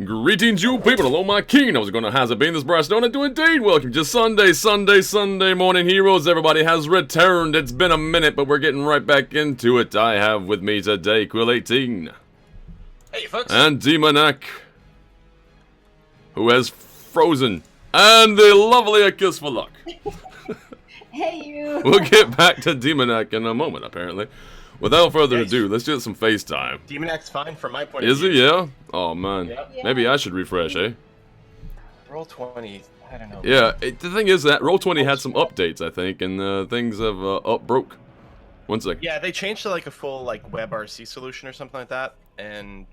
Greetings, you people. Hello, my king. How's it going? How's it been? This Briarstone, and do indeed welcome to Sunday morning heroes. Everybody has returned. It's been a minute, but we're getting right back into it. I have with me today Quill18. Hey, folks. And Demonac, who has frozen. And the lovely A Kiss for Luck. Hey, you. We'll get back to Demonac in a moment, apparently. Without further ado, let's get some FaceTime. Demonac's fine from my point of Is view. he? Yeah? Oh, man. Yep. Yeah. Maybe I should refresh, eh? Roll 20. I don't know. Yeah, the thing is that Roll20 had some updates, I think, and things have broke. One sec. Yeah, they changed to like a full like WebRC solution or something like that, and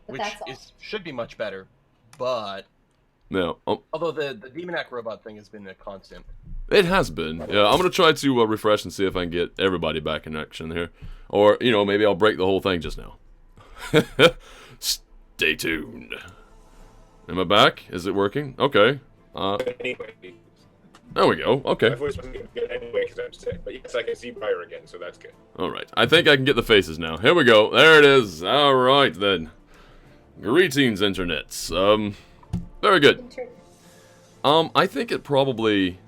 But which that's should be much better. But No, although the Demonac robot thing has been a constant. it has been. Yeah, I'm gonna try to refresh and see if I can get everybody back in action here, or you know, maybe I'll break the whole thing just now. Stay tuned. Am I back? Is it working? Okay. Anyway, There we go. Okay. my voice wasn't gonna be good anyway because I'm sick. But yes, I can see Briar again, so that's good. All right. I think I can get the faces now. Here we go. There it is. All right then. Greetings, internets. Very good. I think it probably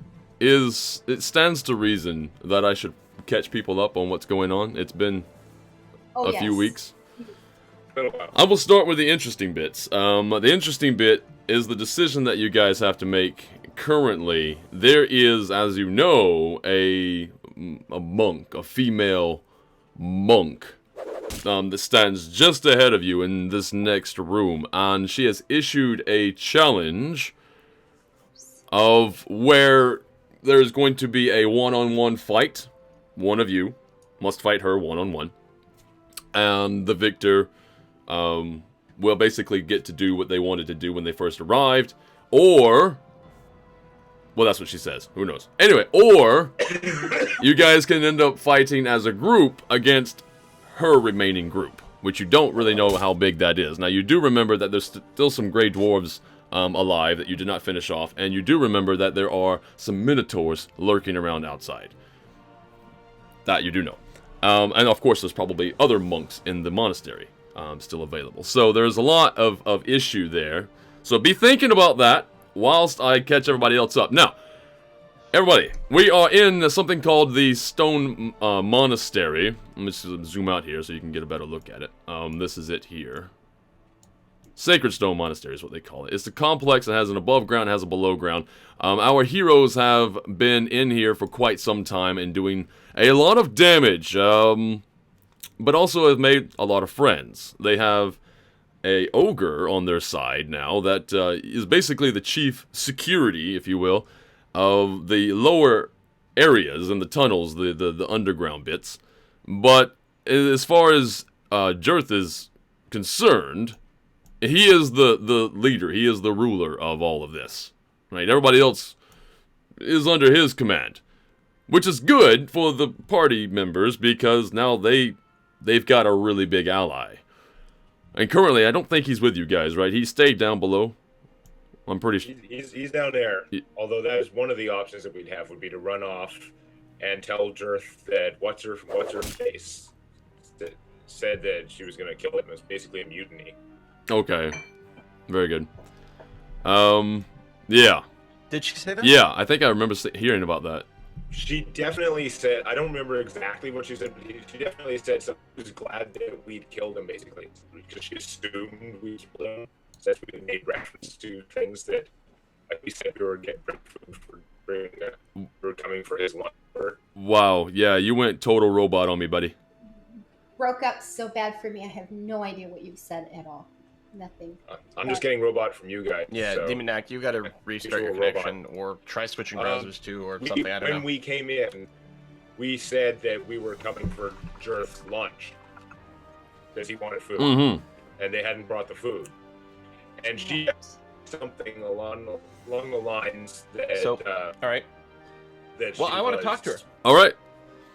is. It stands to reason that I should catch people up on what's going on. It's been a few weeks. Been a while. I will start with the interesting bits. The interesting bit is the decision that you guys have to make currently. There is, as you know, a monk, a female monk, that stands just ahead of you in this next room, and she has issued a challenge of where there's going to be a one-on-one fight. One of you must fight her one-on-one, and the victor will basically get to do what they wanted to do when they first arrived, or, well, that's what she says. Who knows? Anyway, or you guys can end up fighting as a group against her remaining group, which you don't really know how big that is. Now, you do remember that there's still some gray dwarves alive that you did not finish off, and you do remember that there are some minotaurs lurking around outside. That you do know. And of course, there's probably other monks in the monastery still available. So there's a lot of issue there. So be thinking about that whilst I catch everybody else up. Now, everybody, we are in something called the Stone Monastery. Let me just zoom out here so you can get a better look at it. This is it here. Sacred Stone Monastery is what they call it. It's a complex that has an above ground, has a below ground. Our heroes have been in here for quite some time and doing a lot of damage, but also have made a lot of friends. They have a ogre on their side now that is basically the chief security, if you will, of the lower areas and the tunnels, the underground bits. But as far as Jirth is concerned, he is the leader. He is the ruler of all of this. Right? Everybody else is under his command, which is good for the party members because now they've got a really big ally. And currently, I don't think he's with you guys, right? He stayed down below. I'm pretty sure. He's down there. Although that is one of the options that we'd have would be to run off and tell Jirth that what's her face that said that she was going to kill him. It was basically a mutiny. Okay. Very good. Yeah. Did she say that? Yeah, I think I remember hearing about that. She definitely said, I don't remember exactly what she said, but she definitely said she was glad that we'd killed him, basically. Because she assumed we killed him. So that's we made reference to things that, like we said, we were getting food for we were coming for his lumber. Wow, yeah, you went total robot on me, buddy. Broke up so bad for me. I have no idea what you've said at all. Nothing. I'm just getting robot from you guys. Yeah, so. Demonac, you gotta restart your Visual connection or try switching browsers too or something. I don't When know. we came in, we said that we were coming for Jirth's lunch because he wanted food, Mm-hmm. and they hadn't brought the food. And she said something along the lines that So, all right. that Well, she I want to was talk to her. All right.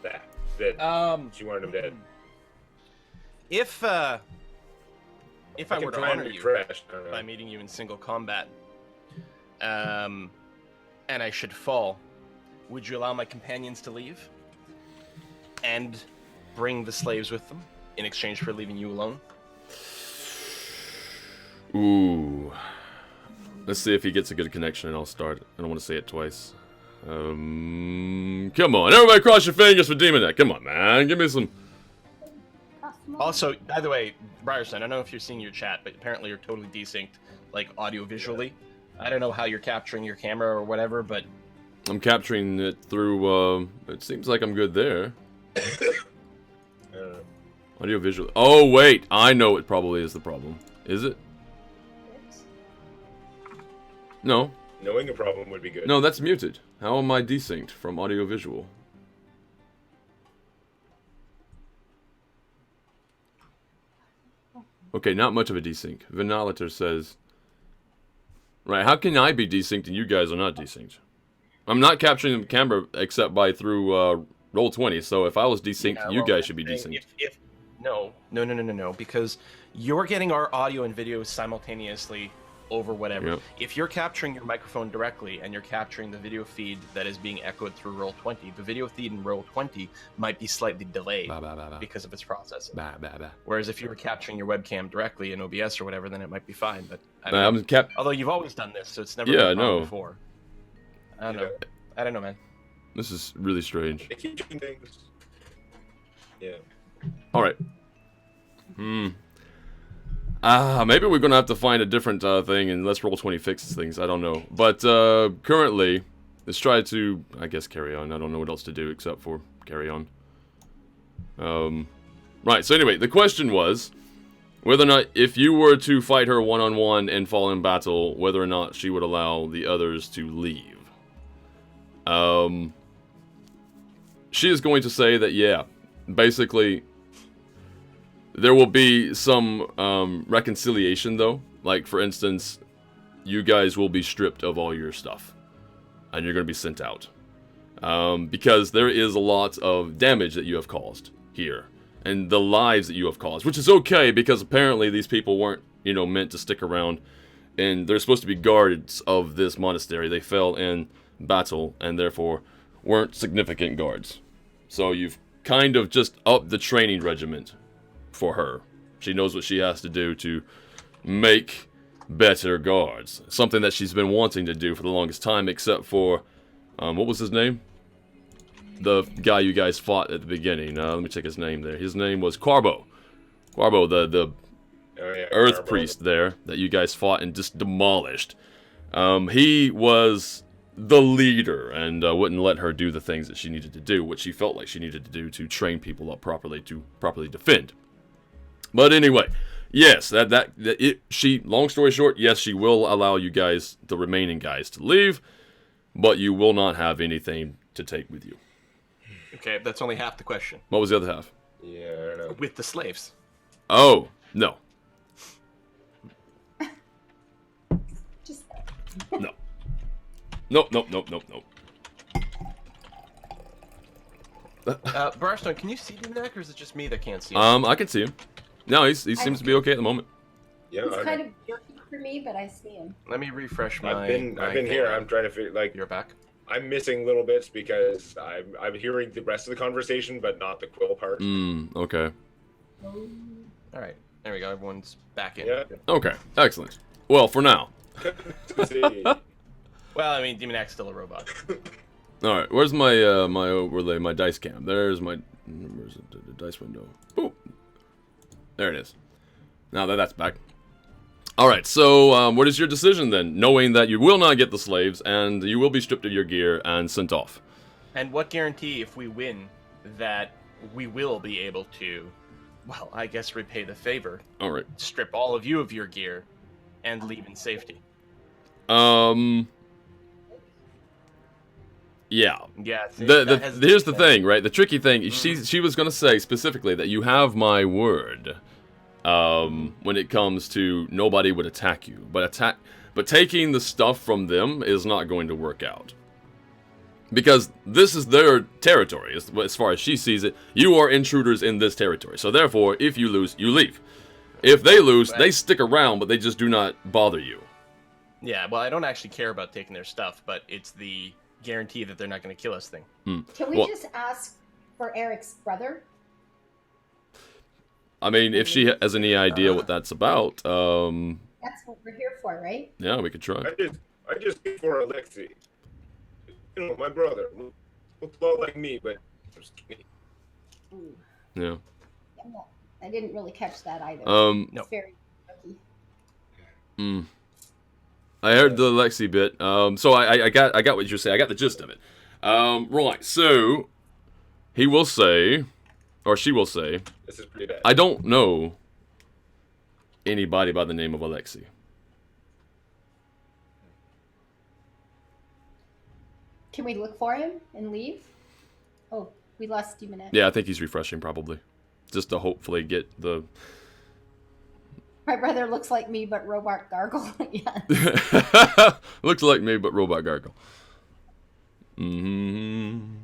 that she wanted him dead. If I can were to try and honor you refresh. I don't know. by meeting you in single combat, and I should fall, would you allow my companions to leave and bring the slaves with them in exchange for leaving you alone? Ooh. Let's see if he gets a good connection, and I'll start. I don't want to say it twice. Come on, everybody, cross your fingers for Demon Neck. Come on, man, give me some. Also, by the way, Briarstone, I don't know if you're seeing your chat, but apparently you're totally desynced, like audio-visually. I don't know how you're capturing your camera or whatever, but I'm capturing it through. It seems like I'm good there. Audio visual. Oh wait, I know it probably is the problem. Is it? No. Knowing a problem would be good. No, that's muted. How am I desynced from audio visual? Okay, not much of a desync. Vanalator says. Right, how can I be desynced and you guys are not desynced? I'm not capturing the camera except by through Roll20, so if I was desynced, yeah, you guys should be desynced. No, because you're getting our audio and video simultaneously over whatever. Yep. If you're capturing your microphone directly and you're capturing the video feed that is being echoed through Roll20, the video feed in Roll20 might be slightly delayed because of its processing. Whereas if you were capturing your webcam directly in OBS or whatever, then it might be fine. But I don't know. Although you've always done this, so it's never been a problem before. I don't know. I don't know, man. This is really strange. They keep doing things. Yeah. Alright. Maybe we're gonna have to find a different thing and let's Roll20 fixes things. I don't know. But currently, let's try to, I guess, carry on. I don't know what else to do except for carry on. Right, so anyway, the question was whether or not, if you were to fight her one-on-one and fall in battle, whether or not she would allow the others to leave. She is going to say that, yeah, basically, there will be some reconciliation, though. Like, for instance, you guys will be stripped of all your stuff, and you're going to be sent out. Because there is a lot of damage that you have caused here, and the lives that you have caused, which is okay, because apparently these people weren't, you know, meant to stick around, and they're supposed to be guards of this monastery. They fell in battle, and therefore weren't significant guards. So you've kind of just upped the training regiment for her. She knows what she has to do to make better guards. Something that she's been wanting to do for the longest time, except for, what was his name? The guy you guys fought at the beginning. Let me check his name there. His name was Qarbo. Qarbo, the Earth Qarbo. Priest there, that you guys fought and just demolished. He was the leader and wouldn't let her do the things that she needed to do, what she felt like she needed to do to train people up properly, to properly defend. But anyway, yes, long story short, yes, she will allow you guys, the remaining guys, to leave, but you will not have anything to take with you. Okay, that's only half the question. What was the other half? Yeah, I don't know. With the slaves. Oh, no. Just No. Nope. Briarstone, can you see Demoniac, or is it just me that can't see him? I can see him. No, he seems to be okay at the moment. Yeah, He's kind of jerky for me, but I see him. Let me refresh my... I've been here. I'm trying to figure, like, You're back? I'm missing little bits because I'm hearing the rest of the conversation, but not the quill part. Okay. Alright, there we go. Everyone's back in. Yeah. Okay, excellent. Well, for now. See. Well, I mean, Demoniac's still a robot. Alright, where's my my overlay, my dice cam? There's my... Where's the dice window? Boop. There it is. Now that that's back. Alright, so what is your decision then? Knowing that you will not get the slaves, and you will be stripped of your gear and sent off. And what guarantee, if we win, that we will be able to, well, I guess repay the favor. Alright. Strip all of you of your gear and leave in safety. Yeah. Yeah. See, Here's the thing, right? The tricky thing, she was going to say specifically that you have my word when it comes to nobody would attack you. But taking the stuff from them is not going to work out. Because this is their territory, as far as she sees it. You are intruders in this territory. So therefore, if you lose, you leave. If they lose, they stick around, but they just do not bother you. Yeah, well, I don't actually care about taking their stuff, but it's the guarantee that they're not going to kill us thing. Can we just ask for Eric's brother? I mean, if she has any idea what that's about, That's what we're here for, right? Yeah, we could try. I just came for Alexei. You know, my brother. Looks a lot like me, but skinny. Ooh. Yeah. I didn't really catch that either. No. It's very rookie. I heard the Lexi bit. So I got what you're saying. I got the gist of it. Right. So he will say, or she will say, this is pretty bad. I don't know anybody by the name of Alexei. Can we look for him and leave? Oh, we lost Demonette. Yeah, I think he's refreshing probably, just to hopefully get the. My brother looks like me, but robot gargle. Yeah. Looks like me, but robot gargle. Hmm.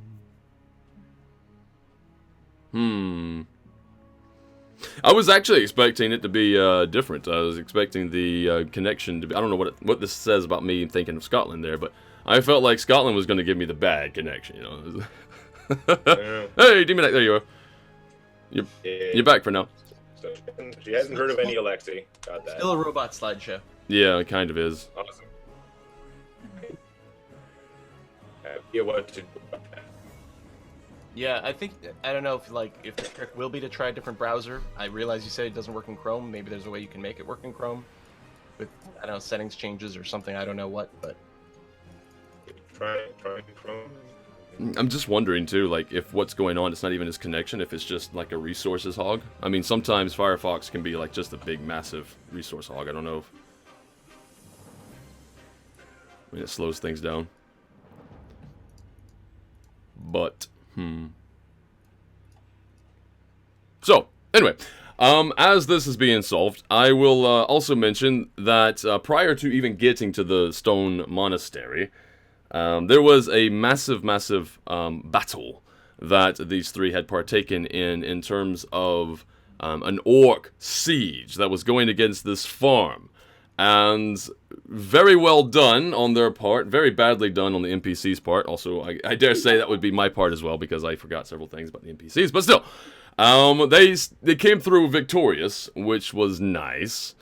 I was actually expecting it to be different. I was expecting the connection to be. I don't know what this says about me thinking of Scotland there, but I felt like Scotland was going to give me the bad connection. You know. Hey, Demon, there you are. You're back for now. So she hasn't heard of any Alexei. Got that. Still a robot slideshow. Yeah, it kind of is. Awesome. Yeah, what to do about that? Yeah, I don't know if the trick will be to try a different browser. I realize you said it doesn't work in Chrome. Maybe there's a way you can make it work in Chrome with, I don't know, settings changes or something. I don't know what, but Try Chrome. I'm just wondering too, like if what's going on, it's not even his connection, if it's just like a resources hog. I mean, sometimes Firefox can be like just a big, massive resource hog. I don't know if it slows things down. But so anyway, as this is being solved, I will also mention that prior to even getting to the Stone Monastery, there was a massive battle that these three had partaken in terms of an orc siege that was going against this farm. And very well done on their part, very badly done on the NPC's part. Also, I dare say that would be my part as well, because I forgot several things about the NPCs. But still, they came through victorious, which was nice.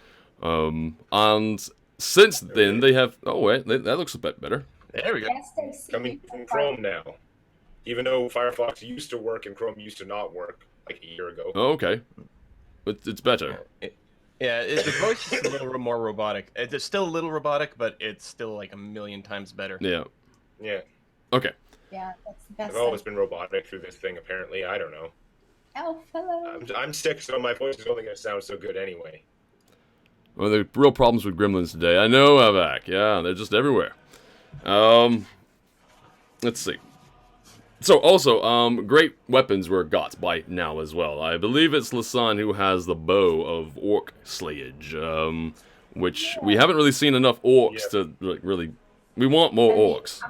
And since then, they have... Oh, wait, that looks a bit better. There we go. Coming from Chrome now. Even though Firefox used to work and Chrome used to not work, like a year ago. Oh, okay. It's better. The voice is a little more robotic. It's still a little robotic, but it's still like a million times better. Yeah. Yeah. Okay. Yeah, that's the best. I've always been robotic through this thing, apparently. I don't know. Oh, hello. I'm sick, so my voice is only going to sound so good anyway. Well, there are real problems with gremlins today. I know, Avak. Yeah, they're just everywhere. Let's see. So, also, great weapons were got by now as well. I believe it's Lasan who has the bow of orc slayage, which we haven't really seen enough orcs to really... We want more orcs.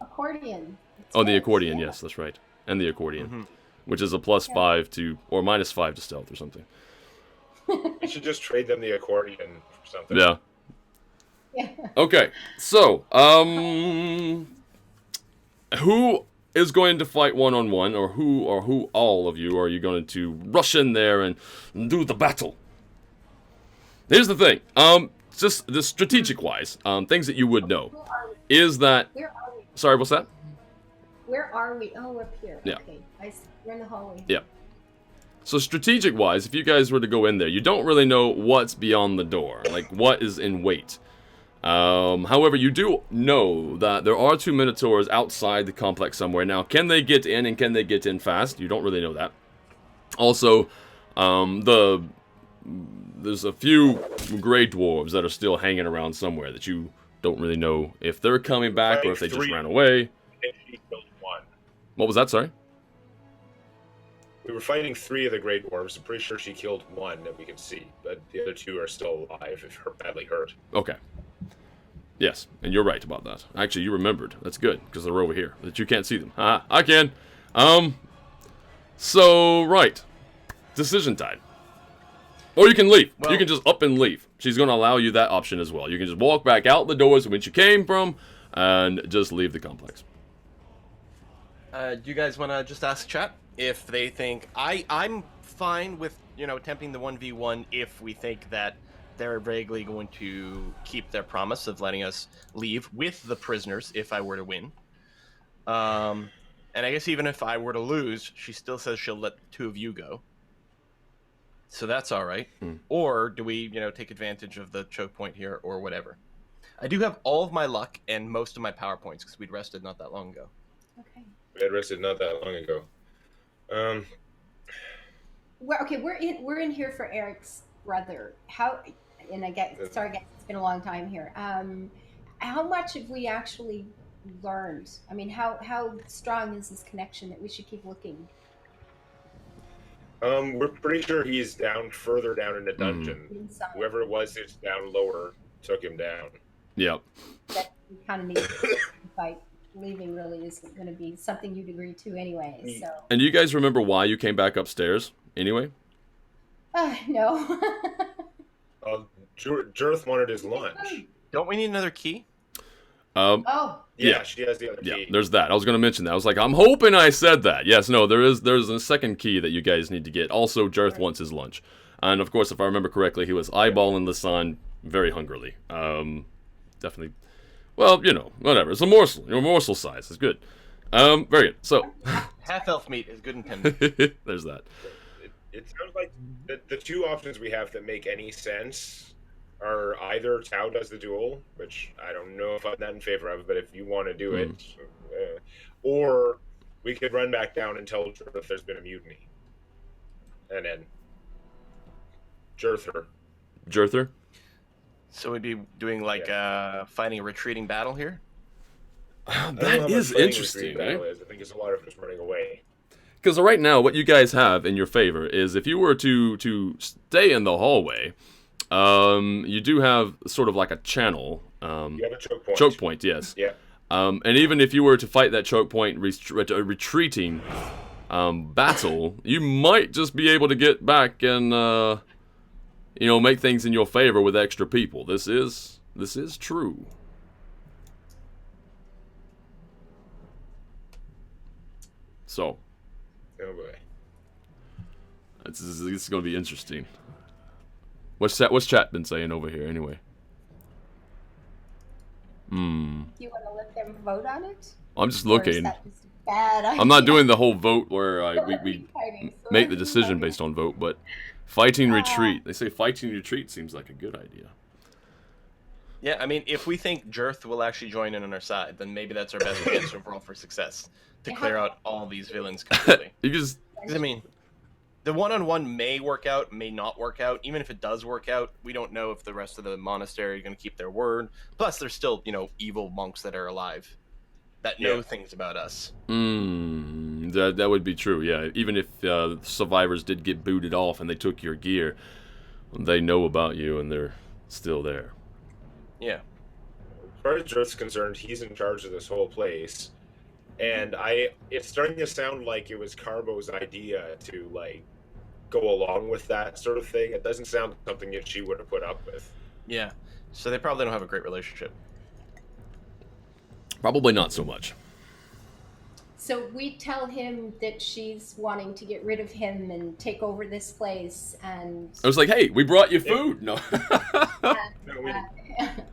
Accordion. Oh, the accordion, yes, that's right. And the accordion, which is a +5 to, or -5 to stealth or something. We should just trade them the accordion for something. Yeah. Yeah. Okay, so, who is going to fight one-on-one, or who all of you are you going to rush in there and do the battle? Here's the thing, just the strategic-wise, things that you would know, is that... Where are we? Sorry, what's that? Where are we? Oh, we're up here. Yeah. Okay. We're in the hallway. Yeah. So strategic-wise, if you guys were to go in there, you don't really know what's beyond the door, like what is in wait. However, you do know that there are 2 Minotaurs outside the complex somewhere. Now, can they get in, and can they get in fast? You don't really know that. Also, there's a few Grey Dwarves that are still hanging around somewhere that you don't really know if they're coming back or if they just ran away. She killed one. What was that, sorry? We were fighting 3 of the Grey Dwarves. I'm pretty sure she killed one that we could see, but the other 2 are still alive if her badly hurt. Okay. Yes, and you're right about that. Actually, you remembered. That's good, because they're over here. That you can't see them. I can. So, right. Decision time. Or you can leave. Well, you can just up and leave. She's going to allow you that option as well. You can just walk back out the doors from which you came from, and just leave the complex. Do you guys want to just ask chat if they think... I'm fine with, attempting the 1v1 if we think that they're vaguely going to keep their promise of letting us leave with the prisoners if I were to win. And I guess even if I were to lose, she still says she'll let the two of you go. So that's all right. Or do we, take advantage of the choke point here or whatever? I do have all of my luck and most of my power points because we'd rested not that long ago. Okay. We had rested not that long ago. We're in here for Eric's brother. And I get sorry guys, it's been a long time here. How much have we actually learned? I mean, how strong is this connection that we should keep looking? We're pretty sure he's further down in the dungeon. Whoever it was that's down lower took him down. Yep. That we kind of need to fight. Leaving really isn't going to be something you'd agree to anyway. So. And do you guys remember why you came back upstairs anyway? No. Jirth wanted his lunch. Don't we need another key? Yeah, she has the other key. Yeah, there's that. I was going to mention that. I was like, I'm hoping I said that. Yes, no, there's a second key that you guys need to get. Also, Jirth wants his lunch. And of course, if I remember correctly, he was eyeballing the sun very hungrily. Definitely. Well, whatever. It's a morsel. Morsel size. It's good. Very good. So, half-elf meat is good and tender. There's that. It sounds like the two options we have that make any sense are either Tao does the duel, which I don't know if I'm not in favor of, but if you want to do it, or we could run back down and tell Jirth there's been a mutiny, and then Jirther. So we'd be doing fighting a retreating battle here? That is interesting. I think it's a lot of us running away. Because right now, what you guys have in your favor is if you were to stay in the hallway, you do have sort of like a channel. You have a choke point. Choke point, yes. Yeah. And even if you were to fight that choke point retreating battle, you might just be able to get back and make things in your favor with extra people. This is true. So. Oh boy. This is going to be interesting. What's chat been saying over here anyway? Do you want to let them vote on it? I'm just looking. Or is that just a bad idea? I'm not doing the whole vote where we make the decision based on vote, but fighting retreat. They say fighting retreat seems like a good idea. Yeah, I mean, if we think Jirth will actually join in on our side, then maybe that's our best chance overall for success to clear out all these villains completely. Because I mean, the one-on-one may work out, may not work out. Even if it does work out, we don't know if the rest of the monastery are going to keep their word. Plus, there's still, evil monks that are alive that know things about us. That would be true, yeah. Even if survivors did get booted off and they took your gear, they know about you and they're still there. Yeah. As far as Jirth's concerned, he's in charge of this whole place. And it's starting to sound like it was Carbo's idea to, go along with that sort of thing. It doesn't sound like something that she would have put up with. Yeah. So they probably don't have a great relationship. Probably not so much. So we tell him that she's wanting to get rid of him and take over this place, and I was like, "Hey, we brought you food." No.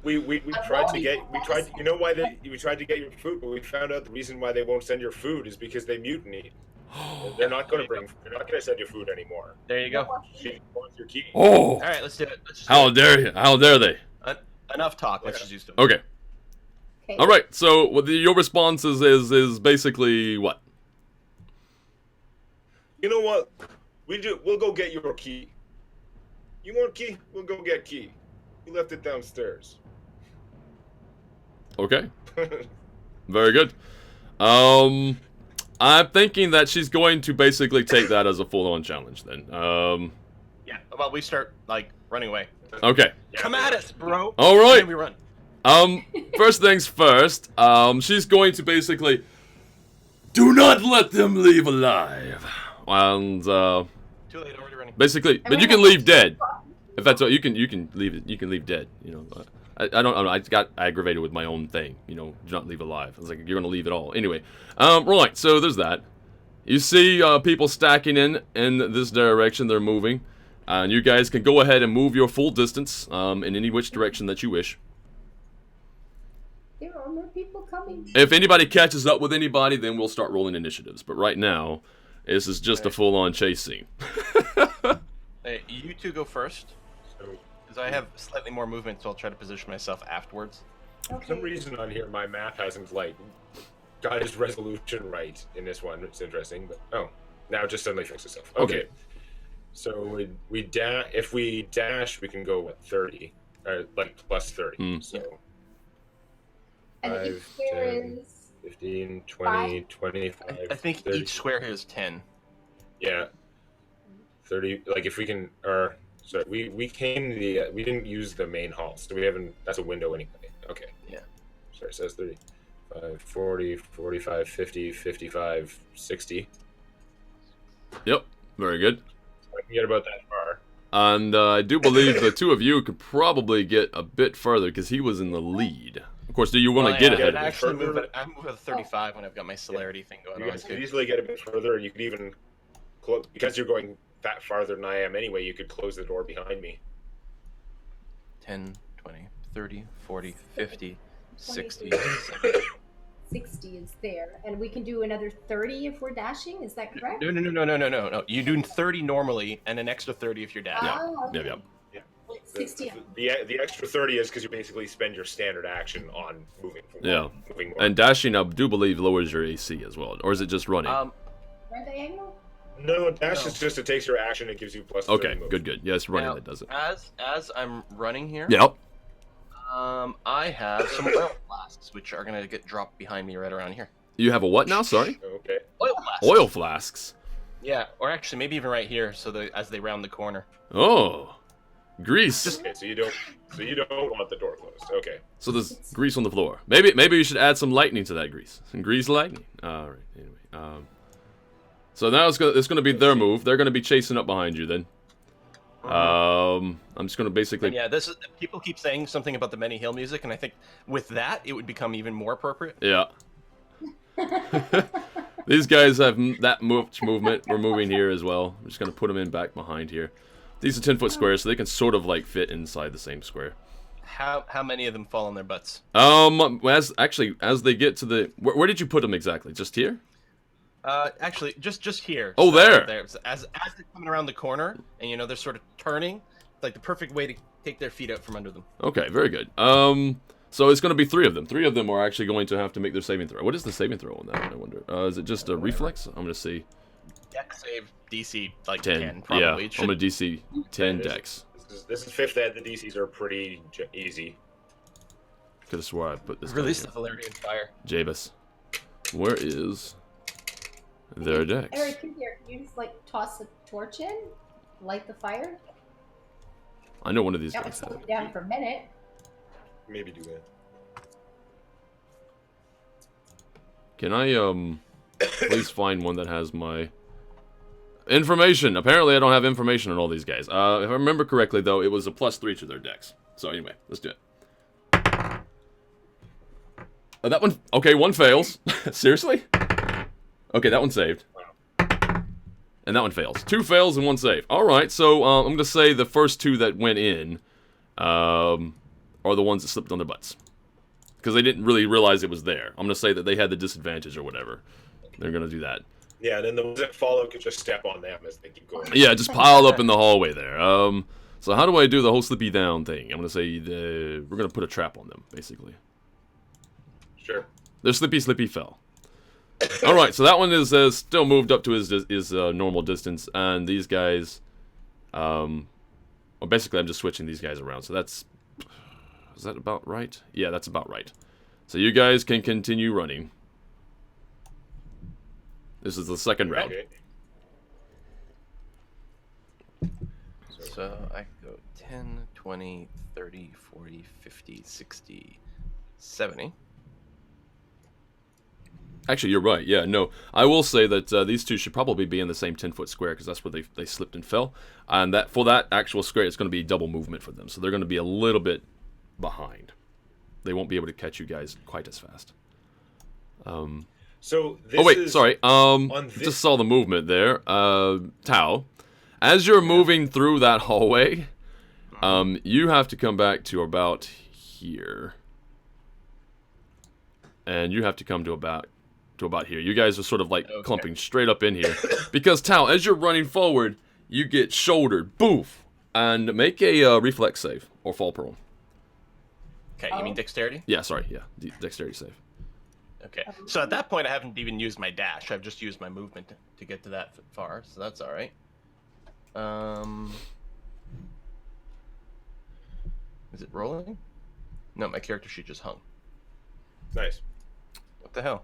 We tried to get we tried to get your food, but we found out the reason why they won't send your food is because they mutinied. They're not going to send you food anymore. There you go. She wants your key. Oh. All right, let's do it. How dare you? How dare they? Enough talk. Let's just use them. Okay. All right. So your response is basically what? You know what? We'll go get your key. You want key? We'll go get key. You left it downstairs. Okay. Very good. I'm thinking that she's going to basically take that as a full-on challenge then. Yeah. Well, we start running away. Okay. Come at us, bro. All right. And we run. First things first. She's going to basically do not let them leave alive. And Too late. Already running. basically, but you can leave dead. If that's what you can leave it. You can leave dead. I don't know. I got aggravated with my own thing. Do not leave alive. I was like, you're gonna leave it all anyway. Right. So there's that. You see people stacking in this direction. They're moving. And you guys can go ahead and move your full distance in any which direction that you wish. There are more people coming. If anybody catches up with anybody, then we'll start rolling initiatives. But right now, this is just a full-on chase scene. Hey, you two go first. Because I have slightly more movement, so I'll try to position myself afterwards. Okay. For some reason on here, my math hasn't, like, got his resolution right in this one. It's interesting, but... Oh, now it just suddenly fixed itself. Okay. So if we dash, we can go, what, 30? Like, plus 30. So... And 5, each square 10, is 15, 20, 25. I think 30. each square here is 10. Yeah. 30. Like if we can, or sorry, we didn't use the main hall, so we haven't. That's a window anyway. Okay. Yeah. Sorry, it says 35, 40, 45, 50, 55, 60. Yep, very good. I can get about that far. And I do believe the two of you could probably get a bit further because he was in the lead. Of course, do you want to get ahead of actually him? I move at 35 when I've got my celerity thing going You on. guys could easily get a bit further, and you could even close because you're going that farther than I am anyway. You could close the door behind me. 10, 20, 30, 40, 50, 60, 60 is there, and we can do another 30 if we're dashing. Is that correct? No. You do 30 normally, and an extra 30 if you're dashing. Okay. Yep. 60. The extra 30 is because you basically spend your standard action on moving. Moving more. And dashing, I do believe, lowers your AC as well. Or is it just running? Right diagonal? No, dash is just it takes your action and gives you plus 30 okay, movement. good. Yeah, it's running that does it. As I'm running here, Yep. I have some oil flasks, which are going to get dropped behind me right around here. You have a what now? Sorry? Okay. Oil flasks. Oil flasks. Yeah, or actually maybe even right here, so that as they round the corner. Oh. Grease. Okay, so you don't want the door closed. Okay. So there's grease on the floor. Maybe you should add some lightning to that grease. Some grease lightning. All right. Anyway. So now it's gonna be their move. They're gonna be chasing up behind you then. I'm just gonna basically. And yeah, this is people keep saying something about the Benny Hill music, and I think with that it would become even more appropriate. Yeah. These guys have that much movement. We're moving here as well. I'm just gonna put them in back behind here. These are 10-foot squares, so they can sort of like fit inside the same square. How many of them fall on their butts? As they get to the where did you put them exactly? Just here? Actually, just here. Oh, there. There. So as they're coming around the corner, and they're sort of turning, it's like the perfect way to take their feet out from under them. Okay, very good. So it's going to be 3 of them. 3 of them are actually going to have to make their saving throw. What is the saving throw on that one, I wonder? Is it just a reflex? I'm going to see. Dex save DC like 10 probably. Yeah, I'm going to DC 10 dex. This is 5th ed. The DCs are pretty easy. Could have swore I put this. Release the Valerian fire. Jabus, where is their dex? Eric, can you just like toss a torch in, light the fire? I know one of these That would guys. slow it down for a minute. Maybe do that. Can I please find one that has my information? Apparently I don't have information on all these guys. If I remember correctly though, it was a +3 to their dex. So anyway, let's do it. That one, okay, one fails. Seriously? Okay, that one saved. And that one fails. 2 fails and 1 save. Alright, so I'm going to say the first 2 that went in are the ones that slipped on their butts. Because they didn't really realize it was there. I'm going to say that they had the disadvantage or whatever. They're going to do that. Yeah, and then the ones that follow could just step on them as they keep going. Yeah, just pile up in the hallway there. So how do I do the whole slippy down thing? I'm going to say we're going to put a trap on them, basically. Sure. Their slippy fell. Alright, so that one is still moved up to his normal distance, and these guys, well, basically I'm just switching these guys around, so is that about right? Yeah, that's about right. So you guys can continue running. This is the second round. Okay. So I go 10, 20, 30, 40, 50, 60, 70. Actually, you're right. Yeah, no. I will say that these 2 should probably be in the same 10-foot square because that's where they slipped and fell. And that for that actual square, it's going to be double movement for them. So they're going to be a little bit behind. They won't be able to catch you guys quite as fast. So this oh, wait, is sorry. on this... Just saw the movement there. Tau. As you're moving through that hallway, you have to come back to about here. And you have to come to about here. You guys are sort of like clumping straight up in here. Because, Tao, as you're running forward, you get shouldered. Boof! And make a reflex save, or fall prone. Okay, you mean dexterity? Yeah, sorry, yeah. Dexterity save. Okay, so at that point I haven't even used my dash. I've just used my movement to get to that far, so that's alright. Is it rolling? No, my character sheet just hung. Nice. What the hell?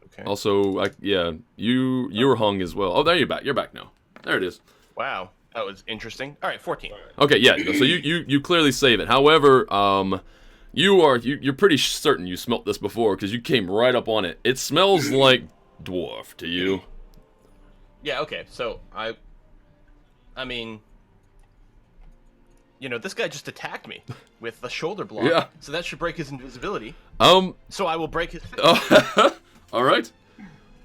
Okay. Also, yeah, you were hung as well. Oh, there you're back. You're back now. There it is. Wow, that was interesting. All right, 14. Okay, yeah. So you clearly save it. However, you're pretty certain you smelt this before because you came right up on it. It smells like dwarf to you. Yeah. Okay. So I mean, you know, this guy just attacked me with a shoulder block. Yeah. So that should break his invisibility. So I will break his. All right.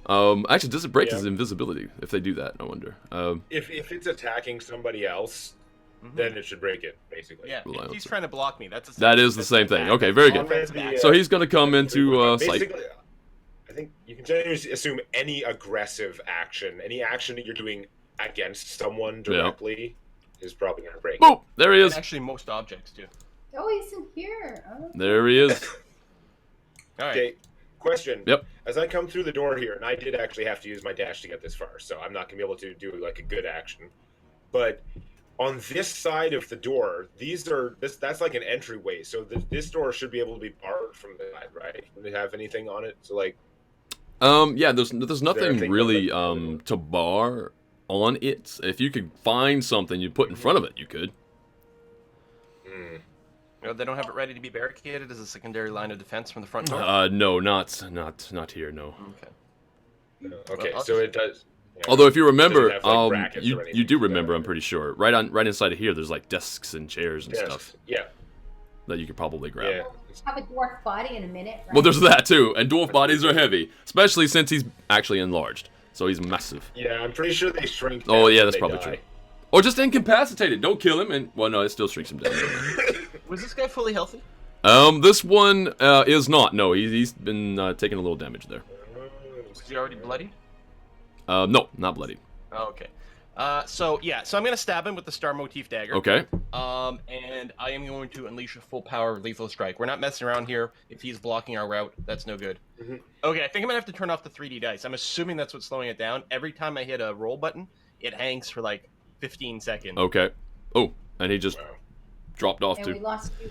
Actually, does it break his invisibility if they do that? I wonder. If it's attacking somebody else, then it should break it, basically. Yeah. If he's trying to block me. That is the same thing. Okay, very good. So he's going to come into sight. Basically, I think you can generally assume any aggressive action, any action that you're doing against someone directly, is probably going to break. Boop! There he is. And actually, most objects do. Oh, he's in here. Oh. There he is. All right. Okay. Question. Yep. As I come through the door here, and I did actually have to use my dash to get this far, so I'm not going to be able to do like a good action. But on this side of the door, that's like an entryway, so this door should be able to be barred from the side, right? Do they have anything on it? So like, yeah, there's nothing really to bar on it. If you could find something you put in front of it, you could. No, they don't have it ready to be barricaded as a secondary line of defense from the front door? No, not here, no. Okay. Okay, Well, so it does. Yeah. Although if you remember, Have, like, brackets or you do anything remember, like I'm pretty sure. Right inside of here, there's like desks and chairs and Yes. stuff Yeah. that you could probably grab. Yeah. Have a dwarf body in a minute. Right? Well, there's that too, and dwarf bodies are heavy, especially since he's actually enlarged, so he's massive. Yeah, I'm pretty sure they shrink. Oh down yeah, when that's they probably die. true. Or just incapacitated. Don't kill him, and well, no, it still shrinks him down. Was this guy fully healthy? This one is not. No, he's been taking a little damage there. Was he already bloodied? No, not bloodied. Oh, okay. So I'm gonna stab him with the star motif dagger. Okay. And I am going to unleash a full power lethal strike. We're not messing around here. If he's blocking our route, that's no good. Okay, I think I'm gonna have to turn off the 3D dice. I'm assuming that's what's slowing it down. Every time I hit a roll button, it hangs for like 15 seconds. Okay. Oh, and he just dropped off And too. we lost you.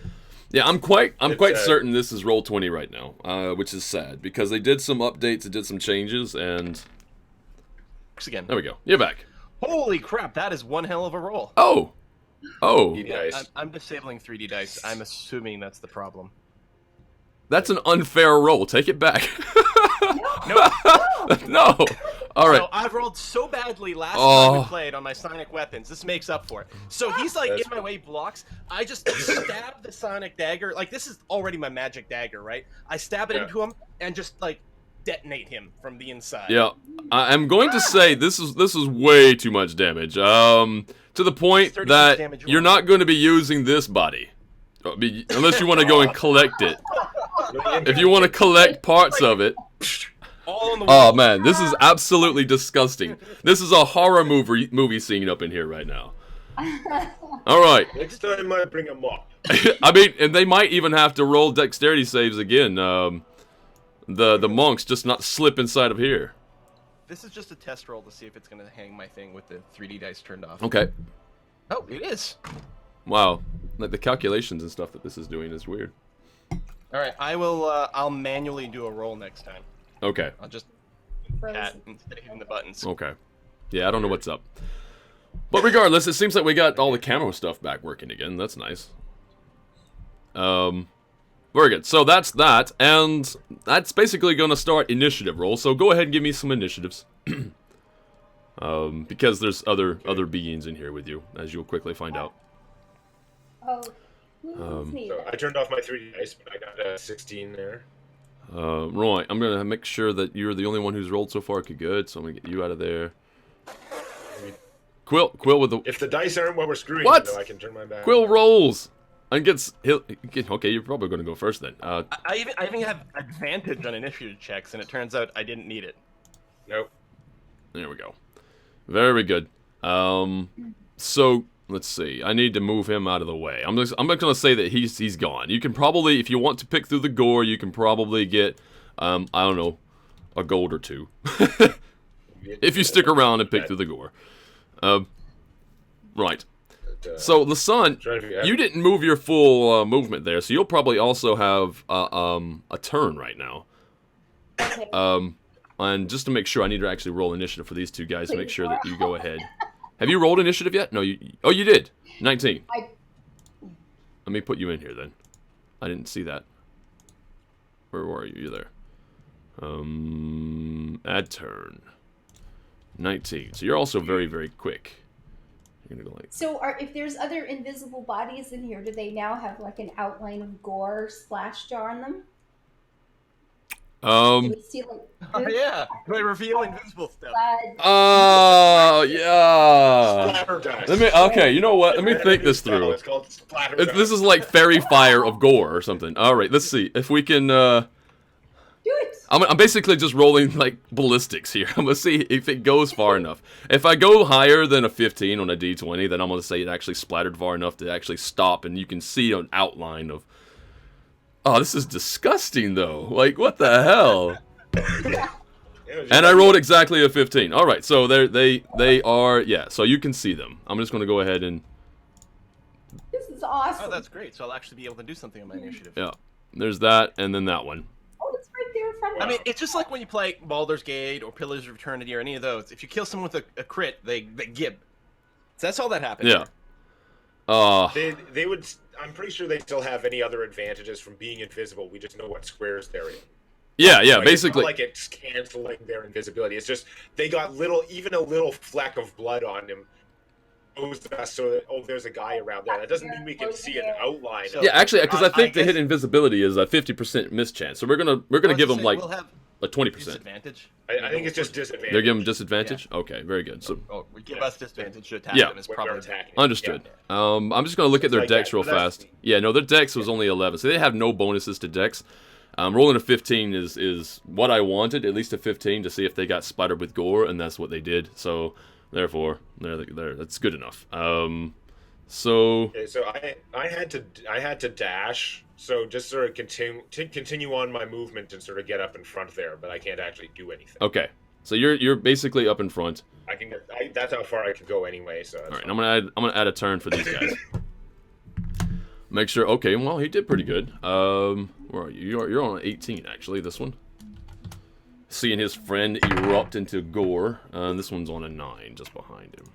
Yeah, I'm quite certain this is Roll20 right now, which is sad because they did some updates, they did some changes, and Again. there we go. You're back. Holy crap, that is one hell of a roll. Oh. Dice. I'm disabling 3D dice. I'm assuming that's the problem. That's an unfair roll. Take it back. No. No. All right. So I've rolled so badly last time we played on my sonic weapons. This makes up for it. So he's like in my way, blocks. I just stab the sonic dagger. Like, this is already my magic dagger, right? I stab it into him and just like detonate him from the inside. Yeah, I'm going to say this is way too much damage. To the point that you're not going to be using this body, unless you want to go and collect it. If you want to collect parts of it. All on the Oh man, this is absolutely disgusting. This is a horror movie scene up in here right now. All right. Next time I might bring a mop. I mean, and they might even have to roll dexterity saves again. The monks just not slip inside of here. This is just a test roll to see if it's going to hang my thing with the 3D dice turned off. Okay. Oh, it is. Wow. Like the calculations and stuff that this is doing is weird. All right, I'll manually do a roll next time. Okay. I'll just Frozen. instead of hitting the buttons. Okay. Yeah, I don't know what's up. But regardless, it seems like we got all the camo stuff back working again. That's nice. Very good. So that's that, and that's basically going to start initiative roll. So go ahead and give me some initiatives. Because there's other beings in here with you, as you'll quickly find out. Oh, who's me? So I turned off my 3D dice, but I got a 16 there. Right, I'm going to make sure that you're the only one who's rolled so far good, so I'm going to get you out of there. Quill with the... If the dice aren't what we're screwing, What? though, I can turn my back. Quill rolls and gets... Okay, you're probably going to go first then. I even have advantage on initiative checks, and it turns out I didn't need it. Nope. There we go. Very good. So let's see. I need to move him out of the way. I'm not gonna say that he's gone. You can probably, if you want to pick through the gore, you can probably get, I don't know, a gold or two, if you stick around and pick through the gore. Right. So Lasan, you didn't move your full movement there, so you'll probably also have a turn right now. Okay. And just to make sure, I need to actually roll initiative for these two guys to make sure that you go ahead. Have you rolled initiative yet? No, you did. 19. Let me put you in here then. I didn't see that. Where were you? You're there. Add turn. 19. So you're also very, very quick. You're gonna go like... So if there's other invisible bodies in here, do they now have like an outline of gore splashed on them? Do we see, like, Oh yeah, they reveal invisible stuff. Oh yeah. Splatter dice. Let me. Okay, you know what? Let me think this through. It's called splatter dice. This is like fairy fire of gore or something. All right, let's see if we can. Do it. I'm basically just rolling like ballistics here. I'm gonna see if it goes far enough. If I go higher than a 15 on a D20, then I'm gonna say it actually splattered far enough to actually stop, and you can see an outline of. Oh, this is disgusting though. Like, what the hell? And I rolled exactly a 15. All right, so they are, yeah. So you can see them. I'm just gonna go ahead and. This is awesome. Oh, that's great. So I'll actually be able to do something on my initiative. Yeah, there's that, and then that one. Oh, it's right there in front of I us. mean, it's just like when you play Baldur's Gate or Pillars of Eternity or any of those. If you kill someone with a crit, they gib. So that's all that happens. Yeah. They would. I'm pretty sure they still have any other advantages from being invisible. We just know what squares they're in. Yeah, Like, basically. it's not like it's canceling their invisibility. It's just they got even a little fleck of blood on him. Knows the best, so that, there's a guy around there. That doesn't mean we can see an outline. So- of Yeah, actually, because I think the guess- hit invisibility is a 50% miss chance. So we're gonna give them like we'll have a 20%. disadvantage. I think it's just disadvantage. They're giving disadvantage. Okay, very good. So Oh, we give us disadvantage to attack Yeah. them. It's when probably they're attacking. understood. I'm just gonna look at their like dex that, real but that's- fast. Yeah, no, their dex was only 11, so they have no bonuses to dex. Rolling a 15 is what I wanted, at least a 15, to see if they got splattered with gore, and that's what they did. So therefore, that's good enough. So Okay, so I had to dash, so just sort of continue on my movement and sort of get up in front there, but I can't actually do anything. okay, so you're basically up in front. I can that's how far I can go anyway. So that's All right, fine. I'm gonna add a turn for these guys. Make sure. Okay, well he did pretty good. Where are you? You're on 18 actually. This one. Seeing his friend erupt into gore. This one's on a 9, just behind him.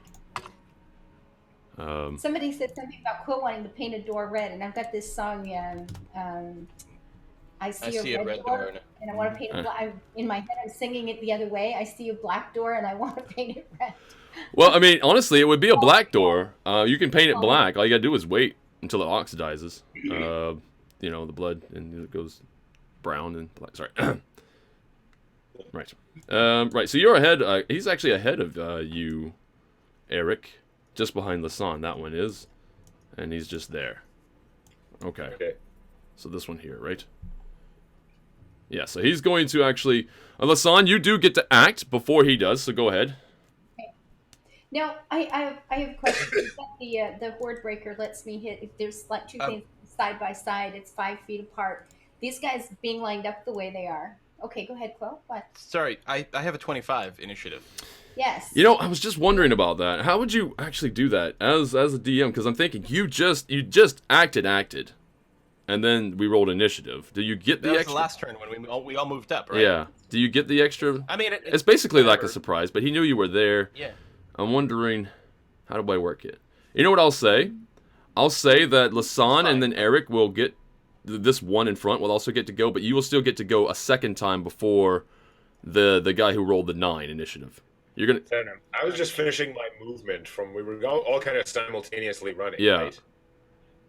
Somebody said something about Quill wanting to paint a door red, and I've got this song. I see a red door, and I want to paint it black. In my head, I'm singing it the other way. I see a black door, and I want to paint it red. Well, I mean, honestly, it would be a black door. You can paint it black. All you gotta do is wait until it oxidizes. You know, the blood, and it goes brown and black. Sorry. Right. Right. So you're ahead. He's actually ahead of you, Eric. Just behind Lasan, that one is. And he's just there. Okay. Okay. So this one here, right? Yeah, so he's going to actually... Lasan, you do get to act before he does, so go ahead. Now, I have a question. The horde breaker lets me hit, if there's like two things side by side, it's 5 feet apart. These guys being lined up the way they are. Okay, go ahead, Quill. What? Sorry, I have a 25 initiative. Yes. You know, I was just wondering about that. How would you actually do that as a DM? Because I'm thinking you just acted, and then we rolled initiative. Do you get the That was extra? the last turn when we all moved up, right? Yeah. Do you get the extra? I mean, It's basically like a whatever. surprise, but he knew you were there. Yeah. I'm wondering, how do I work it? You know what I'll say? I'll say that Lasan and then Eric will get this one in front will also get to go, but you will still get to go a second time before the guy who rolled the 9 initiative. You're gonna. I was just finishing my movement from we were all kind of simultaneously running. Yeah. Right?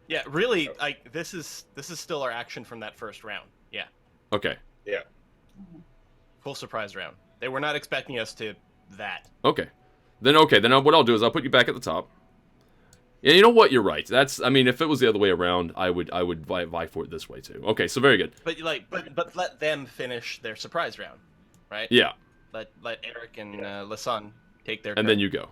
Yeah, really, this is still our action from that first round. Yeah. Okay. Yeah. Full surprise round. They were not expecting us to that. Okay. Then okay, then what I'll do is I'll put you back at the top. Yeah, you know what? You're right. I mean, if it was the other way around, I would vie for it this way too. Okay, so very good. But but let them finish their surprise round, right? Yeah. Let Eric and Lasan take their turn. And then you go.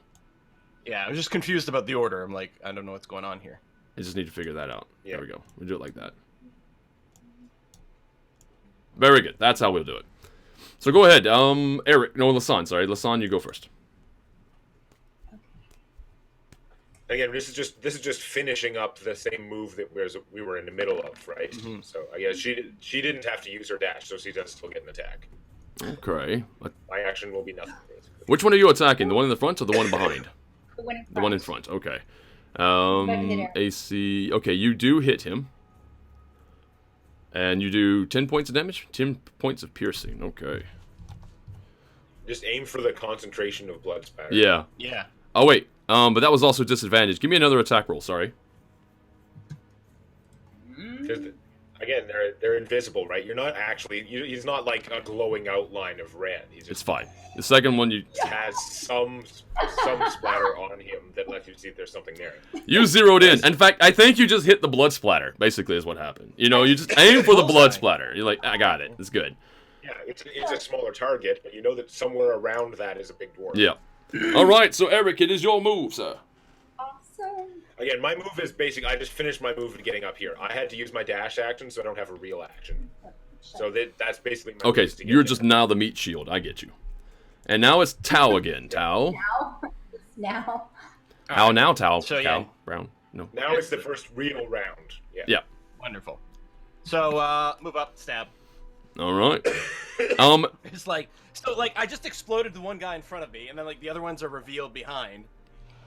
Yeah, I was just confused about the order. I'm like, I don't know what's going on here. I just need to figure that out. Yeah. There we go. We'll do it like that. Very good. That's how we'll do it. So go ahead. Eric, no, Lasan. Sorry, Lasan, you go first. Again, this is just finishing up the same move that we were in the middle of, right? Mm-hmm. So I guess she didn't have to use her dash, so she does still get an attack. Okay. My action will be nothing. Basically. Which one are you attacking? The one in the front or the one behind? The one in front. The one in front. Okay. Eric. AC. Okay, you do hit him. And you do 10 points of damage? 10 points of piercing. Okay. Just aim for the concentration of blood spatter. Yeah. Yeah. Oh, wait. But that was also disadvantage. Give me another attack roll, sorry. Because, again, they're invisible, right? You're not actually... he's not like a glowing outline of red. He's It's just fine. The second one, you has some splatter on him that lets you see if there's something there. you zeroed in. In fact, I think you just hit the blood splatter, basically, is what happened. You know, you just aim for the blood splatter. You're like, I got it. It's good. Yeah, it's a smaller target, but you know that somewhere around that is a big dwarf. Yeah. All right, so Eric, it is your move, sir. Awesome. Again, my move is basic. I just finished my move getting up here. I had to use my dash action, so I don't have a real action. So that's basically my Okay, move to get you're in. just now the meat shield. I get you. And now it's Tau again. Tau. Now. How now, Tau? So, Tau. yeah. Brown. No. Now it's the first real round. Yeah. Yeah. Wonderful. So move up, stab. All right. It's like I just exploded the one guy in front of me, and then like the other ones are revealed behind,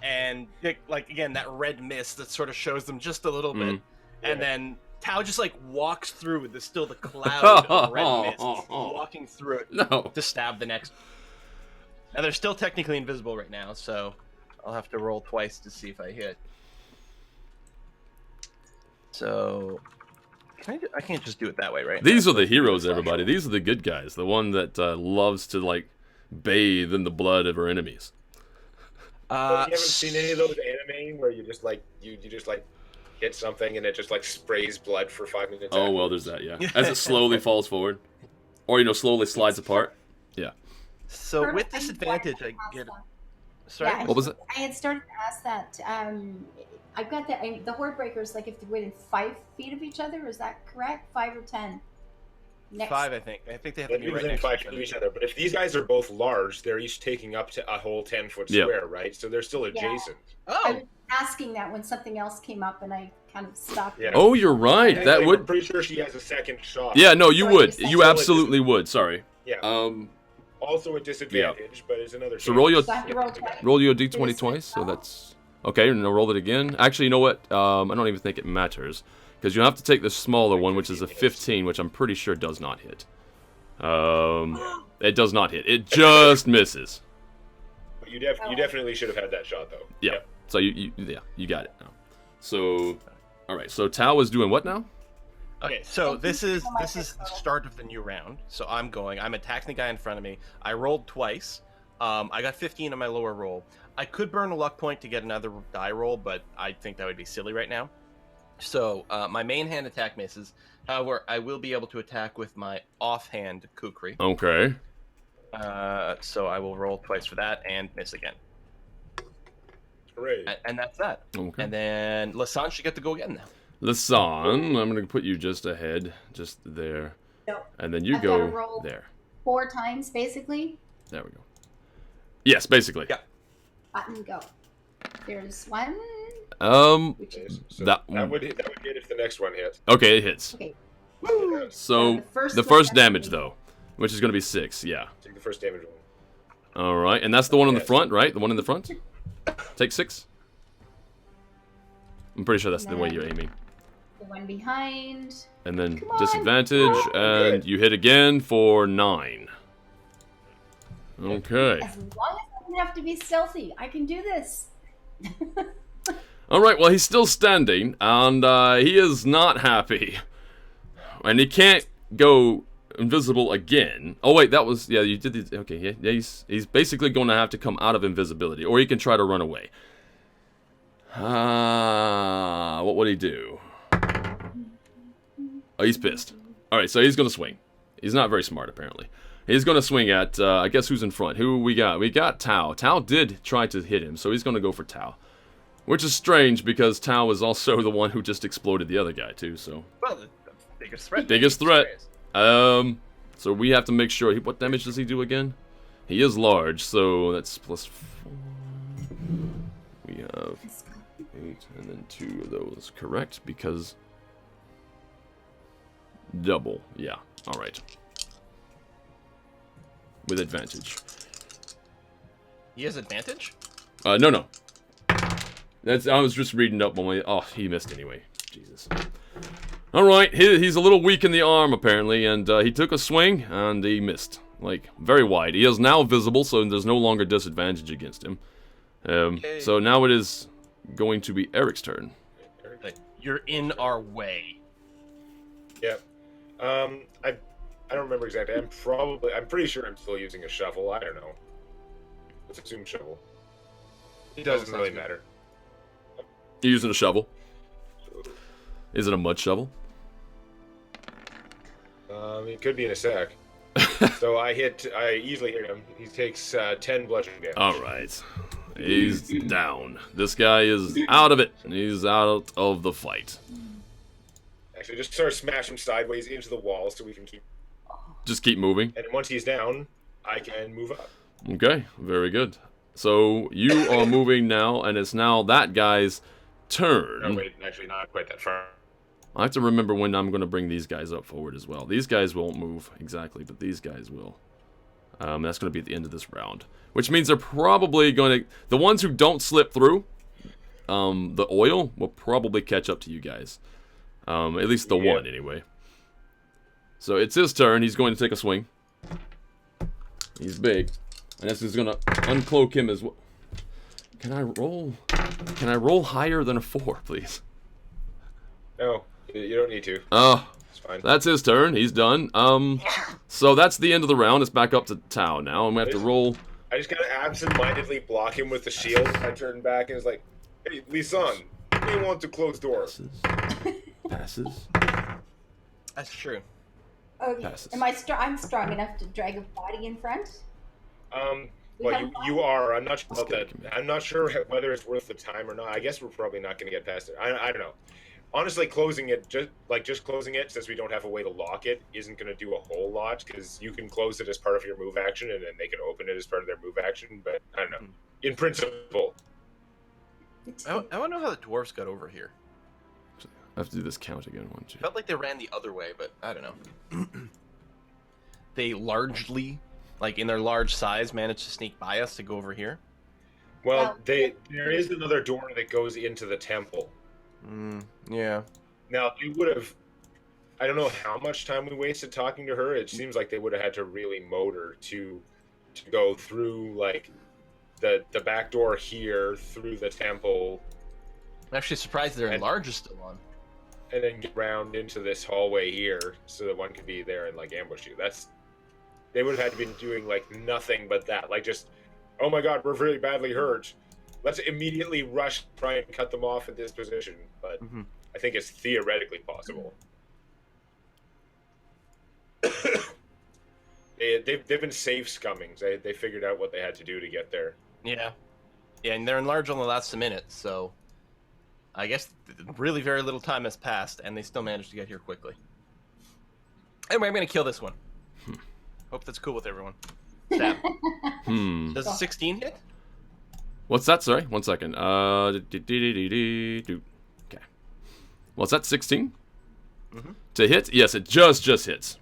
and like again that red mist that sort of shows them just a little bit, and then Tau just like walks through with still the cloud of red mist, walking through it to stab the next. And they're still technically invisible right now, so I'll have to roll twice to see if I hit. So. I can't just do it that way, right? These are the heroes, everybody. These are the good guys. The one that loves to, like, bathe in the blood of her enemies. You haven't seen any of those anime where you just like hit something and it just like sprays blood for 5 minutes? Oh, well, there's that, yeah. As it slowly falls forward. Or, slowly slides apart. Yeah. So with disadvantage, I get... Sorry? Yeah, what was it? I had started to ask that. I've got the horde breakers, like if they're within 5 feet of each other, is that correct? 5 or 10? Next. 5, I think. I think they have to be right within next 5 feet of each other. But if these guys are both large, they're each taking up to a whole 10-foot square, right? So they're still adjacent. I Oh! was asking that when something else came up, and I kind of stopped. Yeah. Oh, you're right. And That I'm would... pretty sure she has a second shot. Yeah, no, you Or would. you You said- absolutely would. Sorry. Yeah. Also a disadvantage, but it's another. So roll your... So I have to roll twice. Roll your d20 twice, so that's... Okay, and I'll roll it again. Actually, you know what? I don't even think it matters. Because you have to take the smaller one, which is a 15, which I'm pretty sure does not hit. It does not hit. It just misses. But you definitely should have had that shot, though. Yeah. Yep. So you got it now. So, all right. So Tau is doing what now? Okay, so this is the start of the new round. So I'm attacking the guy in front of me. I rolled twice. I got 15 on my lower roll. I could burn a luck point to get another die roll, but I think that would be silly right now. So my main hand attack misses. However, I will be able to attack with my offhand kukri. Okay. So I will roll twice for that and miss again. Hooray. And that's that. Okay. And then Lasan should get to go again now. Lasan, I'm going to put you just ahead, just there. Nope. And then you I've gotta go roll there. 4 times, basically. There we go. Yes, basically. Yeah. Button go. There's one. Which Okay, is, so that that would hit if the next one hit. Okay, it hits. okay. So the first one damage, has to be- though, which is going to be 6, yeah. Take the first damage one. All right, and that's the one on the Yes. front, right? The one in the front? Take 6? I'm pretty sure that's the way No. you're aiming. The one behind. And then Come on. disadvantage, and Good. you hit again for 9. Okay. As long as I don't have to be stealthy, I can do this. All right, well, he's still standing, and he is not happy. And he can't go invisible again. Oh wait, that was you did the okay. Yeah, he's basically going to have to come out of invisibility, or he can try to run away. What would he do? Oh, he's pissed. All right, so he's going to swing. He's not very smart apparently. He's going to swing at I guess who's in front. Who we got? We got Tao. Tao did try to hit him, so he's going to go for Tao. Which is strange because Tao is also the one who just exploded the other guy too. So. Well, the biggest threat. Biggest threat. So we have to make sure. What damage does he do again? He is large, so that's +4. We have 8 and then 2 of those. Correct, because double. Yeah. All right. With advantage. He has advantage? No. I was just reading up on my... Oh, he missed anyway. Jesus. Alright, he's a little weak in the arm, apparently, and he took a swing, and he missed. Like, very wide. He is now visible, so there's no longer disadvantage against him. Okay. So now it is going to be Eric's turn. You're in our way. Yep. I don't remember exactly. I'm pretty sure I'm still using a shovel. I don't know. Let's assume shovel. It doesn't really matter. You're using a shovel? Is it a mud shovel? It could be in a sec. So I easily hit him. He takes 10 bludgeoning damage. Alright. He's down. This guy is out of it. He's out of the fight. Actually, just start smashing him sideways into the wall so we can keep... Just keep moving. And once he's down, I can move up. Okay, very good. So you are moving now, and it's now that guy's turn. Oh, wait, actually not quite that far. I have to remember when I'm going to bring these guys up forward as well. These guys won't move exactly, but these guys will. That's going to be at the end of this round. Which means they're probably going to... The ones who don't slip through, the oil will probably catch up to you guys. At least the one, anyway. So it's his turn. He's going to take a swing. He's big. And this is going to uncloak him as well. Can I roll higher than a 4, please? No, you don't need to. Oh, it's fine. That's his turn. He's done. So that's the end of the round. It's back up to Tao now. I'm going to have to roll. I just gotta absent-mindedly block him with the shield. I turn back and it's like, hey, Lisan, you may want to close door. Passes. That's true. Okay. Passes. I'm strong enough to drag a body in front? Well, you are. I'm not sure about that. I'm not sure whether it's worth the time or not. I guess we're probably not going to get past it. I don't know. Honestly, closing it, just closing it, since we don't have a way to lock it, isn't going to do a whole lot, because you can close it as part of your move action, and then they can open it as part of their move action, but I don't know. In principle. I want to know how the dwarves got over here. I have to do this count again, won't you? Felt like they ran the other way, but I don't know. They largely, like in their large size, managed to sneak by us to go over here. Well, there is another door that goes into the temple. Yeah. Now, they would have... I don't know how much time we wasted talking to her. It seems like they would have had to really motor to go through, like, the back door here, through the temple. I'm actually surprised their enlarge is still on. And then get around into this hallway here, so that one could be there and, like, ambush you. They would have had to be doing, like, nothing but that. Like, just, oh my god, we're really badly hurt. Let's immediately rush, try and cut them off at this position. But I think it's theoretically possible. They've been safe scummings. They figured out what they had to do to get there. Yeah. Yeah, and their enlarge only lasts a minute, so... I guess really very little time has passed, and they still managed to get here quickly. Anyway, I'm going to kill this one. Hope that's cool with everyone. Stab. Does a 16 hit? What's that? Sorry, 1 second. Okay. What's that? 16? To hit? Yes, it just hits.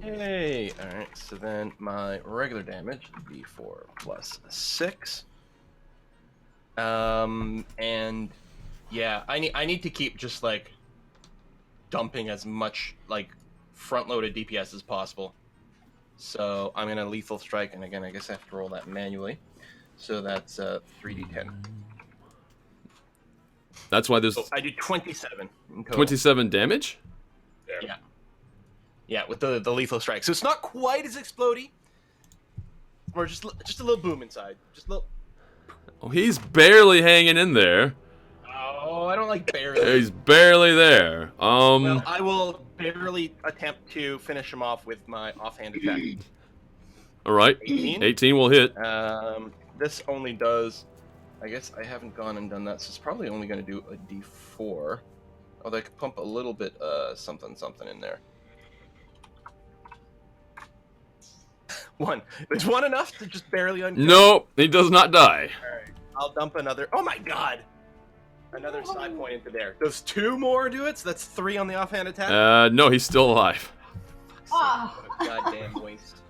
Yay! Alright, so then my regular damage would be 4 plus 6. And yeah, I need to keep just like dumping as much like front-loaded DPS as possible. So I'm gonna lethal strike, and again, I guess I have to roll that manually. So that's 3d10. That's why there's... So I do 27 in total. 27 damage? Yeah. Yeah, with the lethal strike. So it's not quite as explodey. Or just a little boom inside. Just a little... Oh, he's barely hanging in there. Oh, I don't like barely. He's barely there. Well, I will barely attempt to finish him off with my offhand attack. All right. 18? 18 will hit. This only does... I guess I haven't gone and done that, so it's probably only going to do a D4. Although I could pump a little bit something in there. 1. Is 1 enough to just barely unkill? Nope, he does not die. Alright, I'll dump another... Oh my god! Another side point into there. Those 2 more do it, so that's 3 on the offhand attack? No, he's still alive. Oh. What a goddamn waste.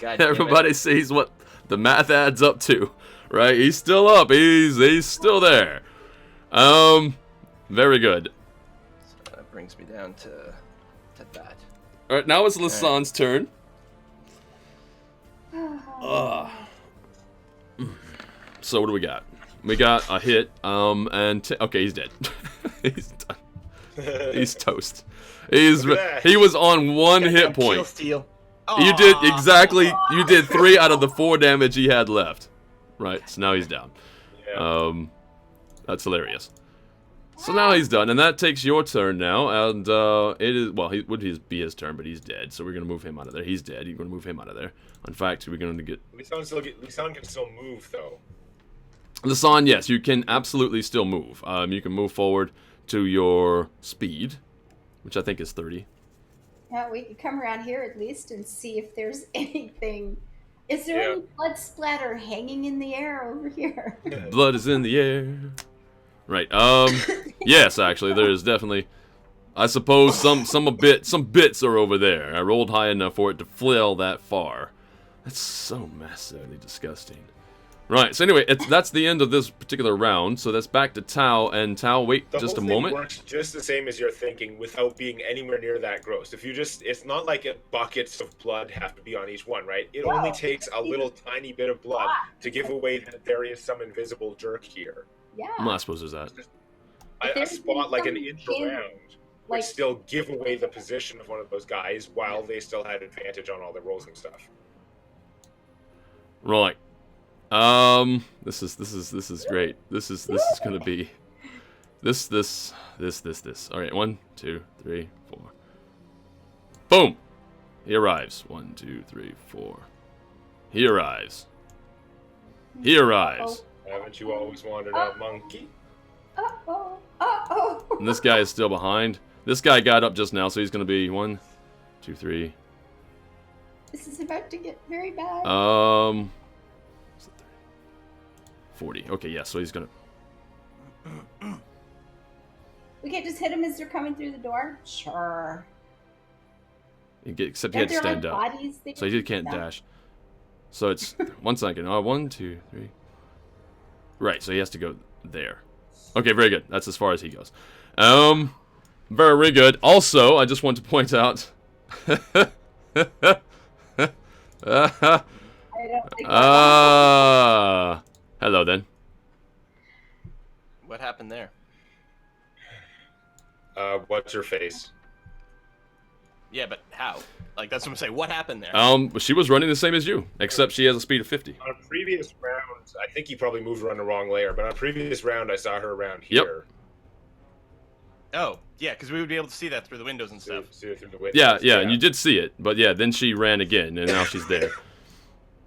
Everybody sees what the math adds up to, right? He's still up. He's still there. Very good. So that brings me down to that. All right, now it's Lasanne's turn. So what do we got? We got a hit. Okay, he's dead. He's done. He's toast. He was on 1 hit point. Kill steal. You did exactly. You did 3 out of the 4 damage he had left. Right. So now he's down. Yeah. That's hilarious. So now he's done, and that takes your turn now. And it is it would be his turn, but he's dead. So we're gonna move him out of there. He's dead. You're gonna move him out of there. In fact, we're gonna get. Lisanne can still move though. Lasanne, yes, you can absolutely still move. You can move forward to your speed, which I think is 30. Yeah, we could come around here at least and see if there's anything. Is there any blood splatter hanging in the air over here? Blood is in the air. Right. Yes, actually, there is definitely. I suppose some bits are over there. I rolled high enough for it to flail that far. That's so massively disgusting. Right. So anyway, that's the end of this particular round. So that's back to Tao. And Tao, wait just a moment. The whole thing works just the same as you're thinking, without being anywhere near that gross. If you it's not like buckets of blood have to be on each one, right? It only takes a little tiny bit of blood to give away that there is some invisible jerk here. Yeah. Well, I suppose there's that. A spot like an inch around would still give away the position of one of those guys while they still had advantage on all the rolls and stuff. Right. This is great. This is gonna be this. All right, 1, 2, 3, 4. Boom. He arrives. 1, 2, 3, 4. He arrives. He arrives. Haven't you always wanted a monkey? And this guy is still behind. This guy got up just now, so he's gonna be 1, 2, 3. This is about to get very bad. 40. Okay, yeah, so he's gonna... We can't just hit him as they're coming through the door? Sure. Except he had to stand up. So he can't dash. So it's... 1 second. 1, 2, 3. Right, so he has to go there. Okay, very good. That's as far as he goes. Very good. Also, I just want to point out... Hello then. What happened there? What's her face? Yeah, but how? Like, that's what I'm saying. What happened there? She was running the same as you, except she has a speed of 50. On a previous round, I think he probably moved around the wrong layer, but on a previous round, I saw her around here. Oh, yeah, because we would be able to see that through the windows and stuff. See it through the windows. Yeah, and you did see it, but yeah, then she ran again, and now she's there.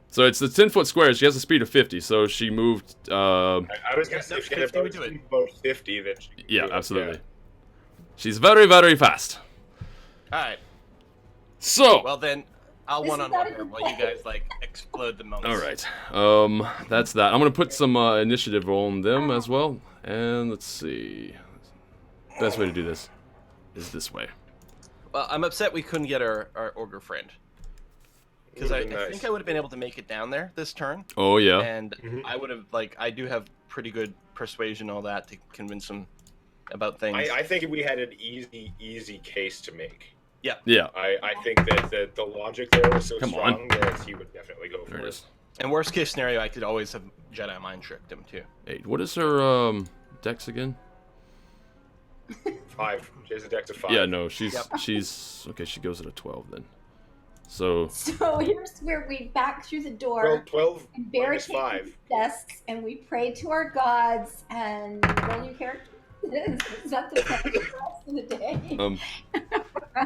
So it's the 10-foot square. She has a speed of 50, so she moved. I was gonna say if she had about 50, then she could do it, absolutely. Yeah. She's very, very fast. All right. So. Well then, I'll one-on-one her while you guys explode the monks. All right. That's that. I'm gonna put some initiative on them as well, and let's see. Best way to do this is this way. Well, I'm upset we couldn't get our ogre friend. Because I think I would have been able to make it down there this turn. Oh, yeah. And I would have, I do have pretty good persuasion, all that, to convince him about things. I think we had an easy case to make. Yeah. Yeah. I think that the logic there was so strong that he would definitely go for it. And worst case scenario, I could always have Jedi mind tricked him, too. 8. What is her dex again? 5. She has a dex of 5. Yeah, no, she's okay. She goes at a 12 then. So here's where we back through the door. Well, 12 and minus barricade 5. desks, and we pray to our gods. And roll your character. Is that the rest of the day?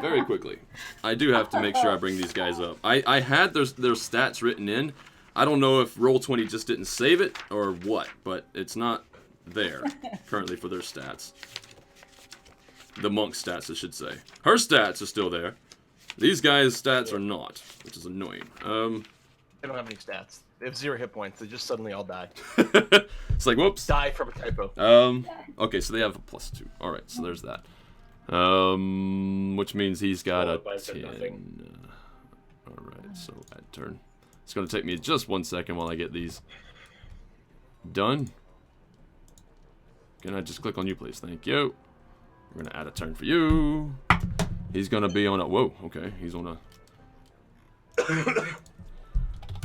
Very quickly, I do have to make sure I bring these guys up. I had their stats written in. I don't know if Roll20 just didn't save it or what, but it's not there currently for their stats. The monk stats, I should say. Her stats are still there. These guys' stats are not, which is annoying. They don't have any stats. They have 0 hit points. They just suddenly all die. It's like, whoops. Die from a typo. Okay, so they have a +2. All right, so there's that. Which means he's got a 10. All right, so that turn. It's going to take me just 1 second while I get these done. Can I just click on you, please? Thank you. We're going to add a turn for you. He's going to be on a... Whoa, okay. He's on a...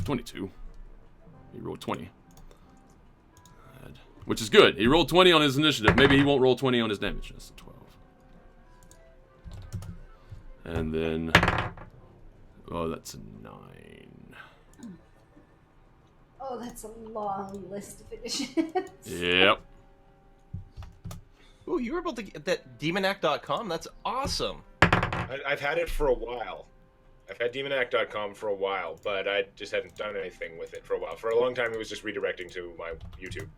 22. He rolled 20. Which is good. He rolled 20 on his initiative. Maybe he won't roll 20 on his damage. That's a 12. And then... Oh, that's a 9. Oh, that's a long list of additions. Yep. Ooh, you were able to get that demonac.com? That's awesome. I've had it for a while. I've had demonac.com for a while, but I just hadn't done anything with it for a while. For a long time, it was just redirecting to my YouTube.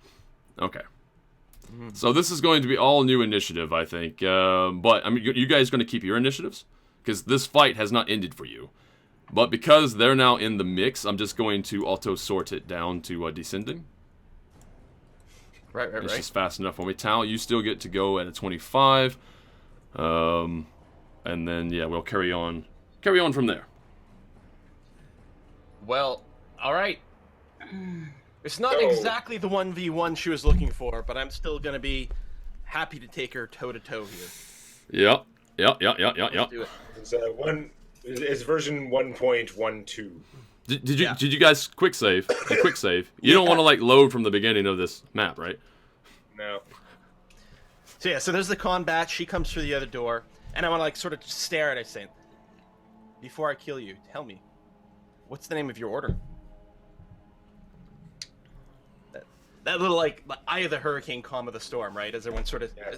Okay. So this is going to be all new initiative, I think. But, I mean, you guys going to keep your initiatives? Because this fight has not ended for you. But because they're now in the mix, I'm just going to auto-sort it down to descending. Right. It's just fast enough for me. Tal, you still get to go at a 25. And then, yeah, we'll carry on from there. Well, all right. It's not exactly the 1v1 she was looking for, but I'm still going to be happy to take her toe-to-toe here. Yep. Let's do it. It's version 1.12. Did you guys quick save? Quick save. You don't want to like load from the beginning of this map, right? No. So there's the combat. She comes through the other door, and I want to like sort of stare at her, saying, "Before I kill you, tell me, what's the name of your order?" That little like eye of the hurricane, calm of the storm, right? As everyone sort of. Yeah.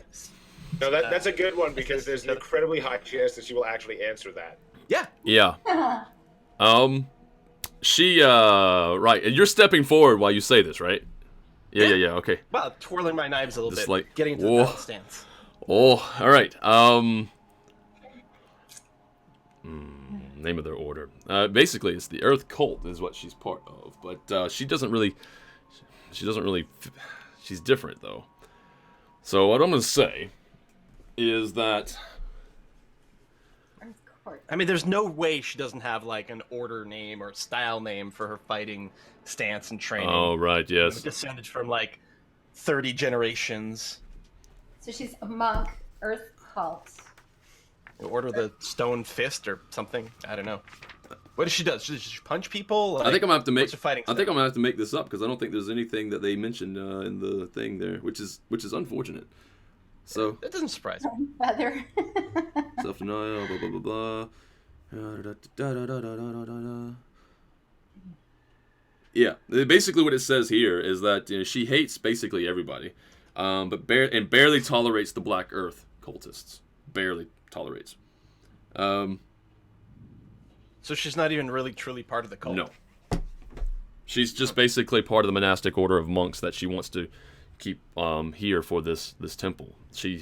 No, that's a good one because there's an incredibly high chance that she will actually answer that. Yeah. Yeah. Right. And you're stepping forward while you say this, right? Yeah. Okay. Well, twirling my knives a little Just bit, like, getting into the battle stance. Oh, all right. Name of their order. Basically, it's the Earth Cult is what she's part of, but she doesn't really. She's different though. So what I'm gonna say is that. I mean, there's no way she doesn't have like an order name or style name for her fighting stance and training. Oh right, yes. Descended from like 30 generations. So she's a monk, Earth Cult. Order of the Stone Fist or something. I don't know. What does she do? Does she punch people? Like, I think I'm gonna have to make. Fighting I think I'm gonna have to make this up because I don't think there's anything that they mentioned in the thing there, which is unfortunate. So that doesn't surprise me. Feather. Self-denial, blah blah blah blah. Yeah, basically what it says here is that she hates basically everybody, but barely tolerates the Black Earth cultists. Barely tolerates. So she's not even really truly part of the cult. No. She's just basically part of the monastic order of monks that she wants to keep here for this temple. She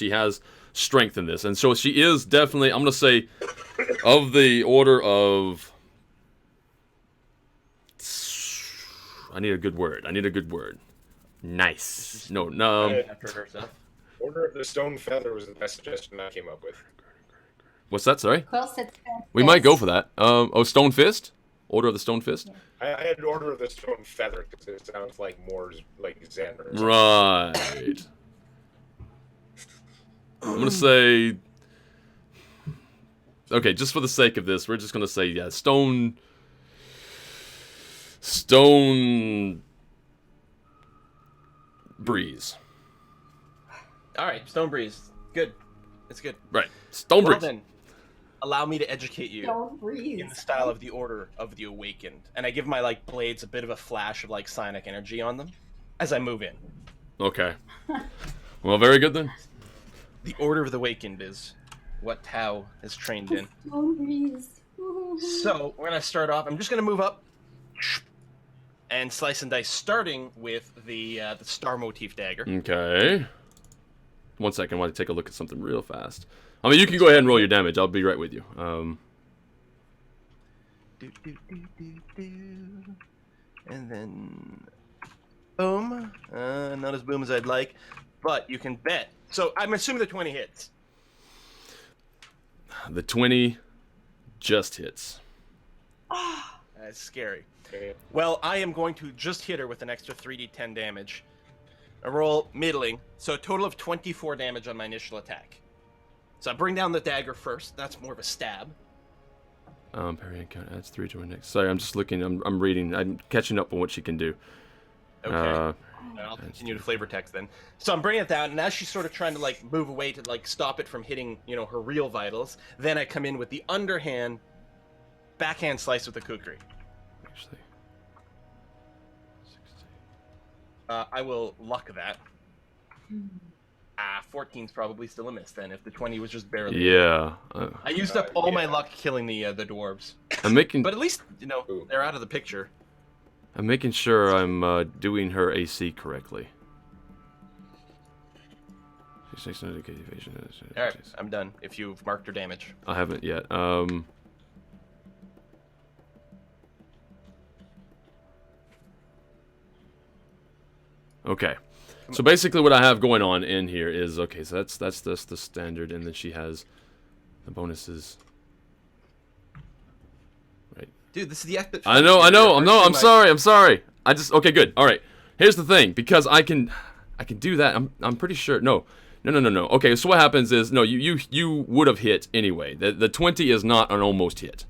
has strength in this, and so she is definitely. I'm gonna say, of the order of. I need a good word. Nice. No. After herself. Order of the Stone Feather was the best suggestion I came up with. What's that? Sorry. Quill said Stone We Fist. might go for that. Stone Fist. Order of the Stone Fist. I had Order of the Stone Feather because it sounds like more like Zen or something. Right. I'm gonna say. Okay, just for the sake of this, we're just gonna say Stone Breeze. All right, Stone Breeze. Good. It's good. Right. Stone Well breeze. then, allow me to educate you Don't breathe. in the style of the Order of the Awakened. And I give my, like, blades a bit of a flash of, like, psionic energy on them as I move in. Okay. Well, very good then. The Order of the Awakened is what Tau is trained in. Don't breathe. So, we're going to start off. I'm just going to move up and slice and dice, starting with the star motif dagger. Okay. 1 second. I want to take a look at something real fast. I mean, you can go ahead and roll your damage. I'll be right with you. And then, boom. Not as boom as I'd like, but you can bet. So I'm assuming the 20 hits. The 20 just hits. That's scary. Well, I am going to just hit her with an extra 3d10 damage. I roll middling, so a total of 24 damage on my initial attack. So I bring down the dagger first. That's more of a stab. Parry and counter adds 3 to her next. Sorry, I'm just looking. I'm reading. I'm catching up on what she can do. Okay. I'll continue to flavor text then. So I'm bringing it down, and as she's sort of trying to like move away to like stop it from hitting, you know, her real vitals, then I come in with the underhand, backhand slice with the kukri. Actually, 60. I will luck that. 14's probably still a miss then, if the 20 was just barely. Yeah. I used up all my luck killing the dwarves. I'm making. But at least, you know, they're out of the picture. I'm making sure I'm doing her AC correctly. Alright, I'm done. If you've marked her damage. I haven't yet. Okay. So basically what I have going on in here is, okay, so that's the standard, and then she has the bonuses. Right. Dude, this is the epic. I'm sorry. Okay, good. All right. Here's the thing, because I can do that. I'm pretty sure. No. Okay, so what happens is, no, you would have hit anyway. The 20 is not an almost hit.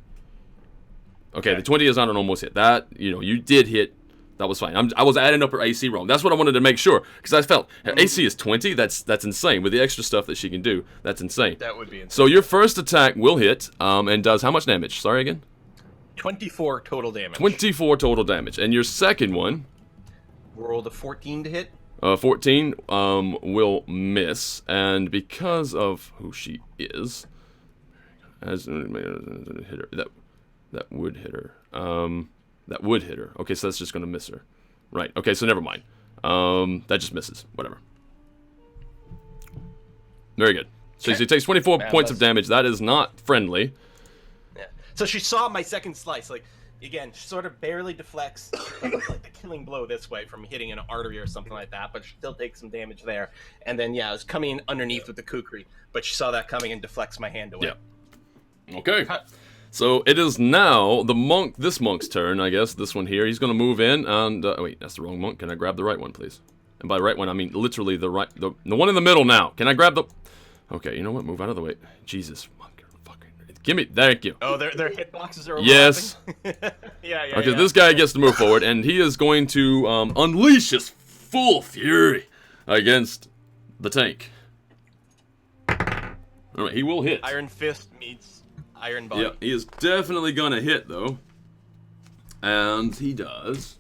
Okay, the 20 is not an almost hit. That, you did hit. That was fine. I was adding up her AC wrong. That's what I wanted to make sure, because I felt her AC is 20. That's insane. With the extra stuff that she can do, that's insane. That would be insane. So your first attack will hit, and does how much damage? Sorry again. 24 total damage. 24 total damage, and your second one. Rolled a 14 to hit. 14 will miss, and because of who she is, as hit her. That would hit her. That would hit her. Okay, so that's just going to miss her. Right. Okay, so never mind. That just misses. Whatever. Very good. So she takes 24 points of damage. That is not friendly. Yeah. So she saw my second slice. Like, again, she sort of barely deflects like the killing blow this way from hitting an artery or something like that, but she still takes some damage there. And then, yeah, I was coming underneath with the kukri, but she saw that coming and deflects my hand away. Yeah. Okay. So it is now this monk's turn, I guess. This one here. He's going to move in and... wait, that's the wrong monk. Can I grab the right one, please? And by right one, I mean literally the one in the middle now. Can I grab the... Okay, you know what? Move out of the way. Jesus. Give me... Thank you. Oh, their hitboxes are overlapping? Yes. yeah. Okay, this guy gets to move forward, and he is going to unleash his full fury against the tank. Alright, he will hit. Iron Fist meets... Iron Body. Yeah, he is definitely gonna hit though. And he does.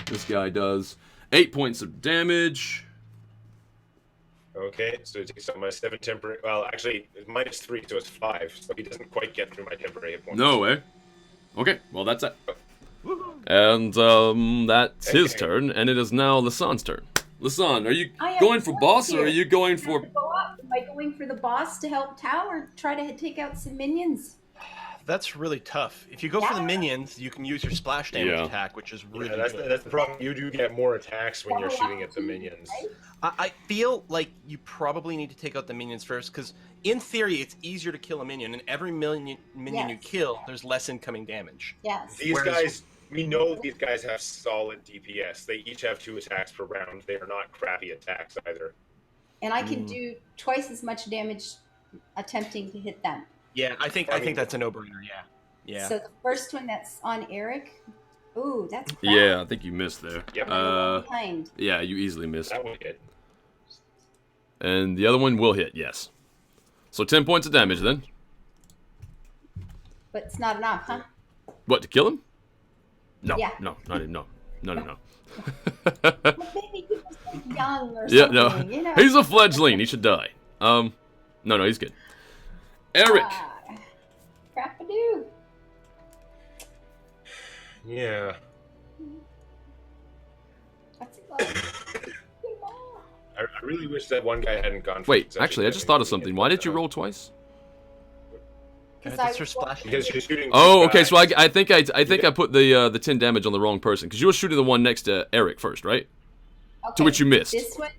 This guy does 8 points of damage. Okay, so it takes out my 7 temporary. Well, actually, it's -3, so it's 5. So he doesn't quite get through my temporary hit points. No way. Okay, well that's it. And that's his turn, and it is now Lasan's turn. Lasan, are you going for boss, or are you going for... Am I going for the boss to help Tau, or try to take out some minions? That's really tough. If you go for the minions, you can use your splash damage attack, which is really good. That's the problem. You do get more attacks when you're shooting at the minions. I feel like you probably need to take out the minions first, because in theory, it's easier to kill a minion, and every minion you kill, there's less incoming damage. Yes. These guys... We know these guys have solid DPS. They each have 2 attacks per round. They are not crappy attacks either. And I can do twice as much damage attempting to hit them. Yeah, I think that's a no-brainer. Yeah. So the first one that's on Eric. Ooh, that's bad. Yeah, I think you missed there. Yep. Behind. Yeah, you easily missed. That one hit. And the other one will hit, yes. So 10 points of damage then. But it's not enough, huh? What, to kill him? No, Yeah. no, not even, no. No. Well, maybe he was like young or Yeah, something, no. you know? He's a fledgling. He should die. No, he's good. Eric. Crap-a-doo. Yeah. What's it like? I really wish that one guy hadn't gone. Wait, actually, I just thought of something. Why did you roll twice? Because That's her splash. Because you're shooting. Oh, two okay. So guys. I think I put the 10 damage on the wrong person because you were shooting the one next to Eric first, right? Okay, To which you missed. This one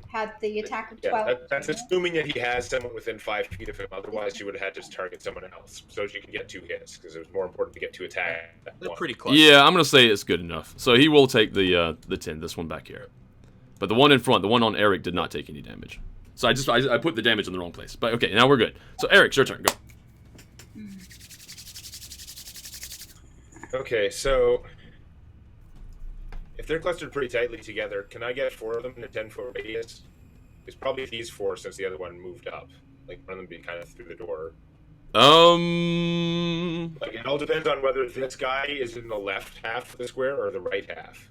had the attack of Yeah, 12. that's assuming that he has someone within 5 feet of him. Otherwise, you would have had to target someone else, so she can get 2 hits because it was more important to get 2 attacks. They're pretty close. Yeah, I'm gonna say it's good enough. So he will take the 10. This one back here, but the one in front, the one on Eric, did not take any damage. So I put the damage in the wrong place. But okay, now we're good. So Eric, it's your turn. Go. Okay, so if they're clustered pretty tightly together, can I get 4 of them in a 10-foot radius? It's probably these 4 since the other one moved up. Like one of them be kind of through the door. Like it all depends on whether this guy is in the left half of the square or the right half.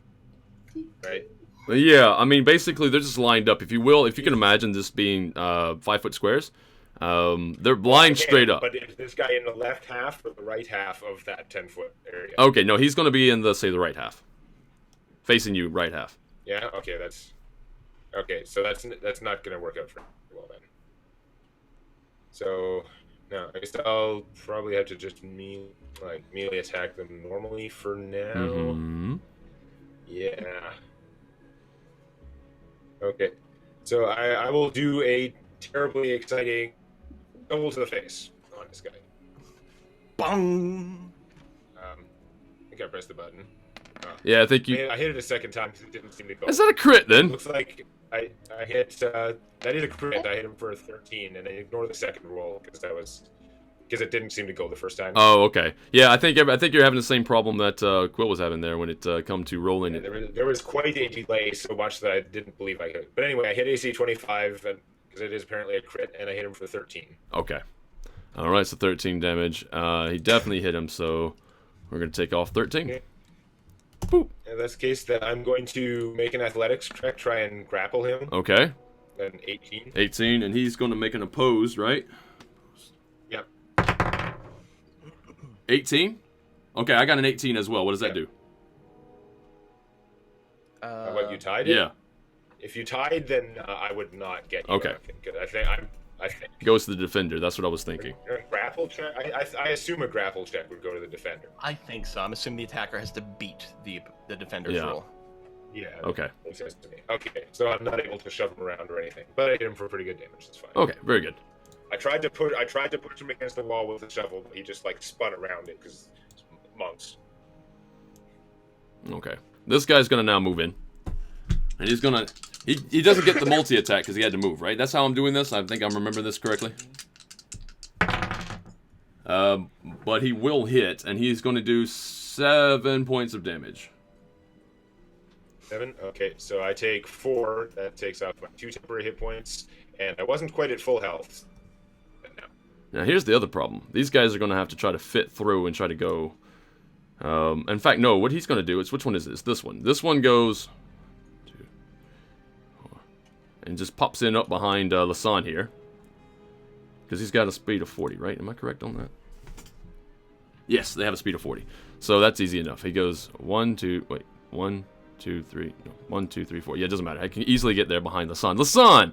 Right? Yeah, I mean, basically they're just lined up. If you can imagine this being 5-foot squares, they're lined straight up. But is this guy in the left half or the right half of that 10-foot area? Okay, no, he's gonna be in the right half, facing you, right half. Yeah. Okay. So that's not gonna work out for well then. So no, I guess I'll probably have to just melee attack them normally for now. Mm-hmm. Yeah. Okay. So I will do a terribly exciting double to the face on this guy. Bong! I think I pressed the button. Yeah, I think you. I hit it a second time because it didn't seem to go. Is that a crit then? Looks like I hit. That is a crit. I hit him for a 13, and I ignore the second roll because it didn't seem to go the first time. Oh, okay. Yeah, I think you're having the same problem that Quill was having there when it come to rolling Yeah, it. there was quite a delay, so much that I didn't believe I could. But anyway, I hit AC 25, because it is apparently a crit, and I hit him for 13. Okay. All right, so 13 damage. He definitely hit him, so we're gonna take off 13. Okay. Boop. In this case, that I'm going to make an athletics check, try and grapple him. Okay. Then 18. 18, and he's gonna make an opposed, right? Yep. 18. Okay, I got an 18 as well. What does that do? What, you tied? Yeah. If you tied, then I would not get you. Okay. Because I think Goes to the defender. That's what I was thinking. a grapple check. I assume a grapple check would go to the defender. I think so. I'm assuming the attacker has to beat the defender's Yeah. roll. Yeah. Okay. Makes sense to me. Okay, so I'm not able to shove him around or anything, but I hit him for pretty good damage. That's fine. Okay, very good. I tried to push him against the wall with the shovel, but he just spun around it because monks. Okay. This guy's gonna now move in. And he's gonna... He doesn't get the multi-attack because he had to move, right? That's how I'm doing this? I think I'm remembering this correctly. But he will hit, and he's going to do 7 points of damage. 7? Okay, so I take 4. That takes off my 2 temporary hit points, and I wasn't quite at full health. But no. Now, here's the other problem. These guys are going to have to try to fit through and try to go... in fact, no, what he's going to do is... Which one is this? This one. This one goes... And just pops in up behind Lasan here. Because he's got a speed of 40, right? Am I correct on that? Yes, they have a speed of 40. So that's easy enough. He goes 1, 2, 3, 4. Yeah, it doesn't matter. I can easily get there behind Lasan. Lasan!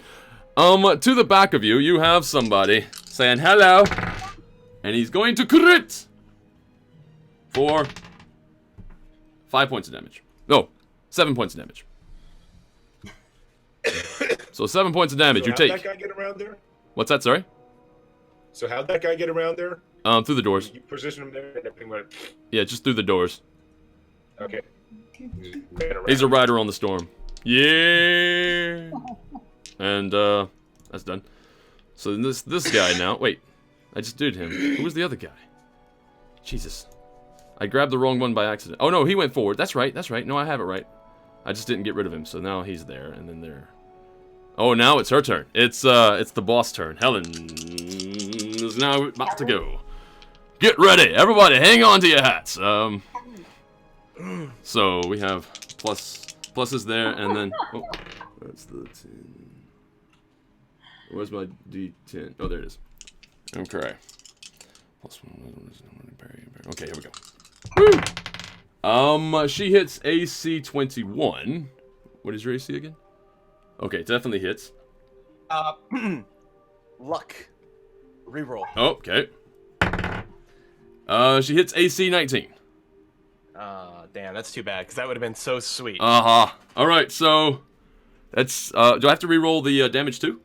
To the back of you, you have somebody saying hello. And he's going to crit! For 5 points of damage. No, 7 points of damage. So 7 points of damage. So You how'd take. that guy get around there? What's that? Sorry. So how'd that guy get around there? Through the doors. You position him there, and everything went. Yeah, just through the doors. Okay. He's a rider on the storm. Yeah. And that's done. So this guy now. Wait, I just did him. Who was the other guy? Jesus, I grabbed the wrong one by accident. Oh no, he went forward. That's right. That's right. No, I have it right. I just didn't get rid of him. So now he's there, and then there. Oh, now it's her turn. It's the boss turn. Helen is now about to go. Get ready, everybody. Hang on to your hats. So we have pluses there, and then that's the 10. Where's my D10? Oh, there it is. Okay. +1. Okay, here we go. Woo! She hits AC 21. What is your AC again? Okay, definitely hits. Luck. Reroll. Oh, okay. She hits AC 19. Damn, that's too bad, because that would have been so sweet. All right, so that's. Do I have to re-roll the damage too?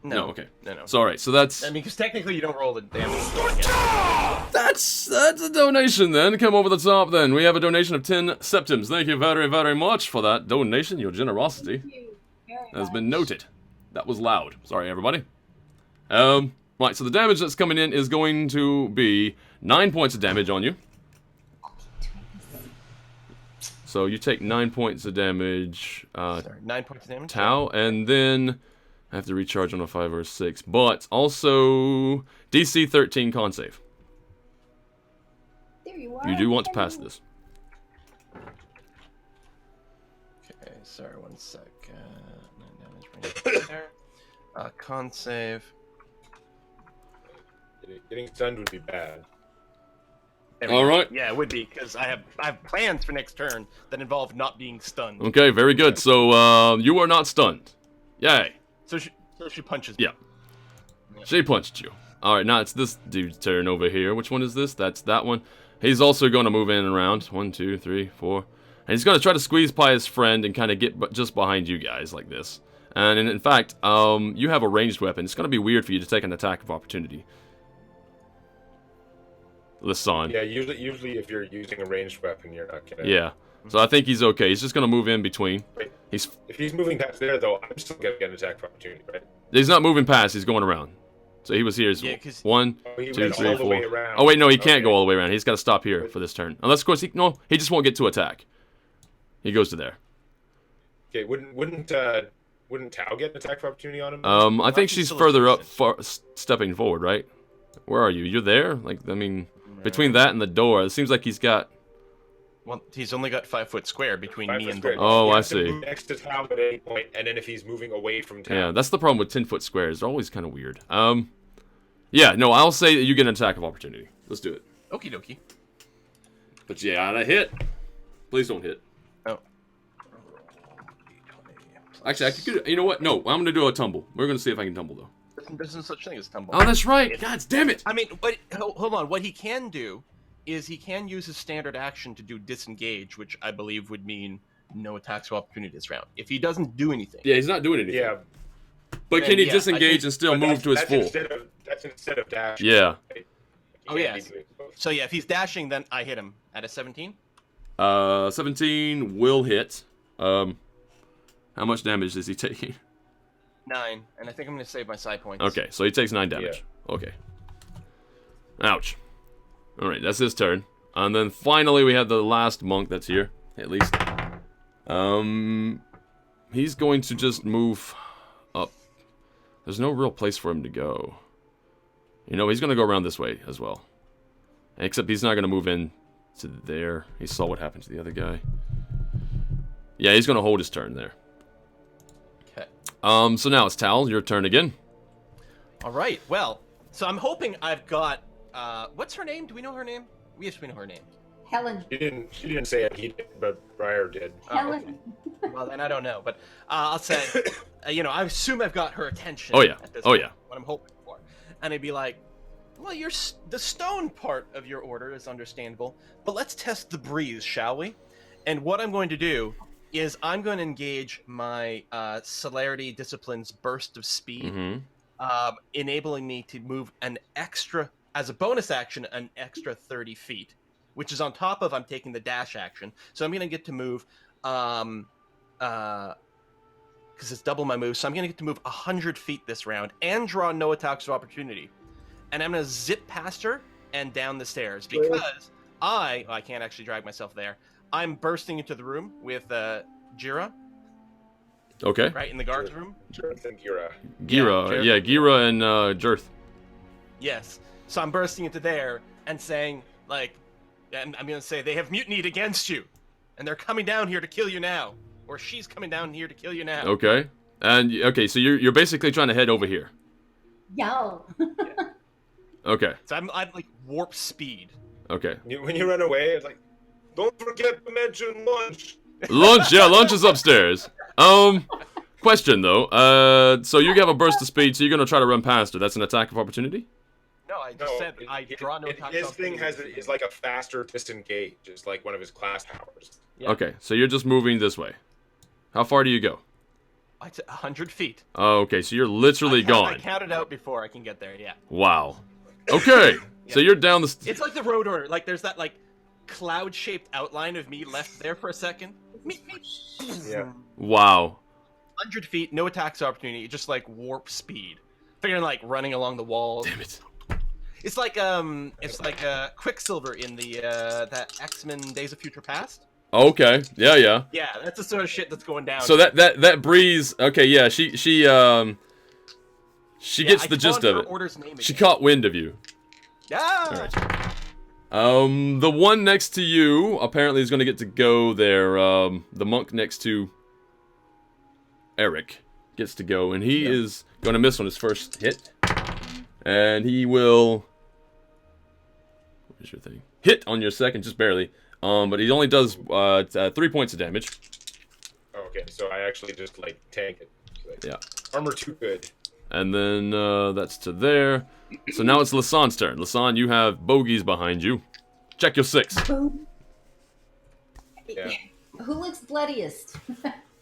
No. Okay. No. So all right, so that's. I mean, because technically you don't roll the damage. That's a donation then. Come over the top then. We have a donation of 10 septims. Thank you very, very much for that donation. Your generosity has been noted. That was loud. Sorry, everybody. Right, so the damage that's coming in is going to be 9 points of damage on you. So you take 9 points of damage. 9 points of damage. Tau, and then I have to recharge on a 5 or a 6. But also DC 13 con save. There you are. You do want to pass this. Okay, sorry, 1 sec. 9 damage there. Con save. Getting stunned would be bad. All right. Yeah, it would be, because I have plans for next turn that involve not being stunned. Okay, very good. So you are not stunned. Yay. So she punches me. Yeah. She punched you. All right, now it's this dude's turn over here. Which one is this? That's that one. He's also going to move in and around. 1, 2, 3, 4. And he's going to try to squeeze by his friend and kind of get just behind you guys like this. And in fact, you have a ranged weapon. It's going to be weird for you to take an attack of opportunity. Lisan. Yeah, usually if you're using a ranged weapon, you're not gonna. Yeah. So I think he's okay. He's just going to move in between. Wait, if he's moving past there, though, I'm still gonna get an attack of opportunity, right? He's not moving past. He's going around. So he was here. Yeah, 1, he 2, went 3, all the way 4. around. Oh wait, no, he can't Okay. go all the way around. He's got to stop here for this turn. Unless, of course, he just won't get to attack. He goes to there. Okay, wouldn't Tao get an attack of opportunity on him? I think she's further up, stepping forward, right? Where are you? You're there? Like, I mean, between that and the door, it seems like he's got. Well, he's only got 5 foot square between me and the square. Oh, He I has to see. move next to Tao at any point, and then if he's moving away from Tao. Yeah, that's the problem with 10-foot squares. They're always kind of weird. Yeah, no, I'll say that you get an attack of opportunity. Let's do it. Okie dokie. But yeah, that hit. Please don't hit. Oh. Actually, I could. You know what? No, I'm gonna do a tumble. We're gonna see if I can tumble though. There's no such thing as tumble. Oh, that's right. God damn it. I mean, but hold on. What he can do is he can use his standard action to do disengage, which I believe would mean no attacks of opportunity this round. If he doesn't do anything. Yeah, he's not doing anything. Yeah. But can he Yeah, disengage and still move to his full? That's instead of dash. Yeah. Oh, yeah. So yeah, if he's dashing, then I hit him at a 17. 17 will hit. How much damage is he taking? 9, and I think I'm going to save my side points. Okay, so he takes 9 damage. Yeah. Okay. Ouch. Alright, that's his turn. And then finally we have the last monk that's here, at least. He's going to just move up. There's no real place for him to go. You know, he's going to go around this way as well. Except he's not going to move in to there. He saw what happened to the other guy. Yeah, he's going to hold his turn there. Okay. So now it's Tal, your turn again. All right. Well, so I'm hoping I've got. What's her name? Do we know her name? Yes, we know her name. Helen. She didn't say it. He did, but Briar did. Helen. Well, then I don't know, but I'll say, you know, I assume I've got her attention. Oh yeah. At this Oh point, yeah. What I'm hoping for, and I'd be like, well, the stone part of your order is understandable, but let's test the breeze, shall we? And what I'm going to do is I'm going to engage my celerity discipline's burst of speed, enabling me to move an extra, as a bonus action, an extra 30 feet, which is on top of I'm taking the dash action. So I'm going to get to move, because it's double my move, so I'm going to get to move 100 feet this round and draw no attacks of opportunity. And I'm going to zip past her and down the stairs because I can't actually drag myself there. I'm bursting into the room with Jira. Okay. Right in the guards room. Jirth and Gira. Gira, yeah, Gira and Jirth. Yes. So I'm bursting into there and saying, like, and I'm gonna say they have mutinied against you, and they're coming down here to kill you now, or she's coming down here to kill you now. Okay. And okay, so you're basically trying to head over here. Yo. Okay. So I'm like warp speed. Okay. When you run away, it's like, don't forget to mention lunch. Lunch, yeah, lunch is upstairs. Question though. So you have a burst of speed, so you're gonna try to run past her. That's an attack of opportunity. No, I just said I draw no attack. His thing is like a faster disengage. It's like one of his class powers. Yeah. Okay, so you're just moving this way. How far do you go? It's 100 feet. Oh, okay, so you're literally I gone. counted out before I can get there. Yeah. Wow. Okay, so you're down the. It's like the road order. Like there's that like cloud-shaped outline of me left there for a second. Yeah. Wow. 100 feet, no attacks opportunity, just like warp speed. Figuring like running along the walls. Damn it. It's like Quicksilver in the that X-Men Days of Future Past. Okay. Yeah, yeah. Yeah, that's the sort of shit that's going down. So that breeze. Okay, yeah. She gets the gist of it. She caught wind of you. Yeah. All right. The one next to you apparently is going to get to go there. The monk next to Eric gets to go, and he is going to miss on his first hit, and he will. What is your thing? Hit on your second, just barely. But he only does 3 points of damage. Okay, so I actually just like tank it. Like, Yeah. Armor too good. And then that's to there. So now it's Lasan's turn. Lasan, you have bogeys behind you. Check your 6. Boom. Yeah. Who looks bloodiest?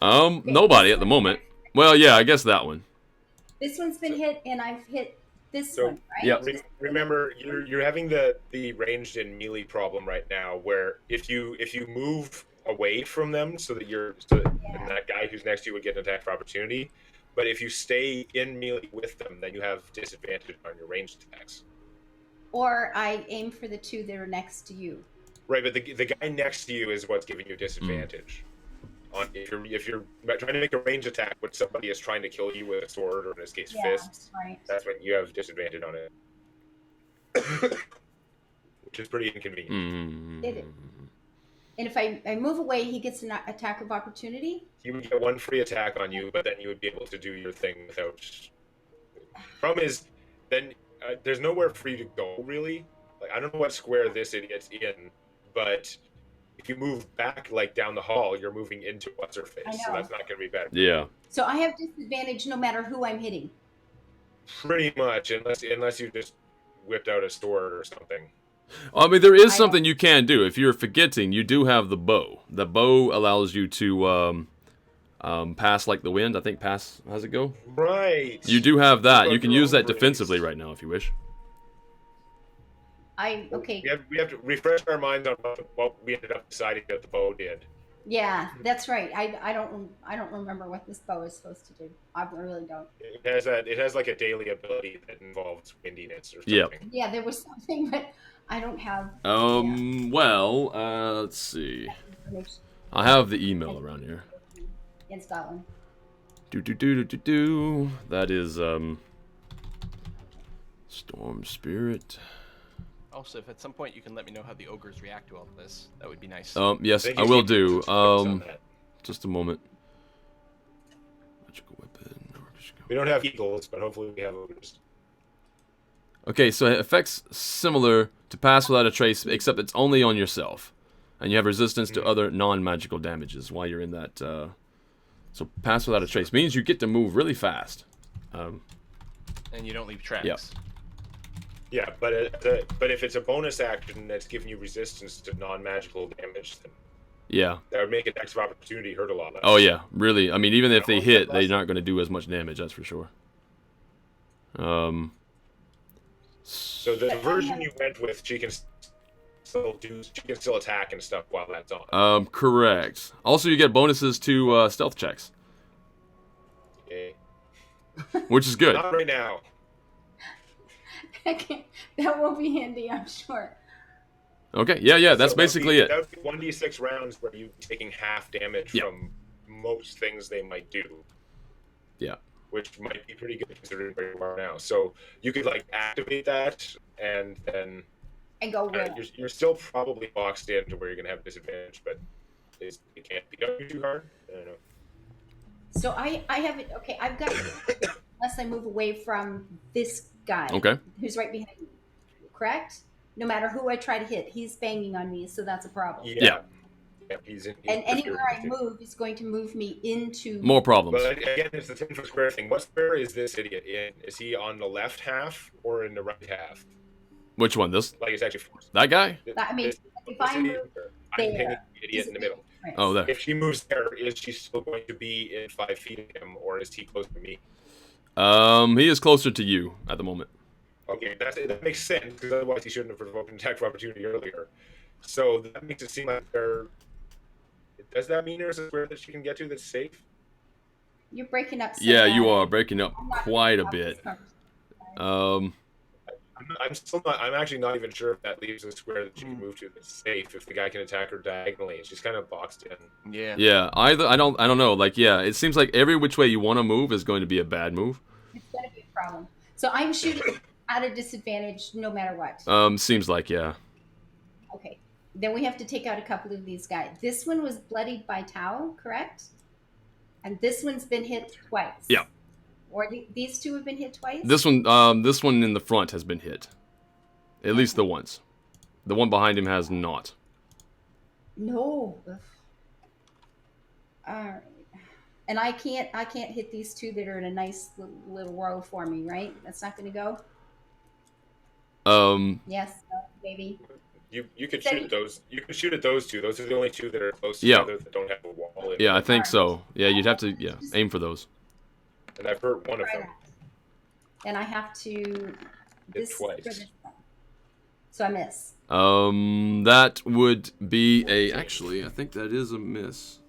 Nobody at the moment. Well, yeah, I guess that one. This one's been hit, and I've hit this So, one, right? Yep. Remember, you're having the ranged and melee problem right now, where if you move away from them, and that guy who's next to you would get an attack for opportunity, but if you stay in melee with them, then you have disadvantage on your ranged attacks. Or I aim for the two that are next to you. Right, but the guy next to you is what's giving you disadvantage. On if you're trying to make a range attack, but somebody is trying to kill you with a sword or in this case fists, right. that's when you have disadvantage on it, which is pretty inconvenient. It is. And if I move away, he gets an attack of opportunity. He would get one free attack on you, but then you would be able to do your thing without. Problem is, then there's nowhere for you to go really. Like I don't know what square this idiot's in, but if you move back like down the hall, you're moving into what's her face, so that's not going to be better. Yeah. So I have disadvantage no matter who I'm hitting. Pretty much, unless you just whipped out a sword or something. I mean, there is something you can do. If you're forgetting, you do have the bow. The bow allows you to pass like the wind. I think pass. How's it go? Right. You do have that. You can use that defensively right now if you wish. Okay. We have to refresh our minds on what we ended up deciding that the bow did. Yeah, that's right. I don't remember what this bow is supposed to do. I really don't. It has like a daily ability that involves windiness or something. Yep. Yeah, there was something, but I don't have. Well, let's see. I have the email around here. In Scotland. That is Storm Spirit. Also, if at some point you can let me know how the ogres react to all of this, that would be nice. Yes, I will do. Just a moment. Magical weapon. We don't have eagles, but hopefully we have ogres. Okay, so it affects similar to Pass Without a Trace, except it's only on yourself. And you have resistance to other non-magical damages while you're in that. So Pass Without a Trace means you get to move really fast. And you don't leave tracks. Yep. Yeah, but if it's a bonus action that's giving you resistance to non-magical damage, then yeah, that would make an X of opportunity hurt a lot less. Oh yeah, really. I mean, even if they hit, they're not going to do as much damage. That's for sure. So the version you went with, she can still attack and stuff while that's on. Correct. Also, you get bonuses to stealth checks. Okay. Which is good. Not right now. That will be handy, I'm sure. Okay, yeah, that's basically it. That would be 1d6 rounds where you're taking half damage from most things they might do. Yeah. Which might be pretty good considering where you are now. So you could like activate that and then go where? You're still probably boxed in to where you're gonna have disadvantage, but it can't be done too hard. I don't know. So I have it. Okay, I've got unless I move away from this guy. Okay. Who's right behind me? Correct. No matter who I try to hit, he's banging on me, so that's a problem. Yeah. He's and anywhere I move is going to move me into more problems. But again, it's the 10-foot square thing. What square is this idiot in? Is he on the left half or in the right half? Which one? This? Like it's actually that guy? I mean, if I move I'm pinging the idiot in the middle. Right. Oh, there. If she moves there, is she still going to be in 5 feet of him, or is he close to me? He is closer to you at the moment. Okay, that makes sense, because otherwise he shouldn't have provoked an attack of opportunity earlier. So that makes it seem like there... Does that mean there's a square that she can get to that's safe? You're breaking up. So yeah, bad. you are breaking up quite a bit. I'm still not. I'm actually not even sure if that leaves a square that she can move to that's safe. If the guy can attack her diagonally, she's kind of boxed in. Yeah. Yeah. Either I don't know. Like, yeah, it seems like every which way you want to move is going to be a bad move. It's going to be a problem. So I'm shooting at a disadvantage no matter what. Seems like yeah. Okay. Then we have to take out a couple of these guys. This one was bloodied by Tau, correct? And this one's been hit twice. Yeah. Or these two have been hit twice? This one in the front has been hit. At least the once. The one behind him has not. No. Alright. And I can't hit these two that are in a nice little row for me, right? That's not going to go? Yes, no, maybe. You could shoot at those. You could shoot at those two. Those are the only two that are close together that don't have a wall. Yeah, I think so. Yeah, you'd have to aim for those. And I've hurt one of them. And I have to hit twice. So I miss. That would be a. Actually, I think that is a miss.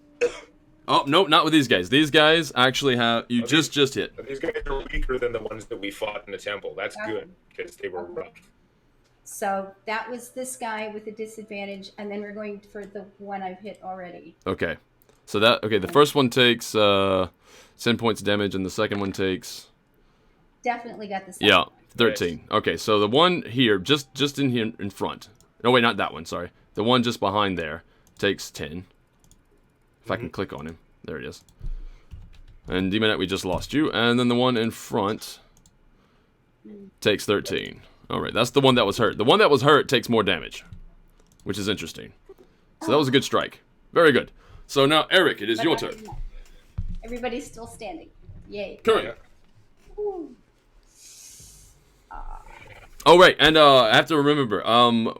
Oh no, not with these guys. These guys actually have you just hit. These guys are weaker than the ones that we fought in the temple. That's good because they were rough. So that was this guy with a disadvantage, and then we're going for the one I've hit already. Okay. So the first one takes 10 points damage, and the second one takes... Definitely got the second one. 13. Okay, so the one here, just in here in front. No, wait, not that one, sorry. The one just behind there takes 10. If I can click on him. There it is. And Demonette, we just lost you. And then the one in front takes 13. Alright, that's the one that was hurt. The one that was hurt takes more damage, which is interesting. So that was a good strike. Very good. So now, Eric, it is your turn. Everybody's still standing. Yay. Correct. Oh, right, and I have to remember,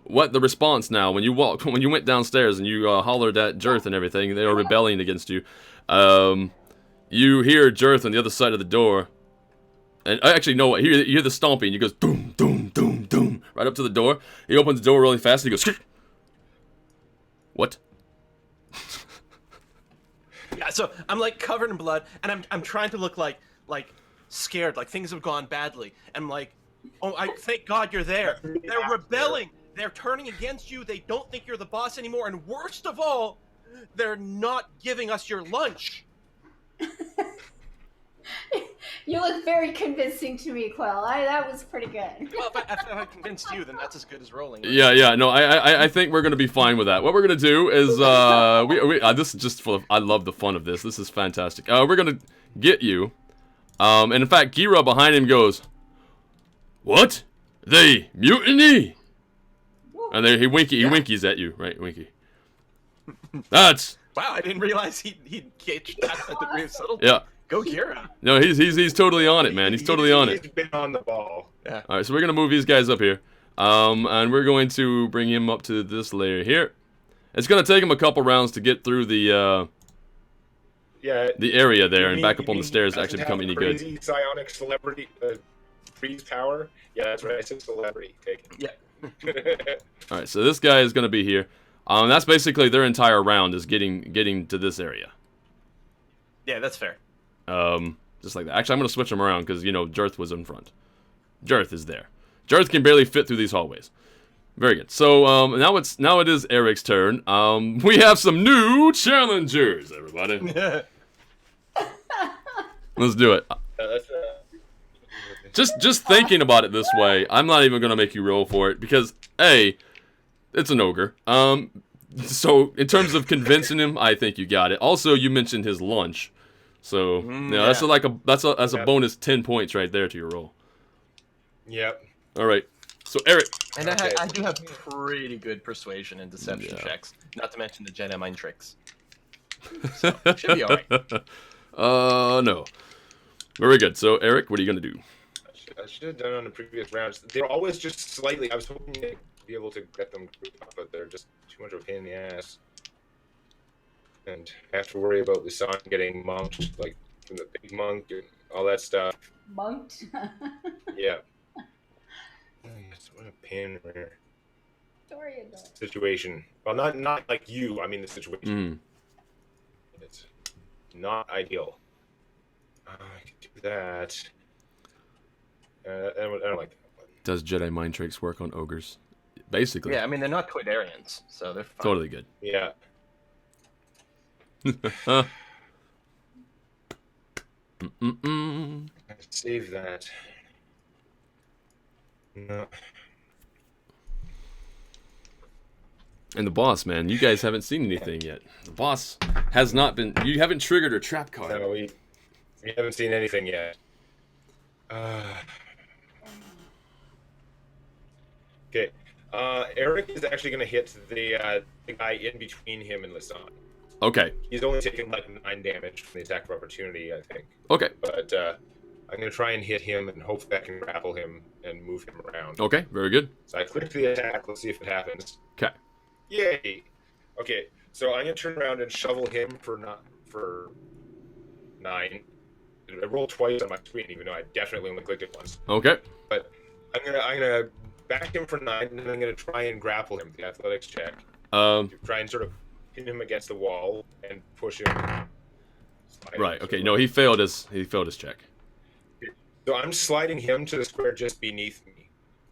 what the response now, when you went downstairs and you hollered at Jirth and everything, they were rebelling against you. You hear Jirth on the other side of the door. And actually, no, you hear the stomping. He goes, boom, boom, boom, boom, right up to the door. He opens the door really fast, and he goes, what? Yeah, so I'm like covered in blood, and I'm trying to look like scared, like things have gone badly. And I'm like, oh, I thank God you're there. They're rebelling. They're turning against you. They don't think you're the boss anymore. And worst of all, they're not giving us your lunch. You look very convincing to me, Quill. That was pretty good. Well, if I convinced you, then that's as good as rolling. Right? Yeah, no, I think we're gonna be fine with that. What we're gonna do is, this is just I love the fun of this. This is fantastic. We're gonna get you, and in fact, Gira behind him goes, what? They mutiny? And there he winkies at you, right? Winky. That's. Wow, I didn't realize he'd catch that degree of subtlety. Yeah. Go Gira. No, he's totally on it, man. He's totally on it. He's been on the ball. Yeah. All right, so we're gonna move these guys up here, and we're going to bring him up to this layer here. It's gonna take him a couple rounds to get through the area there and back up on the stairs to actually become any good. Crazy psionic celebrity, freeze power. Yeah, that's right. I said celebrity. Take it. Yeah. All right, so this guy is gonna be here. That's basically their entire round is getting to this area. Yeah, that's fair. Just like that. Actually, I'm gonna switch them around because Jirth was in front. Jirth is there. Jirth can barely fit through these hallways. Very good. So now it is Eric's turn. We have some new challengers, everybody. Let's do it. Just thinking about it this way, I'm not even gonna make you roll for it because A, it's an ogre. So in terms of convincing him, I think you got it. Also, you mentioned his lunch, so yeah, that's a bonus 10 points right there to your roll. Yep. All right. So Eric, and I do have pretty good persuasion and deception checks, not to mention the Jedi mind tricks. So, should be alright. No. Very good. So Eric, what are you gonna do? I should have done on the previous rounds. They're always just slightly. I was hoping to be able to get them grouped up, but they're just too much of a pain in the ass. And I have to worry about the son getting monked, like from the big monk and all that stuff. Monked? Yeah. Oh, yes, what a pain in the situation. Well, not like you. I mean the situation. It's not ideal. I can do that. I don't like that one. Does Jedi mind tricks work on ogres? Basically. Yeah, I mean, they're not Toydarians, so they're fine. Totally good. Yeah. Save that. No. And the boss, man, you guys haven't seen anything yet. The boss has not been... You haven't triggered a trap card. No, we haven't seen anything yet. Okay. Eric is actually going to hit the guy in between him and Lisanne. Okay. He's only taking like 9 damage from the attack of opportunity, I think. Okay. But I'm going to try and hit him and hope that I can grapple him and move him around. Okay, very good. So I click the attack. Let's see if it happens. Okay. Yay! Okay, so I'm going to turn around and shovel him for 9. I rolled twice on my screen, even though I definitely only clicked it once. Okay. But I'm gonna back him for 9, and then I'm gonna try and grapple him. The athletics check. Try and sort of pin him against the wall and push him. Right. Okay. No, he failed his check. So I'm sliding him to the square just beneath me.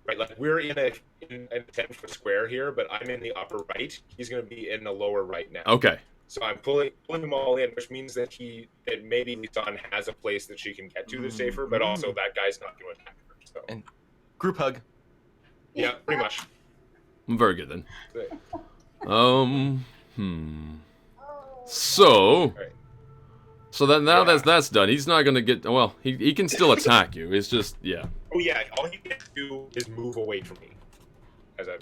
Right. Like we're in a 10-foot square here, but I'm in the upper right. He's gonna be in the lower right now. Okay. So I'm pulling them all in, which means that maybe Lisanne has a place that she can get to that's safer, but also that guy's not going to attack her. So. And group hug. Yeah, pretty much. Very good then. Good. So. Right. So that now that's done. He's not gonna get. Well, he can still attack you. It's just Oh yeah, all he can do is move away from me. As I'm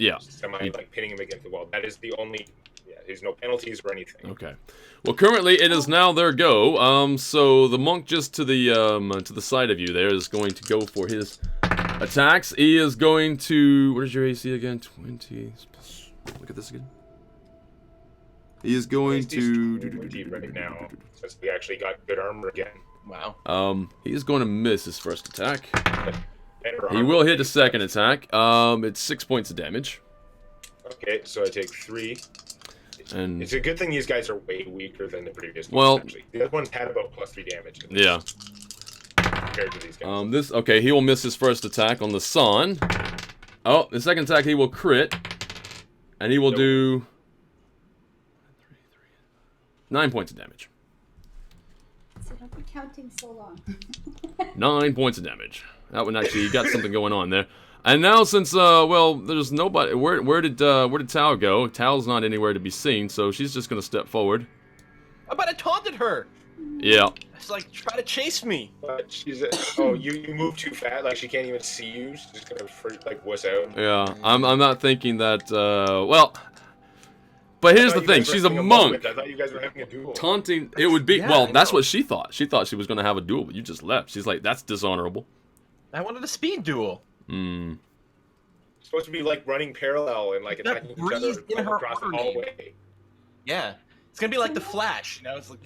like pinning him against the wall. That is the only. Yeah, there's no penalties or anything. Okay. Well, currently it is now their go. So the monk just to the side of you there is going to go for his attacks. He is going to. What is your AC again? 20. Look at this again. He is going to. Right now, since we actually got good armor again. Wow. He is going to miss his first attack. He will hit the second attack. It's 6 points of damage. Okay, so I take 3. And it's a good thing these guys are way weaker than the previous ones, actually. The other ones had about +3 damage. Yeah. Compared to these guys. Okay, he will miss his first attack on the Son. Oh, the second attack he will crit. And he will do 9 points of damage. So don't be counting so long. 9 points of damage. That one actually, you got something going on there. And now, since there's nobody. Where did Tao go? Tao's not anywhere to be seen, so she's just gonna step forward. But I taunted her. Yeah. It's like try to chase me. But she's you move too fast. Like she can't even see you. She's just gonna like wuss out. Yeah, I'm not thinking that. But here's the thing: she's a monk. I thought you guys were having a duel. Taunting, it would be. Yeah, that's what she thought. She thought she was gonna have a duel, but you just left. She's like, that's dishonorable. I wanted a speed duel. It's supposed to be like running parallel and like attacking each other across the hallway. Yeah, it's gonna be like the Flash. You know, it's like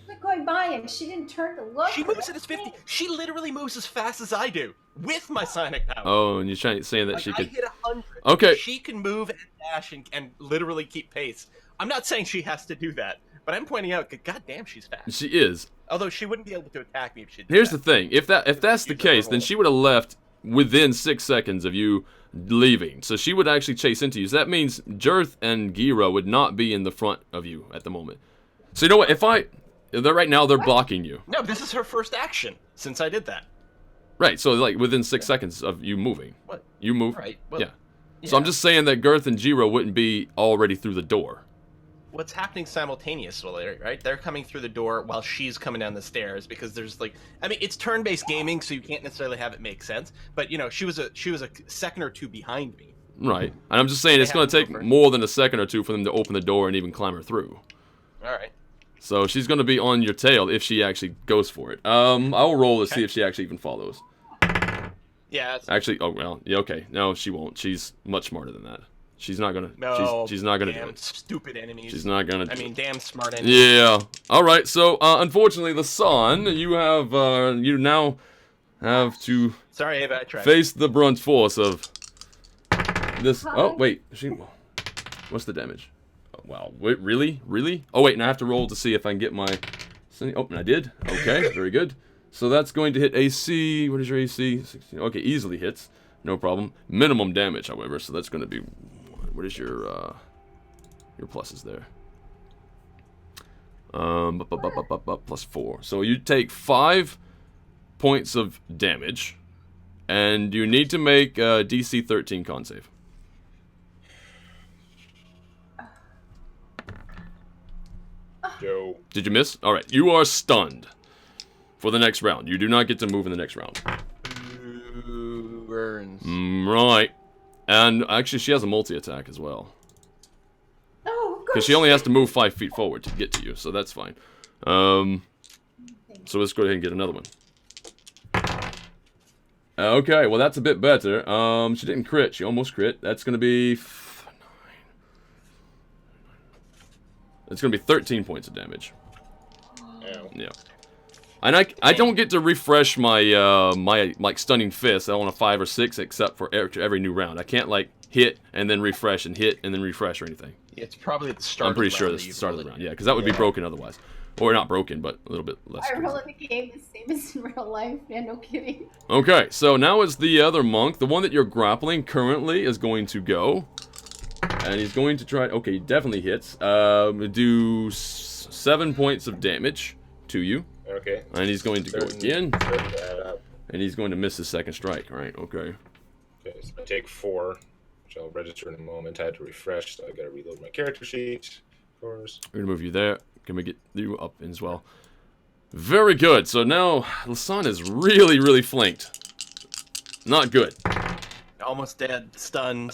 We're going by and she didn't turn to look. She moves at 50. She literally moves as fast as I do with my psionic power. Oh, and you're saying that she could. I hit 100. Okay. She can move and dash and literally keep pace. I'm not saying she has to do that, but I'm pointing out, goddamn, she's fast. She is. Although she wouldn't be able to attack me if she did. Here's the thing: if that's the case, then she would have left within 6 seconds of you leaving. So she would actually chase into you. So that means Jirth and Gira would not be in the front of you at the moment. So you know what? If I Right now, they're blocking you. No, this is her first action since I did that. Right, so like within 6 seconds of you moving. What? You move. Right. Well, yeah. So I'm just saying that Girth and Jiro wouldn't be already through the door. What's happening simultaneously, right? They're coming through the door while she's coming down the stairs because there's like, I mean, it's turn-based gaming, so you can't necessarily have it make sense. But you know, she was a second or two behind me. Right, and I'm just saying it's going to take more than a second or two for them to open the door and even clamber through. All right. So she's going to be on your tail if she actually goes for it. I will roll to see if she actually even follows. Yeah. Actually, oh well, yeah, okay. No, she won't. She's much smarter than that. She's not gonna. No. She's not gonna do Damn it. stupid enemies. She's not gonna. I mean, damn smart enemies. Yeah. All right. So, unfortunately, the son, you have, you now have to. Sorry, Ava. I tried. Face the brunt force of this. Hi. Oh wait, what's the damage? Oh, wow. Wait, really? Oh wait, and I have to roll to see if I can get my. Oh, and I did. Okay, very good. So that's going to hit AC. What is your AC? 16. Okay, easily hits. No problem. Minimum damage, however. So that's going to be. What is your pluses there? Plus 4. So you take 5 points of damage, and you need to make a DC 13 con save. Joe. Did you miss? All right. You are stunned for the next round. You do not get to move in the next round. Burns. Right. And actually, she has a multi-attack as well. Oh, Because she only has to move 5 feet forward to get to you, so that's fine. So let's go ahead and get another one. Okay, well that's a bit better. She didn't crit. She almost crit. That's going to be 9. It's going to be 13 points of damage. Yeah. And I don't get to refresh my my like stunning fist on a 5 or 6 except for every new round. I can't like hit and then refresh and hit and then refresh or anything. It's probably at the start. I'm pretty of the sure round it's that the you start of the roll round. it. Yeah, because that would be broken otherwise, or not broken, but a little bit less. I roll in the game the same as in real life, man. No kidding. Okay, so now is the other monk. The one that you're grappling currently is going to go, and he's going to try. Okay, he definitely hits. Do 7 points of damage to you. Okay. And he's going to go again. Setting that up. And he's going to miss his second strike. All right, okay. Okay, so I take 4, which I'll register in a moment. I had to refresh, so I gotta reload my character sheet, of course. We're going to move you there. Can we get you up as well? Very good. So now, Lasan is really, really flanked. Not good. Almost dead, stunned.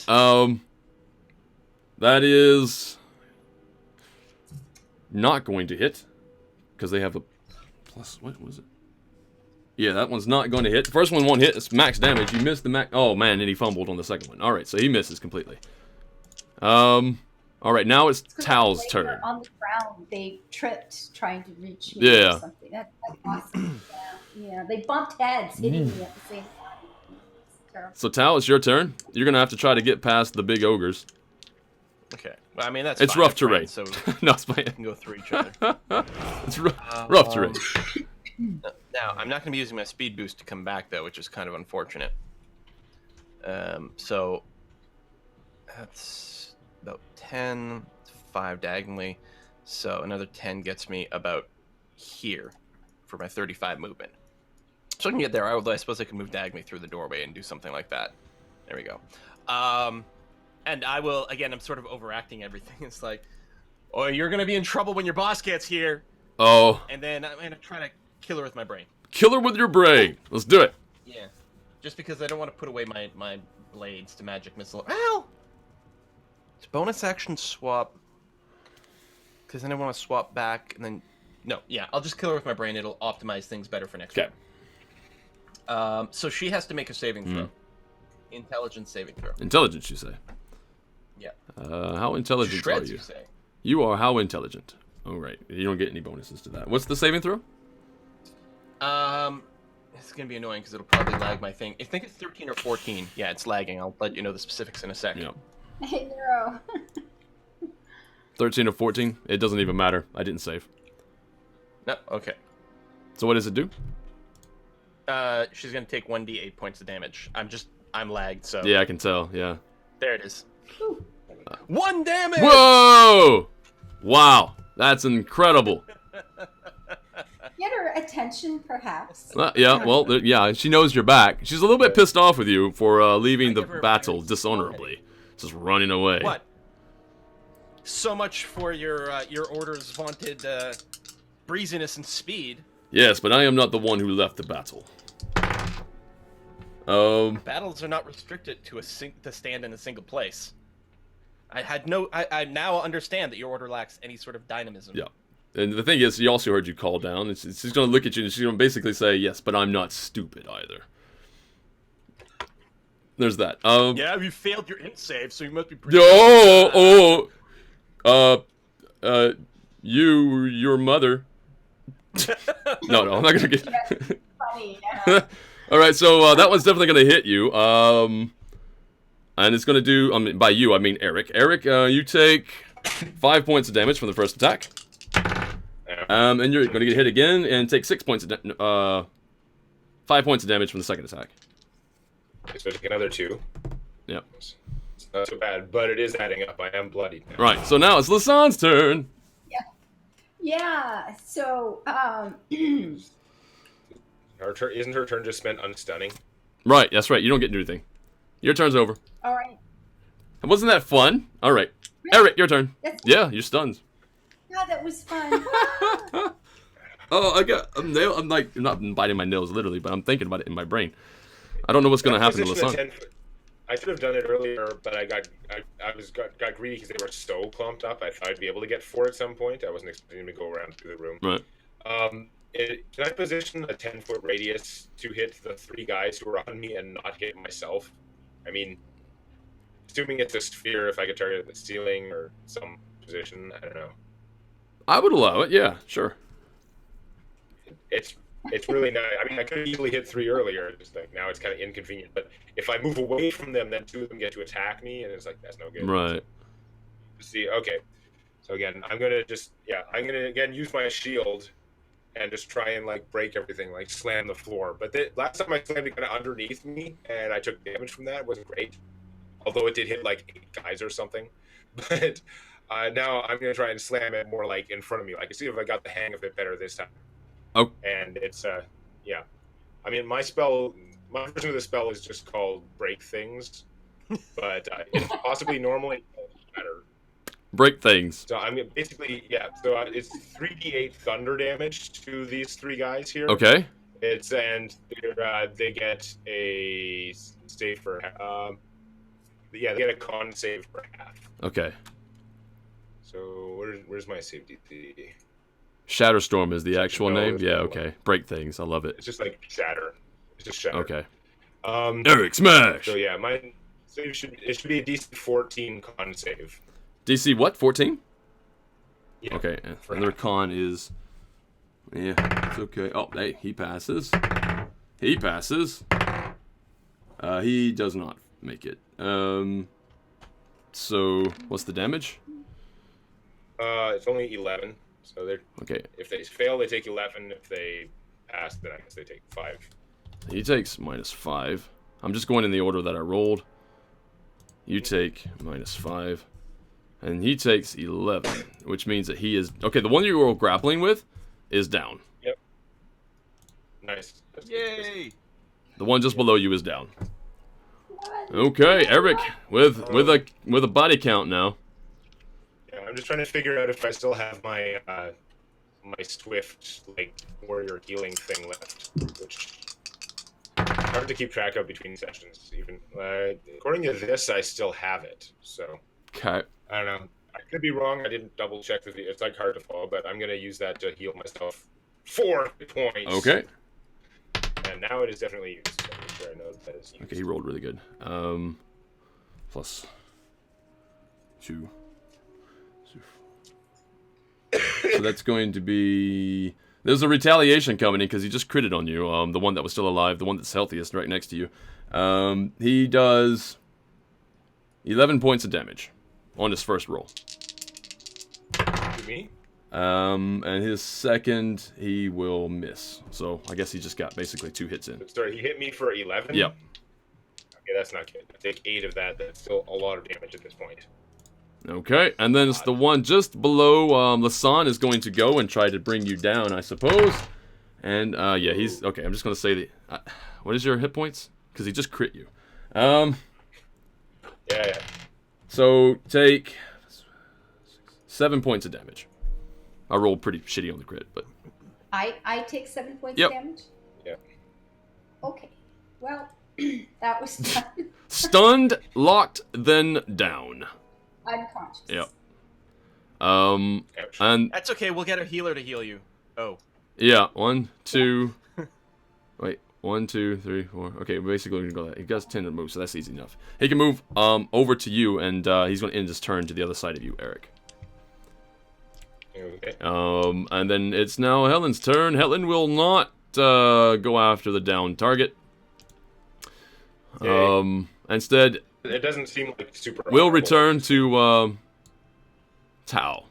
That is not going to hit. Because they have a plus, what was it? Yeah, that one's not going to hit. The first one won't hit. It's max damage. You missed the max. Oh, man, and he fumbled on the second one. All right, so he misses completely. All right, now it's Tal's turn. On the ground, they tripped trying to reach me. Yeah. Or something. That's awesome. Yeah, they bumped heads, hitting me at the same time. It's terrible. So, Tal, it's your turn. You're going to have to try to get past the big ogres. Okay. Well, I mean, that's It's fine. rough I'm friends, terrain. so No, it's fine. we can go through each other. It's rough terrain. Now, I'm not going to be using my speed boost to come back, though, which is kind of unfortunate. So, that's about 10, 5 diagonally. So, another 10 gets me about here for my 35 movement. So, I can get there. I suppose I can move diagonally through the doorway and do something like that. There we go. And I will, again, I'm sort of overacting everything. It's like, oh, you're going to be in trouble when your boss gets here. Oh. And then I'm going to try to kill her with my brain. Kill her with your brain. Let's do it. Yeah. Just because I don't want to put away my blades to magic missile. Ow! It's bonus action swap. Because then I want to swap back and then... No, yeah, I'll just kill her with my brain. It'll optimize things better for next round. So she has to make a saving throw. Intelligence saving throw. Intelligence, you say? Yeah. How intelligent Shreds, are you? you say. You are how intelligent? Oh, right. You don't get any bonuses to that. What's the saving throw? It's going to be annoying because it'll probably lag my thing. I think it's 13 or 14. Yeah, it's lagging. I'll let you know the specifics in a second. Yeah. Hey, Nero. 13 or 14? It doesn't even matter. I didn't save. No, okay. So what does it do? She's going to take 1d8 points of damage. I'm lagged, so... Yeah, I can tell. Yeah. There it is. 1 damage! Whoa! Wow. That's incredible. her attention, perhaps. Yeah, well, yeah, she knows you're back. She's a little bit pissed off with you for leaving the battle dishonorably. Just running away. What? So much for your order's vaunted breeziness and speed. Yes, but I am not the one who left the battle. Battles are not restricted to to stand in a single place. I now understand that your order lacks any sort of dynamism. Yeah. And the thing is, she also heard you call down, and she's going to look at you, and she's going to basically say, yes, but I'm not stupid either. There's that. Yeah, you failed your int save, so you must be pretty... your mother. No, I'm not going to get... Funny, yeah. Alright, so that one's definitely going to hit you. And it's going to do, by you, I mean Eric. Eric, you take 5 points of damage from the first attack. And you're going to get hit again and take 5 points of damage from the second attack. Okay, so take another 2. Yep. It's not so bad, but it is adding up. I am bloodied now. Right, so now it's Lasanne's turn. Yeah, so, Isn't her turn just spent unstunning? Right, that's right. You don't get to do anything. Your turn's over. all right. Wasn't that fun? All right. Really? Eric, your turn. Yeah, you're stunned. God, that was fun. I'm like, I'm not biting my nails literally, but I'm thinking about it in my brain. I don't know what's going to happen to Lasanne. I should have done it earlier, but I got greedy because they were so clumped up. I thought I'd be able to get 4 at some point. I wasn't expecting to go around through the room. Right. Can I position a 10-foot radius to hit the 3 guys who are on me and not hit myself? I mean, assuming it's a sphere, if I could target the ceiling or some position, I don't know. I would allow it, yeah, sure. It's really not. I mean, I could have easily hit 3 earlier. Just like now, it's kind of inconvenient. But if I move away from them, then 2 of them get to attack me, and it's like that's no good. Right. See, okay. So again, I'm gonna again use my shield, and just try and like break everything, like slam the floor. But last time I slammed it kind of underneath me, and I took damage from that. It wasn't great, although it did hit like 8 guys or something. But now I'm gonna try and slam it more like in front of me. Like, see if I got the hang of it better this time. Oh. And it's yeah. I mean, my version of the spell is just called Break Things, but it's possibly normally better. Break things. So I'm basically, yeah. So it's 3d8 thunder damage to these 3 guys here. Okay. And they get a save for they get a con save for half. Okay. So where's my save DC? Shatterstorm is the actual name? Yeah, okay. Break things. I love it. It's just like shatter. It's just shatter. Okay. Eric, smash! So yeah, my save should be a DC 14 con save. DC what? 14? Yeah. Okay, and their con is... Yeah, it's okay. Oh, hey, he passes. He passes. He does not make it. So, what's the damage? It's only 11. So they're... Okay. If they fail, they take 11. If they pass, then I guess they take 5. He takes -5. I'm just going in the order that I rolled. You take -5. And he takes 11, which means that he is... Okay, the one you were grappling with is down. Yep. Nice. Yay! The one just below you is down. Okay, Eric, with a body count now. Yeah, I'm just trying to figure out if I still have my my swift like warrior healing thing left, which hard to keep track of between sessions. Even according to this, I still have it. So. Okay. I don't know. I could be wrong. I didn't double check the. It's like hard to follow, but I'm gonna use that to heal myself 4 points. Okay. And now it is definitely used. So I'm sure I know that is used. Okay, he rolled really good. Plus 2. So that's going to be... There's a retaliation coming in because he just critted on you. The one that was still alive, the one that's healthiest right next to you. He does 11 points of damage on his first roll. To me? And his second, he will miss. So I guess he just got basically 2 hits in. Sorry, he hit me for 11? Yep. Okay, that's not good. I take 8 of that. That's still a lot of damage at this point. Okay, and then it's the one just below Lasanne is going to go and try to bring you down, I suppose. And, yeah, he's... Okay, I'm just gonna say that... what is your hit points? Because he just crit you. Yeah. So, take... 7 points of damage. I rolled pretty shitty on the crit, but... I take 7 points Yep. of damage? Yeah. Okay. Well, that was done. Stunned, locked, then down. Unconscious. Yep. Ouch. And... That's okay. We'll get a healer to heal you. Oh. Yeah, 1, 2... Wait, 1, 2, 3, 4... Okay, basically we're gonna go that. He got 10 to move, so that's easy enough. He can move, over to you, and, he's gonna end his turn to the other side of you, Eric. Okay. And then it's now Helen's turn. Helen will not go after the down target. Instead, It doesn't seem like super. we'll honorable. return to Tao.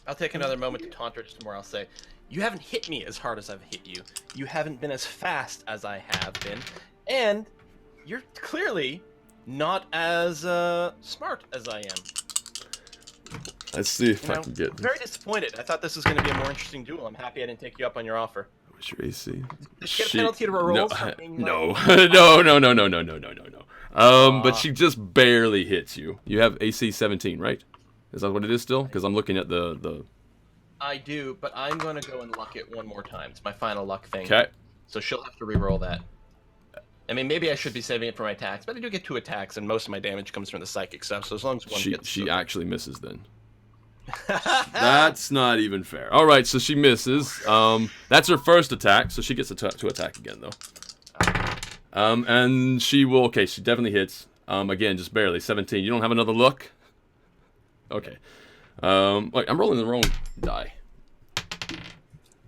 I'll take another moment to taunt her just more. I'll say, you haven't hit me as hard as I've hit you. You haven't been as fast as I have been. And you're clearly not as smart as I am. Let's see if I I'm can get... very disappointed. I thought this was going to be a more interesting duel. I'm happy I didn't take you up on your offer. What's your AC? Did she get a penalty to her rolls? No. But she just barely hits you. You have AC 17, right? Is that what it is still? Because I'm looking at the... I do, but I'm going to go and luck it one more time. It's my final luck thing. Okay. So she'll have to re-roll that. I mean, maybe I should be saving it for my attacks, but I do get 2 attacks, and most of my damage comes from the psychic stuff, so as long as one gets... She actually misses then. That's not even fair. All right, so she misses. That's her first attack, so she gets to attack again, though. And she will... Okay, she definitely hits. Again, just barely. 17. You don't have another look? Okay. Wait, I'm rolling the wrong die.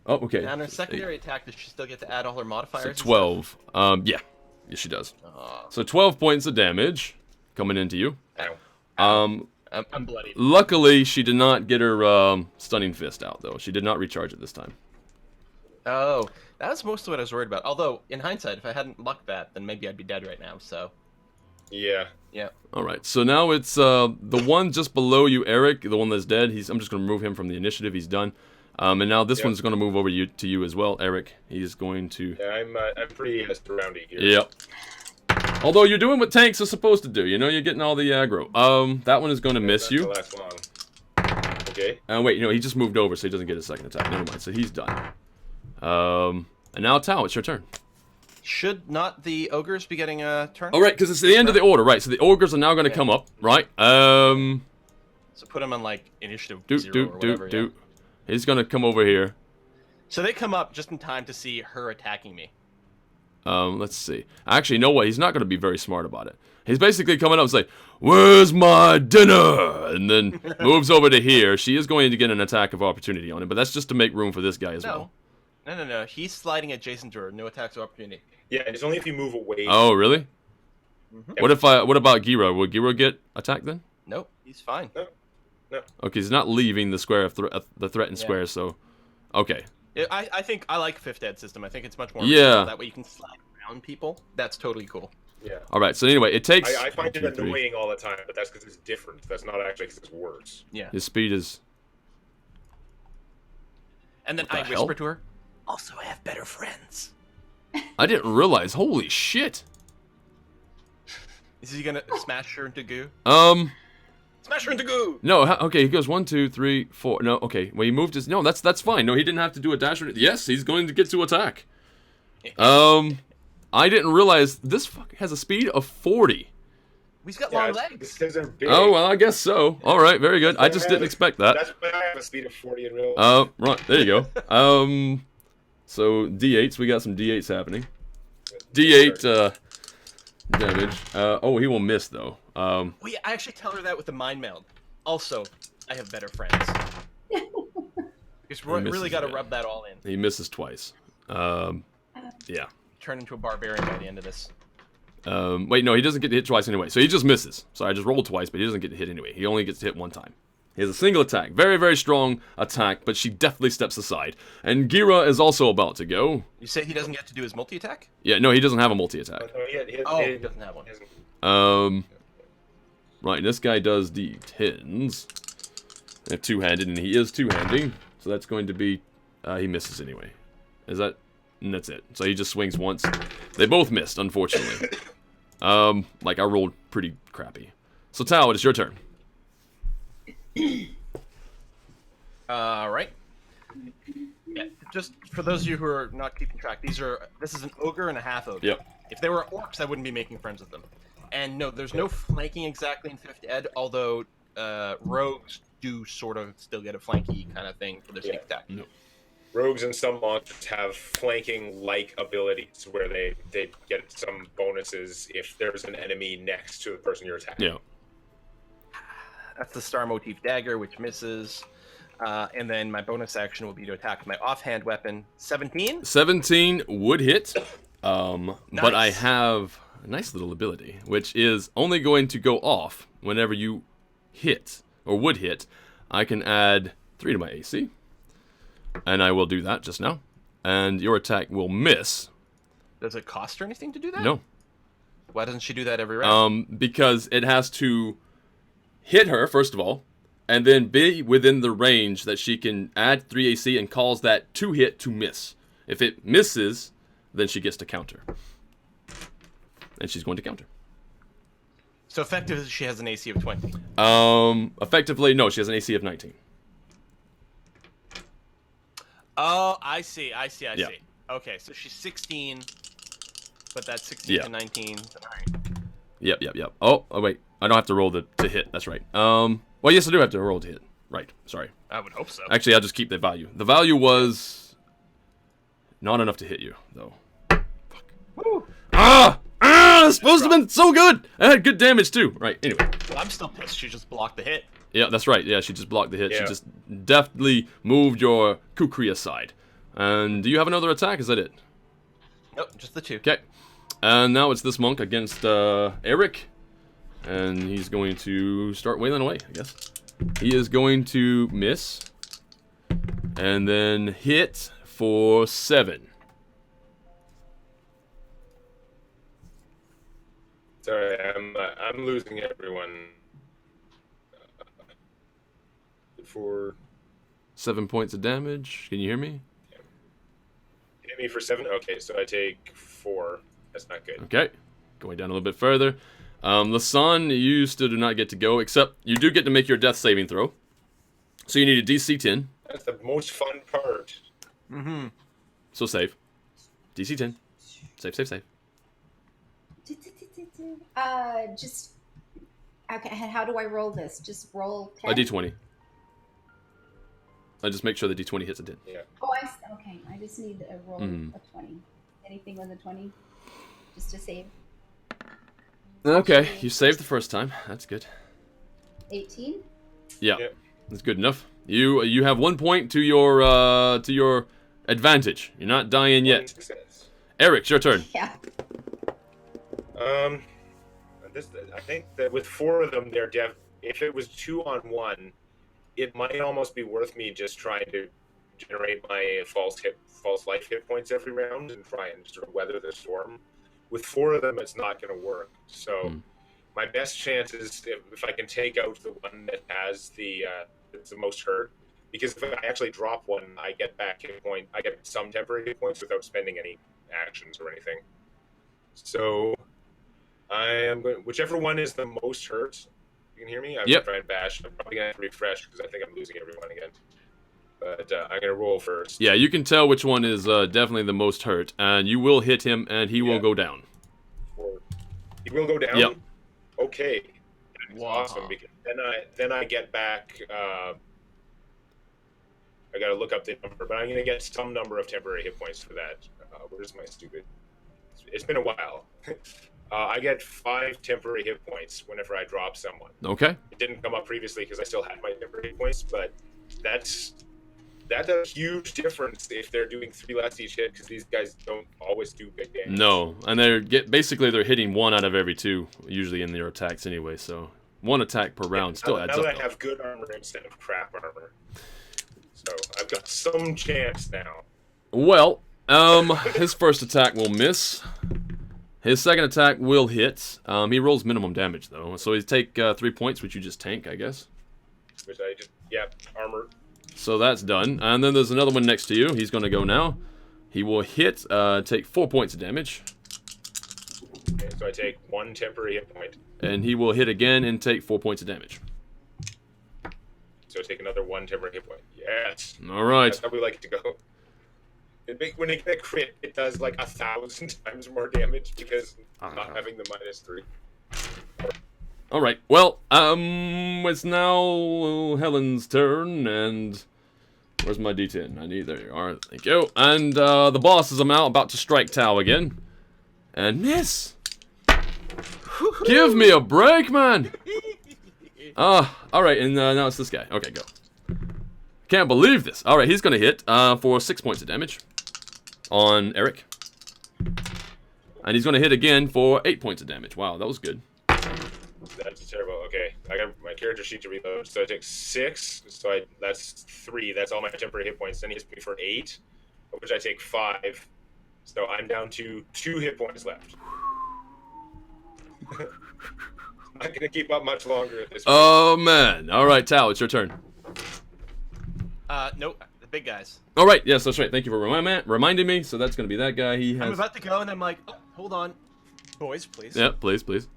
Oh, okay. And her secondary attack, does she still get to add all her modifiers? So 12. Yeah. Yes, she does. So 12 points of damage coming into you. Ow. I'm bloody. Luckily, she did not get her stunning fist out, though. She did not recharge it this time. Oh, that was most of what I was worried about. Although, in hindsight, if I hadn't lucked that, then maybe I'd be dead right now, so... Yeah. Yeah. All right, so now it's the one just below you, Eric, the one that's dead. I'm just going to remove him from the initiative. He's done. And now this one's going to move over to you as well, Eric. He's going to... Yeah, I'm pretty surrounded here. Yep. Although you're doing what tanks are supposed to do. You know, you're getting all the aggro. That one is going to miss you. Last long. Okay. Wait, he just moved over, so he doesn't get a second attack. Never mind, so he's done. And now, Tao, it's your turn. Should not the ogres be getting a turn? All right, because it's the end of the order, right? So the ogres are now going to come up, right? So put them on, like, initiative 0 or whatever. Yeah. He's going to come over here. So they come up just in time to see her attacking me. Let's see. Actually, you know what? He's not going to be very smart about it. He's basically coming up and saying, "Where's my dinner?" And then moves over to here. She is going to get an attack of opportunity on him, but that's just to make room for this guy as well. No. He's sliding adjacent to her. No attacks of opportunity. Yeah, it's only if you move away. Oh, really? Mm-hmm. What about Giro? Will Giro get attacked then? Nope, he's fine. No. Okay, he's not leaving the square of the threatened square, so... Okay. I think I like Fifth Ed system. I think it's much more... Yeah. That way you can slide around people. That's totally cool. Yeah. Alright, so anyway, it takes... I find 1, it 2, 3. annoying all the time, but that's because it's different. That's not actually because it's worse. Yeah. His speed is... And then What I the whisper hell? to her, "Also, I have better friends." I didn't realize. Holy shit. Is he gonna smash her into goo? Smash her into goo! No, okay, he goes 1, 2, 3, 4. No, okay. Well, he moved his... No, that's fine. No, he didn't have to do a dash. Yes, he's going to get to attack. I didn't realize this fuck has a speed of 40. He's got Yeah, long it's legs. because they're big. Oh, well, I guess so. All right, very good. I just didn't expect that. That's why I have a speed of 40 in real life. Right, there you go. So D8s, we got some D8s happening. D8 damage. Oh, he will miss though. Well, yeah, I actually tell her that with the mind meld. Also, I have better friends. Because we really got to rub that all in. He misses twice. Yeah. Turn into a barbarian by the end of this. Wait, no, he doesn't get hit twice anyway. So he just misses. So I just rolled twice, but he doesn't get hit anyway. He only gets hit one time. He has a single attack. Very, very strong attack, but she definitely steps aside. And Gira is also about to go. You say he doesn't get to do his multi-attack? Yeah, no, he doesn't have a multi-attack. He doesn't have one. Right, this guy does D10s. Two-handed, and he is two-handing. So that's going to be... he misses anyway. Is that? And that's it. So he just swings once. They both missed, unfortunately. Like, I rolled pretty crappy. So, Tao, it is your turn. All right. Yeah, just for those of you who are not keeping track, this is an ogre and a half ogre. Yep. If they were orcs, I wouldn't be making friends with them. And no, there's no flanking exactly in 5th Ed, although rogues do sort of still get a flanky kind of thing for their sneak attack. No. Rogues and some monsters have flanking-like abilities where they get some bonuses if there's an enemy next to the person you're attacking. Yeah. That's the star motif dagger, which misses. And then my bonus action will be to attack with my offhand weapon. 17? 17 would hit. Nice. But I have a nice little ability, which is only going to go off whenever you hit, or would hit. I can add 3 to my AC. And I will do that just now. And your attack will miss. Does it cost her anything to do that? No. Why doesn't she do that every round? Because it has to hit her, first of all, and then be within the range that she can add 3 AC and calls that to hit to miss. If it misses, then she gets to counter. And she's going to counter. So effectively, she has an AC of 20. Effectively, no, she has an AC of 19. Oh, I see. Yeah. Okay, so she's 16, but that's 16 to 19. All right. Yep. Oh, wait. I don't have to roll to hit. That's right. Well, yes, I do have to roll to hit. Right. Sorry. I would hope so. Actually, I'll just keep the value. The value was not enough to hit you, though. Fuck. Woo. It's supposed to have been so good. I had good damage, too. Right, anyway. Well, I'm still pissed she just blocked the hit. Yeah, that's right. Yeah, she just blocked the hit. Yeah. She just deftly moved your kukri aside. And do you have another attack? Is that it? Nope, just the 2. Okay. And now it's this monk against Eric. And he's going to start wailing away, I guess. He is going to miss. And then hit for 7. Sorry, I'm losing everyone. For 7 points of damage. Can you hear me? hit me for 7. Okay, so I take 4. That's not good. Okay. Going down a little bit further. Lasan, you still do not get to go, except you do get to make your death saving throw. So you need a DC 10. That's the most fun part. Mm-hmm. So save. DC 10. Save. Just okay. How do I roll this? Just roll 10? A D20. I just make sure the D20 hits a 10. Yeah. Oh, okay. I just need a roll of 20. Anything with a 20, just to save. Okay, you saved the first time. That's good. 18. Yeah, Yep. that's good enough. You have 1 point to your advantage. You're not dying yet. Success. Eric, it's your turn. Yeah. I think that with 4 of them, if it was 2-on-1, it might almost be worth me just trying to generate my false life hit points every round and try and sort of weather the storm. With 4 of them, it's not going to work. So my best chance is if I can take out the one that has that's the most hurt. Because if I actually drop one, I get back hit point. I get some temporary hit points without spending any actions or anything. So I am going. Whichever one is the most hurt. You can hear me? I'm going to try and bash. I'm probably going to have to refresh because I think I'm losing everyone again. But I'm going to roll first. Yeah, you can tell which one is definitely the most hurt, and you will hit him, and he will go down. He will go down? Yep. Okay. That's awesome, because then I get back... I got to look up the number, but I'm going to get some number of temporary hit points for that. Where's my stupid... It's been a while. I get 5 temporary hit points whenever I drop someone. Okay. It didn't come up previously because I still had my temporary hit points, but that's a huge difference if they're doing 3 less each hit, because these guys don't always do big damage. No, and they're hitting 1 out of every 2 usually in their attacks anyway. So 1 attack per round still adds up. Now that I have good armor instead of crap armor, so I've got some chance now. Well, his first attack will miss. His second attack will hit. He rolls minimum damage though, so he take 3 points, which you just tank, I guess. Which armor. So that's done. And then there's another one next to you. He's going to go now. He will hit, take 4 points of damage. Okay, so I take 1 temporary hit point. And he will hit again and take 4 points of damage. So take another 1 temporary hit point. Yes. All right. That's how we like it to go. When it gets a crit, it does like 1,000 times more damage because not having the -3. All right. Well, it's now Helen's turn, and where's my D10? I need, there you are. Thank you. And the boss is about to strike Tau again, and miss. Give me a break, man. All right, and now it's this guy. Okay, go. Can't believe this. All right, he's gonna hit for 6 points of damage on Eric, and he's gonna hit again for 8 points of damage. Wow, that was good. That's terrible. Okay, I got my character sheet to reload. So I take 6. So that's 3. That's all my temporary hit points. Then he hits me for 8, of which I take 5. So I'm down to 2 hit points left. Not gonna keep up much longer at this point. Oh man! All right, Tao, it's your turn. Nope, the big guys. All right, yes, that's right. Thank you for reminding me. So that's gonna be that guy. He has. I'm about to go, and I'm like, oh, hold on, boys, please. Yeah, please, please.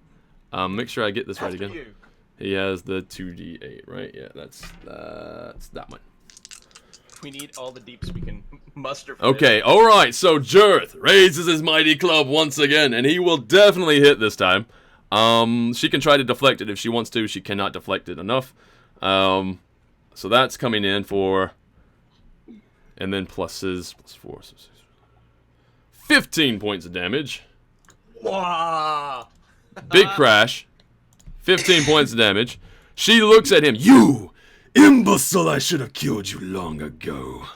Make sure I get this right again. You. He has the 2d8, right? Yeah, that's that one. We need all the deeps we can muster. For Okay, all right. So Jirth raises his mighty club once again, and he will definitely hit this time. She can try to deflect it if she wants to. She cannot deflect it enough. So that's coming in for, and then pluses, plus 4, so 15 points of damage. Wow. Big crash. 15 points of damage. She looks at him. You imbecile! I should have killed you long ago.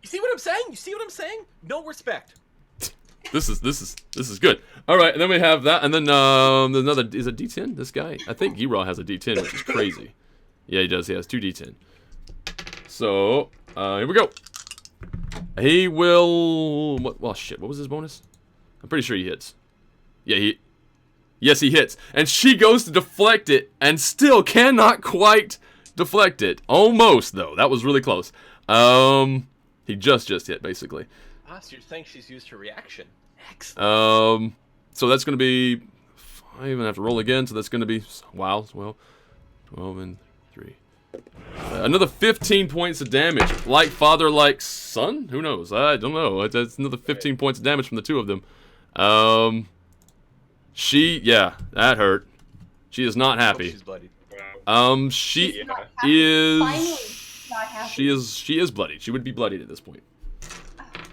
You see what I'm saying? You see what I'm saying? No respect. This is good. All right, and then we have that, and then there's another. Is it D10? This guy? I think Giraw has a D10, which is crazy. Yeah, he does. He has 2 D10. So here we go. He will. What? Well, shit. What was his bonus? I'm pretty sure he hits. Yeah, Yes, he hits. And she goes to deflect it and still cannot quite deflect it. Almost, though. That was really close. He just hit, basically. Ah, so you're saying she's used her reaction. Excellent. So that's going to be... I even have to roll again, so that's going to be... Wow, well... 12 and 3. Another 15 points of damage. Like father, like son? Who knows? I don't know. That's another 15 points of damage from the 2 of them. Yeah, that hurt. She is not happy. She's bloody. She is bloodied. She would be bloodied at this point.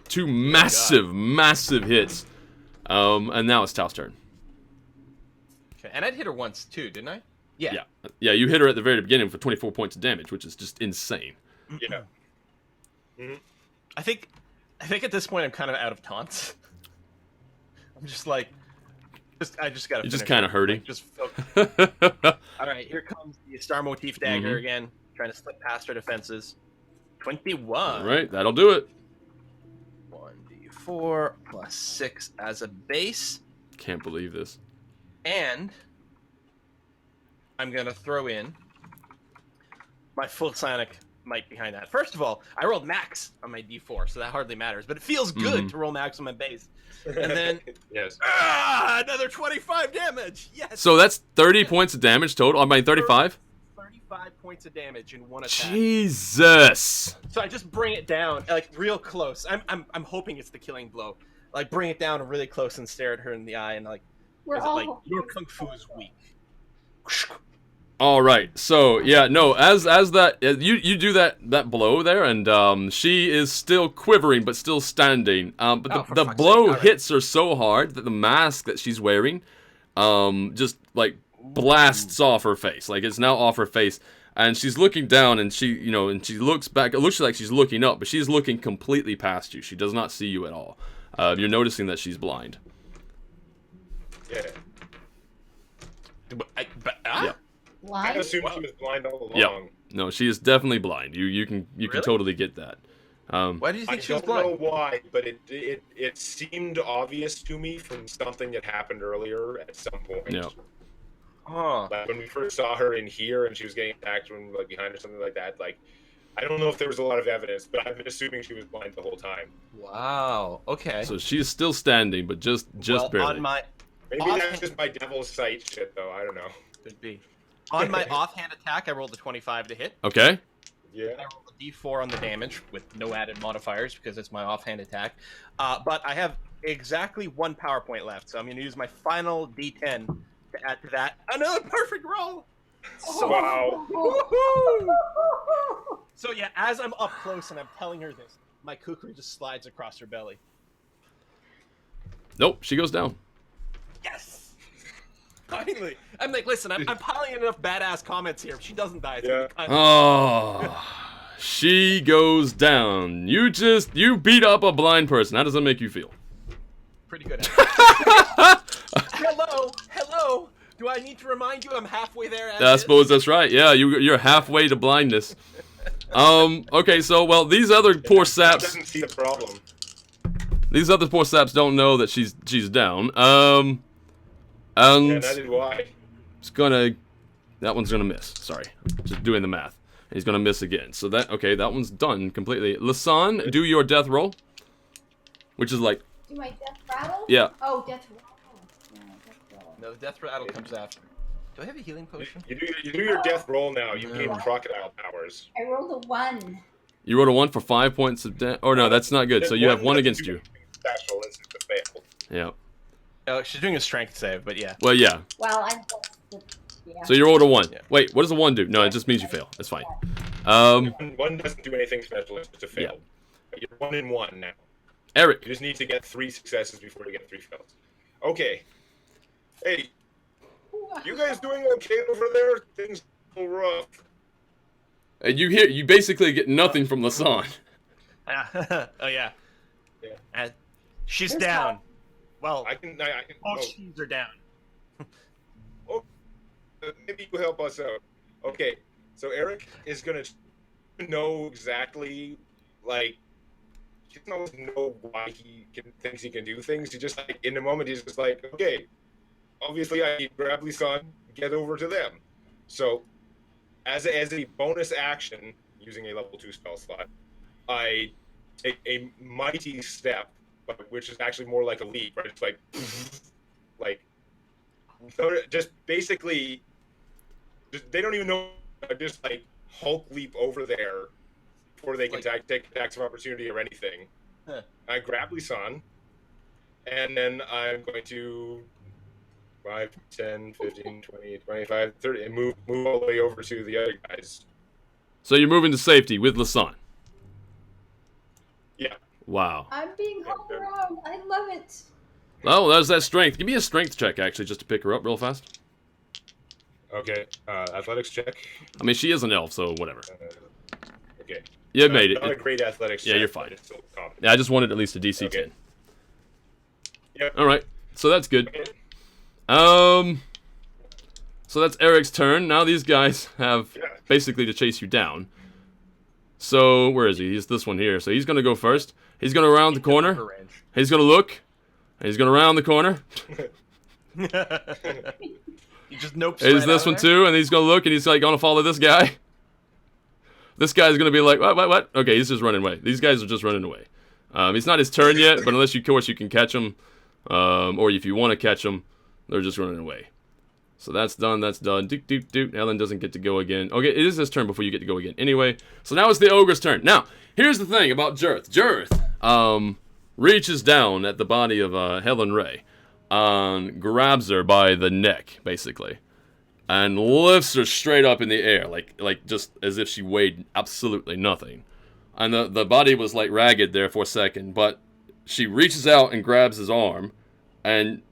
2 massive hits. And now it's Tao's turn. Okay, and I'd hit her once too, didn't I? Yeah. Yeah, you hit her at the very beginning for 24 points of damage, which is just insane. Yeah. Mm-hmm. I think at this point I'm kind of out of taunts. I'm just like, I just gotta. You're just kind of hurting. Like, just all right, here comes the star motif dagger again, trying to slip past her defenses. 21. All right, that'll do it. 1d4 plus 6 as a base. Can't believe this. And I'm gonna throw in my full psionic might behind that. First of all, I rolled max on my d4, so that hardly matters. But it feels good to roll max on my base. And then yes, another 25 damage. Yes. So that's 30 points of damage total. I mean 35. 35 points of damage in one attack. Jesus. So I just bring it down like real close. I'm hoping it's the killing blow. Like bring it down really close and stare at her in the eye and like, your kung fu is weak. All right, so yeah, no, as that you do that blow there, and she is still quivering but still standing. But the blow hits her so hard that the mask that she's wearing, just like blasts off her face. Like it's now off her face, and she's looking down, and she looks back. It looks like she's looking up, but she's looking completely past you. She does not see you at all. You're noticing that she's blind. Yeah. Yeah. I assumed she was blind all along. Yeah. No, she is definitely blind. You can totally get that. Why do you think she was blind? I don't know why, but it seemed obvious to me from something that happened earlier at some point. Yeah. Huh. Like when we first saw her in here and she was getting attacked from like behind or something like that. Like I don't know if there was a lot of evidence, but I've been assuming she was blind the whole time. Wow. Okay. So she's still standing, but just well, barely. on my Maybe that's just my devil's sight shit, though. I don't know. could be on my offhand attack. I rolled a 25 to hit. Okay. Yeah. I rolled a D4 on the damage with no added modifiers because it's my offhand attack. But I have exactly 1 power point left, so I'm going to use my final D10 to add to that. Another perfect roll. So, Wow. woohoo! So yeah, as I'm up close and I'm telling her this, my kukri just slides across her belly. Nope, she goes down. Yes. Finally, I'm like, listen, I'm piling enough badass comments here. If she doesn't die, it's Yeah. gonna be Oh, she goes down. You beat up a blind person. How does that make you feel? pretty good. Hello. Do I need to remind you I'm halfway there? I suppose that's right. Yeah, you're halfway to blindness. Okay, so well, these other poor saps. Doesn't see the problem. These other poor saps don't know that she's down. And Yeah, that is why. it's gonna. That one's gonna miss. Sorry, just doing the math. And he's gonna miss again. So that one's done completely. Lasan, do your death roll, which is like. Do my death rattle? Yeah. Oh, death rattle. Yeah, death rattle. No, the death rattle comes after. Do I have a healing potion? You do your death roll now. You gain crocodile powers. I rolled a 1. You rolled a 1 for 5 points of damage. Oh no, that's not good. So you have 1 against you. Special is the fail. Yeah. Oh, she's doing a strength save, but yeah. Well, yeah. Well, yeah. So you rolled a 1. Yeah. Wait, what does a 1 do? No, it just means you fail. That's fine. One doesn't do anything special. It's just a fail. You're 1 in 1 now. Eric. You just need to get 3 successes before you get 3 fails. Okay. Hey, you guys doing okay over there? Things are rough. And you basically get nothing from Lasan. Oh yeah. Yeah. She's There's down. help. Well, I can. both she's are down. Maybe you help us out. Okay, so Eric is gonna know exactly, like, he doesn't always know why he thinks he can do things. He just, like, in the moment, he's just like, okay, obviously I need grab Lisan, get over to them. So, as a bonus action, using a level 2 spell slot, I take a mighty step, which is actually more like a leap, right? It's like, just basically, they don't even know. I just like Hulk leap over there before they can take attacks of opportunity or anything. Huh. I grab Lisan, and then I'm going to 5, 10, 15, 20, 25, 30, and move all the way over to the other guys. So you're moving to safety with Lasan. Yeah. Wow. I'm being hauled around. I love it. Well, there's that strength. Give me a strength check, actually, just to pick her up real fast. Okay. Athletics check. I mean, she is an elf, so whatever. Okay. You made it. Not a great athletics check. Yeah, you're but fine. it's still competent. Yeah, I just wanted at least a DC 10. Okay. Yep. All right, so that's good. Okay. So that's Eric's turn. Now these guys have basically to chase you down. So where is he? He's this one here. So he's gonna go first. He's gonna round the corner. He's gonna look. And he's gonna round the corner. He just nopes. He's this one too, and he's gonna look, and he's like gonna follow this guy. This guy's gonna be like, what? Okay, he's just running away. These guys are just running away. It's not his turn yet, but unless of course you can catch him, or if you want to catch him, they're just running away. So that's done. That's done. Doot doot doot. Ellen doesn't get to go again. Okay, it is his turn before you get to go again. Anyway, so now it's the ogre's turn. Now, here's the thing about Jareth. Jareth, reaches down at the body of Helen Ray, and grabs her by the neck, basically, and lifts her straight up in the air, like just as if she weighed absolutely nothing. And the body was like ragged there for a second, but she reaches out and grabs his arm, and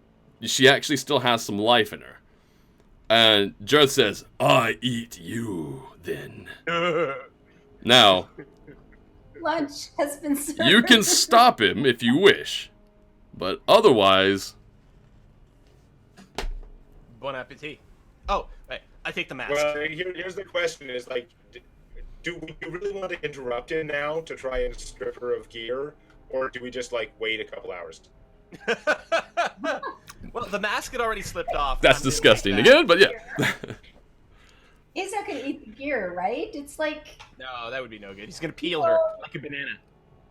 she actually still has some life in her. And Jareth says, "I eat you, then." Now, Lunch has been served. you can stop him if you wish, but otherwise... Bon appetit. Oh, right. I take the mask. Well, here's the question: is like, do we really want to interrupt him now to try and strip her of gear, or do we just like wait a couple hours? Well, the mask had already slipped off. That's disgusting again, but yeah. He's not gonna eat the gear, right? It's like No, that would be no good. He's gonna peel her like a banana.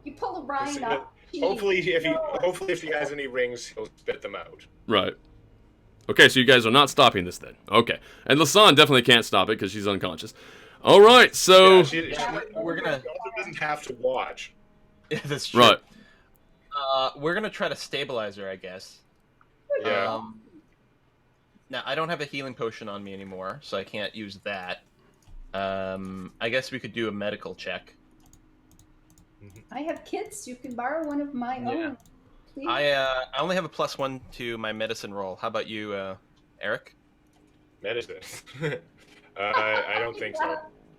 you pull a rind off. Hopefully, if he has any rings, he'll spit them out. Right. Okay, so you guys are not stopping this then. Okay. And Lasan definitely can't stop it because she's unconscious. All right, so... Yeah, we're gonna... She also doesn't have to watch. Yeah, that's true. Right. We're gonna try to stabilize her, I guess. Yeah. Now, I don't have a healing potion on me anymore, so I can't use that. I guess we could do a medical check. I have kids. You can borrow one of my own. Please. I only have a +1 to my medicine roll. How about you, Eric? Medicine. I don't think so. All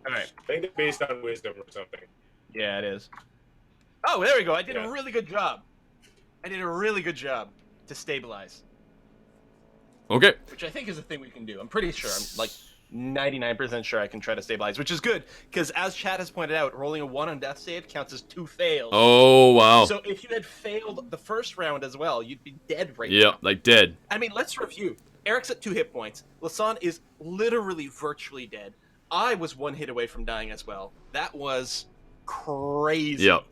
right. I think it's based on wisdom or something. Yeah, it is. Oh, there we go. I did a really good job. I did a really good job to stabilize. Okay. Which I think is a thing we can do. I'm pretty sure. I'm like 99% sure I can try to stabilize, which is good, because as Chad has pointed out, rolling a 1 on death save counts as 2 fails. Oh, wow. So if you had failed the first round as well, you'd be dead right now. Yeah, like dead. I mean, let's review. Eric's at 2 hit points. Lasan is literally virtually dead. I was 1 hit away from dying as well. That was crazy. Yep.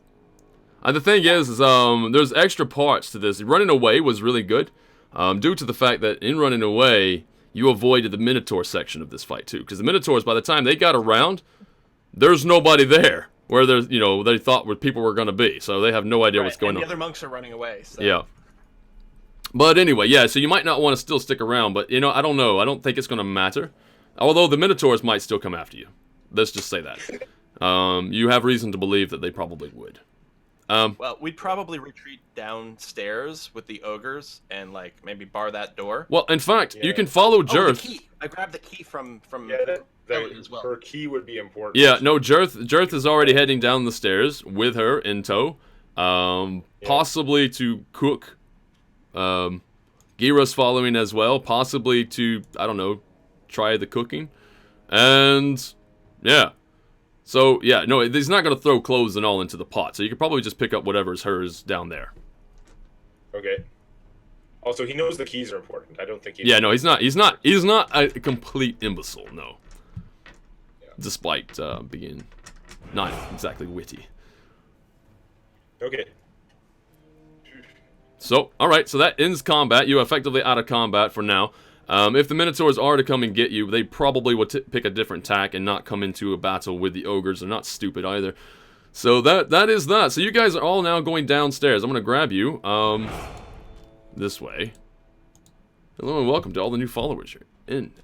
And the thing is there's extra parts to this. Running away was really good, due to the fact that in running away, you avoided the Minotaur section of this fight too. Because the Minotaurs, by the time they got around, there's nobody there where there's, they thought where people were going to be. So they have no idea what's going on. The other monks are running away. So. Yeah. But anyway, yeah, so you might not want to still stick around, but, I don't know. I don't think it's going to matter. Although the Minotaurs might still come after you. Let's just say that. You have reason to believe that they probably would. Well, we'd probably retreat downstairs with the ogres and, maybe bar that door. Well, in fact, you can follow Jerth. Oh, the key. I grabbed the key from Ellen as well. Her key would be important. Yeah, no, Jerth is already heading down the stairs with her in tow. Possibly to cook. Gira's following as well. Possibly to, I don't know, try the cooking. And, yeah. So, yeah, no, he's not going to throw clothes and all into the pot. So you could probably just pick up whatever's hers down there. Okay. Also, he knows the keys are important. I don't think he... Yeah, no, he's not a complete imbecile, no. Yeah. Despite being not exactly witty. Okay. So, alright, so that ends combat. You're effectively out of combat for now. If the Minotaurs are to come and get you, they probably would pick a different tack and not come into a battle with the ogres. They're not stupid either. So that is that. So you guys are all now going downstairs. I'm going to grab you this way. Hello and welcome to all the new followers here.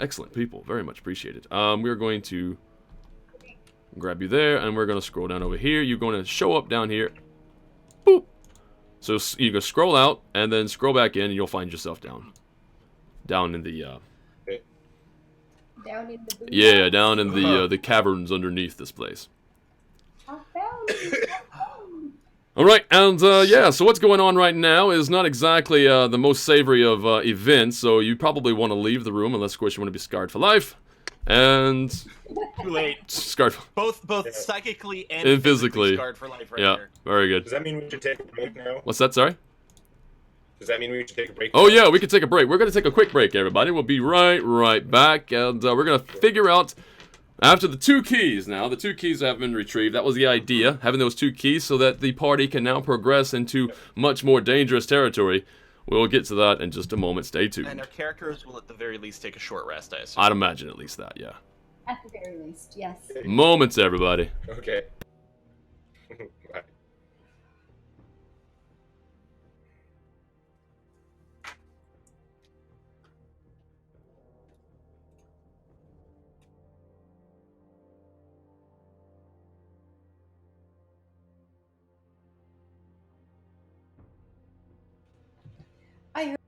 Excellent people. Very much appreciated. We're going to grab you there, and we're going to scroll down over here. You're going to show up down here. Boop. So you go scroll out, and then scroll back in, and you'll find yourself down in the down in the yeah, down in the caverns underneath this place. All right, and yeah, so what's going on right now is not exactly the most savory of events. So you probably want to leave the room, unless of course you want to be scarred for life. And too late. Scarred. Both psychically and physically scarred for life. Right here. Very good. Does that mean we should take a break now? What's that? Sorry. Does that mean we should take a break? Oh, yeah, we could take a break. We're going to take a quick break, everybody. We'll be right back. And we're going to figure out, after the 2 keys now, the 2 keys have been retrieved. That was the idea, having those 2 keys so that the party can now progress into much more dangerous territory. We'll get to that in just a moment. Stay tuned. And our characters will at the very least take a short rest, I assume. I'd imagine at least that, yeah. At the very least, yes. Moments, everybody. Okay. Bye. I heard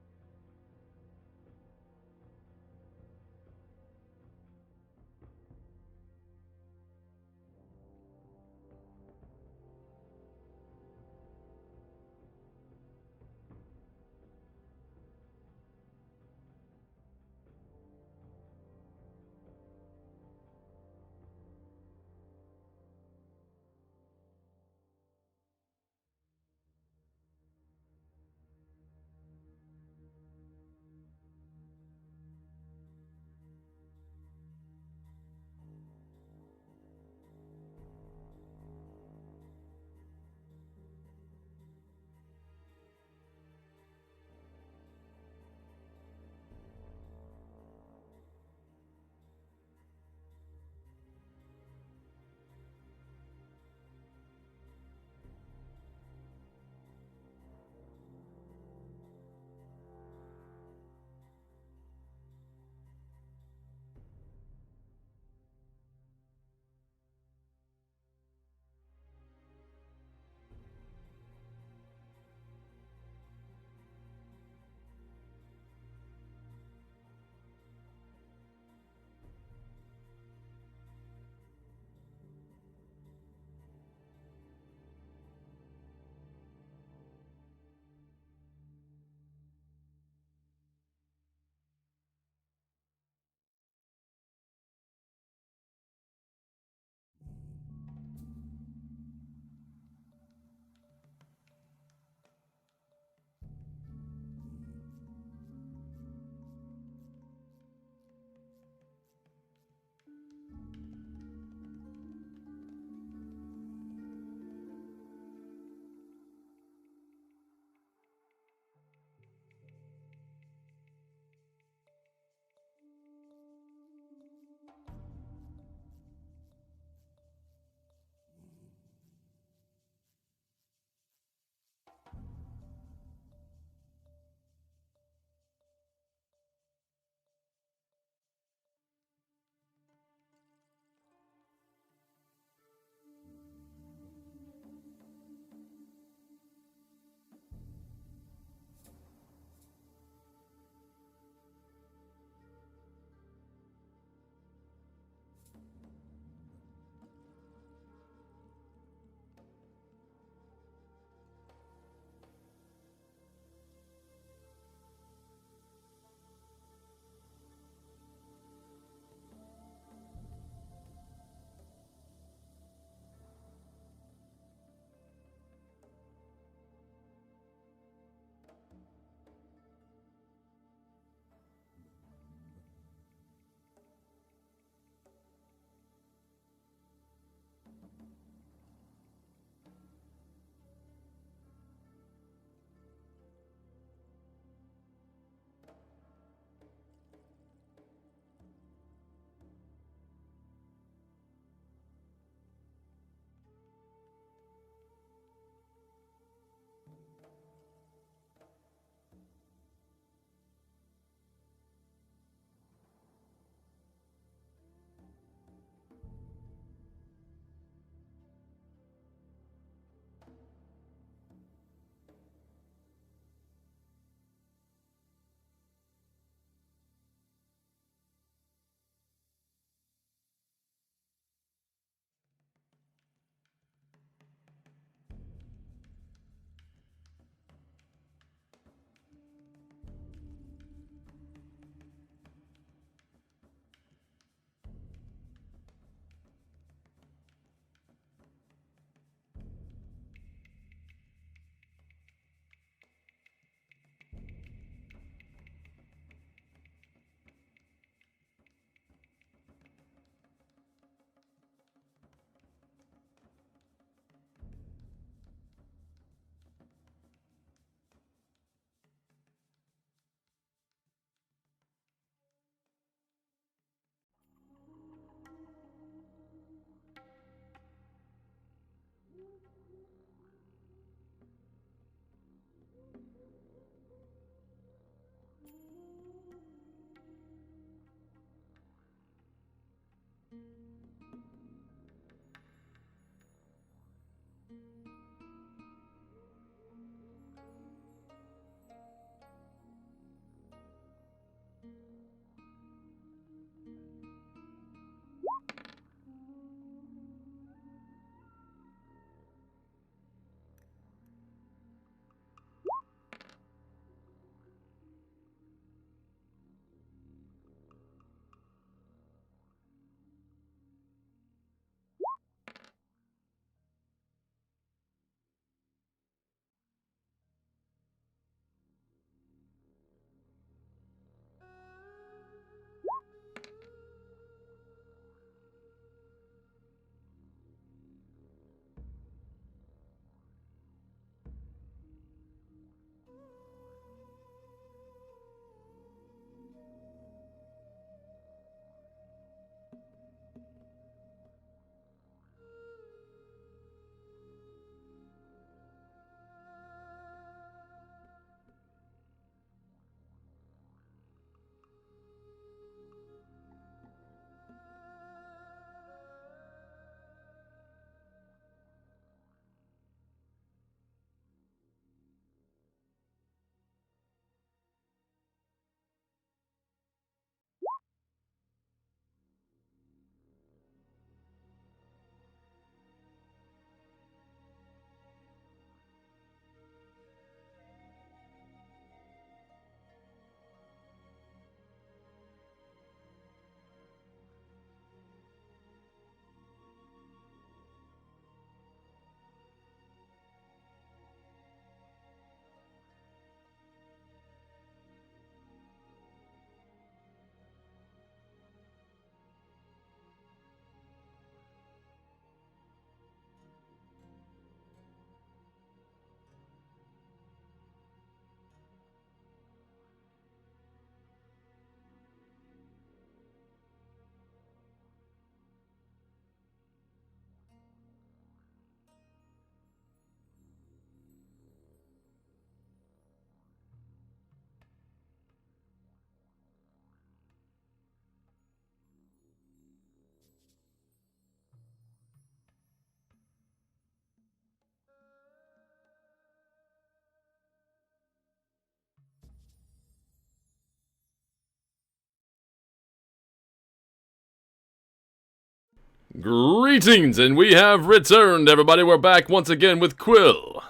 Greetings, and we have returned, everybody. We're back once again with Quill.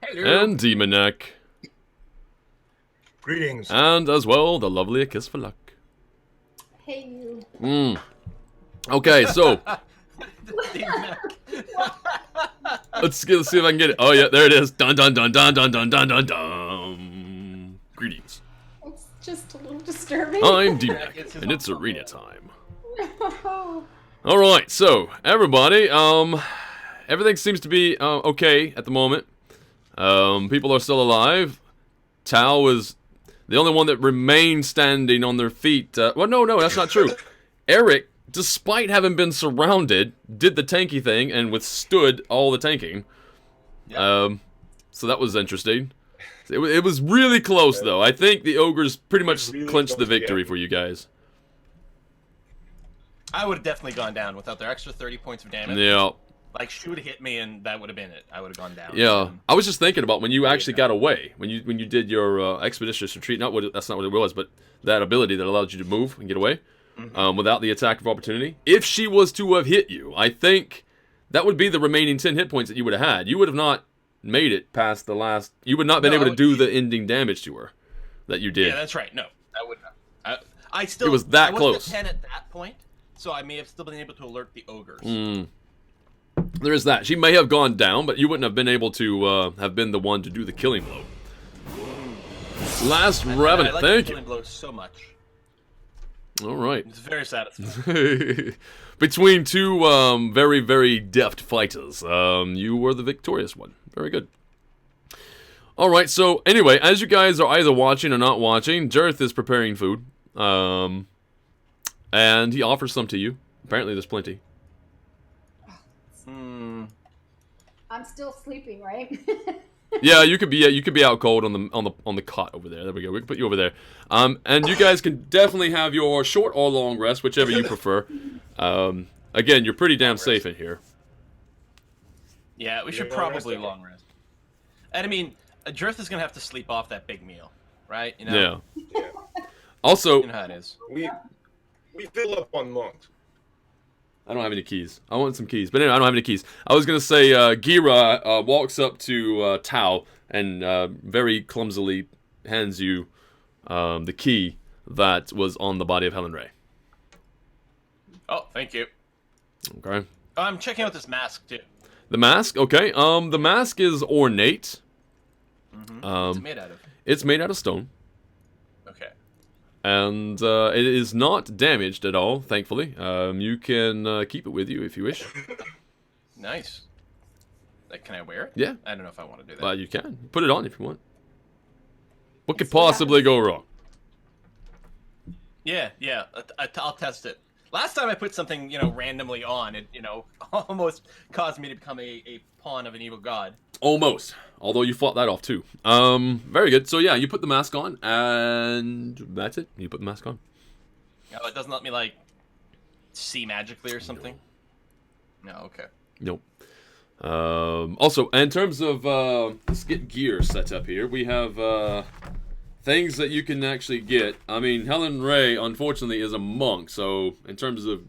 Hello. And Demonac. Greetings. And, as well, the lovely A Kiss for Luck. Hey, you. Okay, so... let's see if I can get it. Oh, yeah, there it is. Dun, dun, dun, dun, dun, dun, dun, dun, dun. Greetings. It's just a little disturbing. I'm Demonac, and it's arena time. Alright, so, everybody, everything seems to be, okay at the moment. People are still alive. Tao is the only one that remains standing on their feet. Well, no, that's not true. Eric, despite having been surrounded, did the tanky thing and withstood all the tanking. Yep. So that was interesting. It was really close, though. I think the ogres pretty much clinched the victory for you guys. I would have definitely gone down without their extra 30 points of damage. Yeah. Like, she would have hit me, and that would have been it. I would have gone down. Yeah. I was just thinking about when you actually got away, when you did your expeditious retreat. That's not what it was, but that ability that allowed you to move and get away without the attack of opportunity. If she was to have hit you, I think that would be the remaining 10 hit points that you would have had. You would have not made it past the last. You would not have been able to do the ending damage to her that you did. Yeah, that's right. No, I would not. I still. It was that I close. wasn't at 10 at that point, so I may have still been able to alert the ogres. There is that. She may have gone down, but you wouldn't have been able to have been the one to do the killing blow. Last Revenant, thank you. Killing blow so much. All right. It's very satisfying. Between two very, very deft fighters, you were the victorious one. Very good. All right. So anyway, as you guys are either watching or not watching, Jareth is preparing food, and he offers some to you. Apparently, there's plenty. I'm still sleeping, right? Yeah, you could be out cold on the cot over there. There we go. We can put you over there. And you guys can definitely have your short or long rest, whichever you prefer. Again, you're pretty damn safe in here. Yeah, we should probably long rest. And I mean, Jareth is gonna have to sleep off that big meal, right? You know? Yeah. Also, You know how it is. We fill up on monks. I don't have any keys. I want some keys, but anyway, I don't have any keys. I was gonna say, Gira walks up to Tao and very clumsily hands you the key that was on the body of Helen Ray. Oh, thank you. Okay. I'm checking out this mask too. The mask, okay. The mask is ornate. What's it made out of? It's made out of stone. Okay. And it is not damaged at all, thankfully. You can keep it with you if you wish. Nice. Like, can I wear it? Yeah. I don't know if I want to do that. You can. Put it on if you want. What could possibly go wrong? Yeah. I'll test it. Last time I put something, randomly on, it, almost caused me to become a pawn of an evil god. Almost. Although you fought that off too. Very good. So yeah, you put the mask on, and that's it. You put the mask on. Oh, it doesn't let me, like, see magically or something? No, okay. Nope. Also, in terms of, let's get gear set up here. We have, things that you can actually get. I mean, Helen Ray, unfortunately, is a monk, so in terms of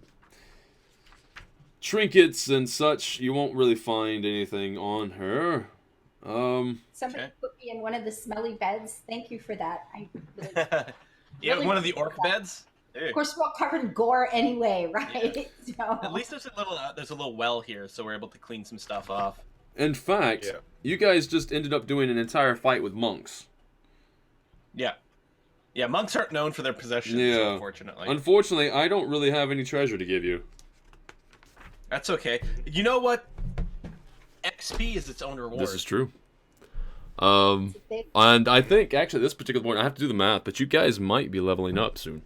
trinkets and such, you won't really find anything on her. Somebody put me in one of the smelly beds. Thank you for that. Yeah, really one of the orc beds? Ew. Of course, we're all covered in gore anyway, right? Yeah. So. At least there's a little well here, so we're able to clean some stuff off. In fact, you guys just ended up doing an entire fight with monks. Yeah. Yeah, monks aren't known for their possessions, unfortunately. Unfortunately, I don't really have any treasure to give you. That's okay. You know what? XP is its own reward. This is true. And I think, actually, at this particular point, I have to do the math, but you guys might be leveling up soon.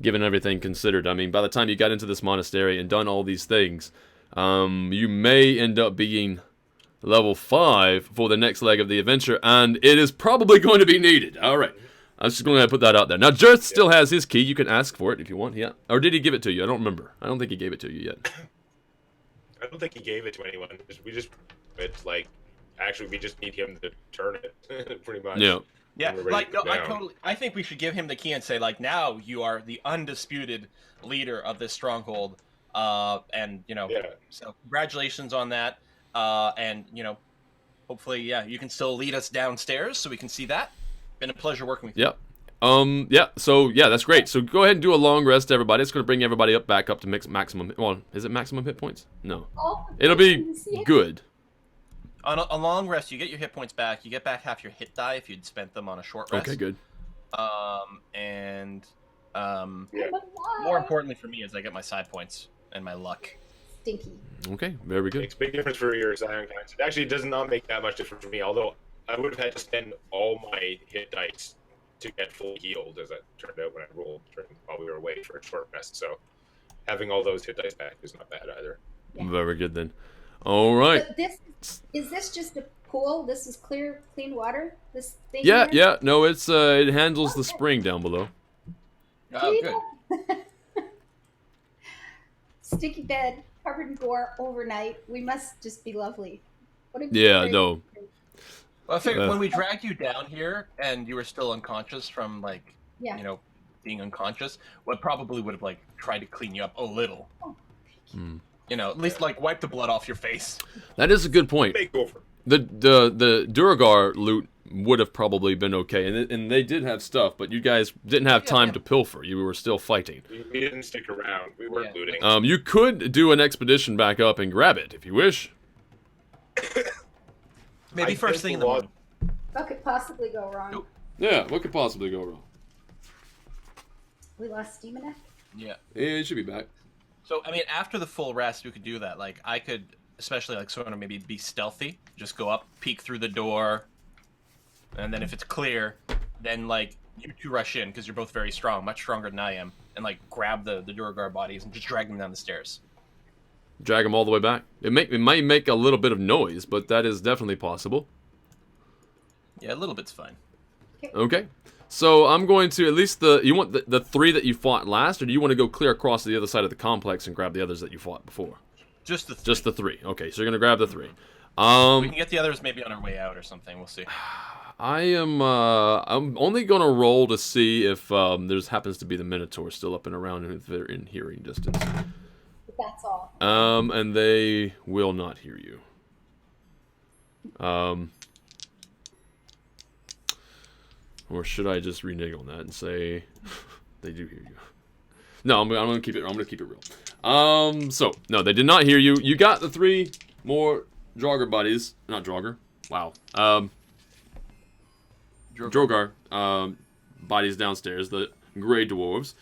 Given everything considered. I mean, by the time you got into this monastery and done all these things, you may end up being level 5 for the next leg of the adventure, and it is probably going to be needed. Alright. I was just going to put that out there. Now, Jareth still has his key. You can ask for it if you want. Yeah. Or did he give it to you? I don't remember. I don't think he gave it to you yet. I don't think he gave it to anyone. It's like, actually, we just need him to turn it, pretty much. Yeah. Yeah, like, no, I think we should give him the key and say, like, now you are the undisputed leader of this stronghold. And Yeah. so congratulations on that. And hopefully, you can still lead us downstairs so we can see that. Been a pleasure working with you. Yep. So that's great. So go ahead and do a long rest, everybody. It's going to bring everybody back up to maximum. Well, is it maximum hit points? No. It'll be good. On a long rest, you get your hit points back. You get back half your hit die if you'd spent them on a short rest. Okay, good. More importantly for me is I get my side points and my luck. Stinky. Okay, very good. Makes a big difference for your Zion guys. It actually does not make that much difference for me, although I would have had to spend all my hit dice to get fully healed, as it turned out when I rolled while we were away for a short rest. So having all those hit dice back is not bad either. Yeah. Very good then. All right. But is this just a pool? This is clean water? This thing? Yeah, here? yeah. No, it handles the spring down below. Oh, good. Sticky bed, covered in gore overnight. We must just be lovely. What a Yeah, no. Well, I figured when we dragged you down here and you were still unconscious from being unconscious, what probably would have tried to clean you up a little. Oh. At least wipe the blood off your face. That is a good point. Makeover. The Duragar loot would have probably been okay, and they did have stuff, but you guys didn't have time to pilfer. You were still fighting. We didn't stick around. We weren't looting. You could do an expedition back up and grab it if you wish. Maybe first thing in the morning. What could possibly go wrong? Nope. Yeah, what could possibly go wrong? We lost stamina? Yeah. It should be back. So, I mean, after the full rest, we could do that. I could, especially, sort of maybe be stealthy. Just go up, peek through the door, and then if it's clear, then, you two rush in, because you're both very strong, much stronger than I am, and, grab the Duragar bodies and just drag them down the stairs. Drag them all the way back. It might make a little bit of noise, but that is definitely possible. Yeah, a little bit's fine. Okay. So I'm going to at least you want the three that you fought last, or do you want to go clear across to the other side of the complex and grab the others that you fought before? Just the three. Just the three. Okay, so you're gonna grab the three. We can get the others maybe on our way out or something. We'll see. I'm only gonna roll to see if there's happens to be the Minotaur still up and around, and if they're in hearing distance. That's all. And they will not hear you. Or should I just renege on that and say they do hear you? No, I'm gonna keep it. I'm gonna keep it real. So no, they did not hear you. You got the three more Draugr buddies. Not Draugr. Wow. Drogar bodies downstairs. The gray dwarves.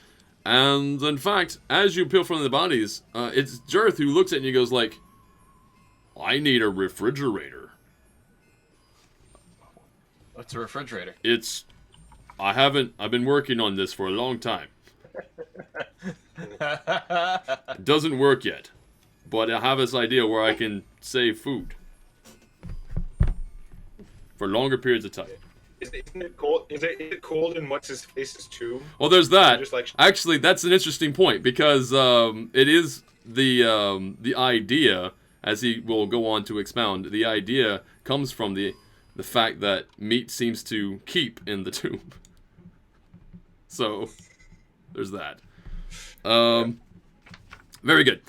And in fact, as you peel from the bodies, it's Jareth who looks at you and goes like, "I need a refrigerator." What's a refrigerator? I've been working on this for a long time. It doesn't work yet, but I have this idea where I can save food for longer periods of time. Isn't it cold? Is it cold in what's his face's tomb? Well, there's that. Just like... Actually, that's an interesting point because it is the idea, as he will go on to expound. The idea comes from the fact that meat seems to keep in the tomb. So, there's that. Very good.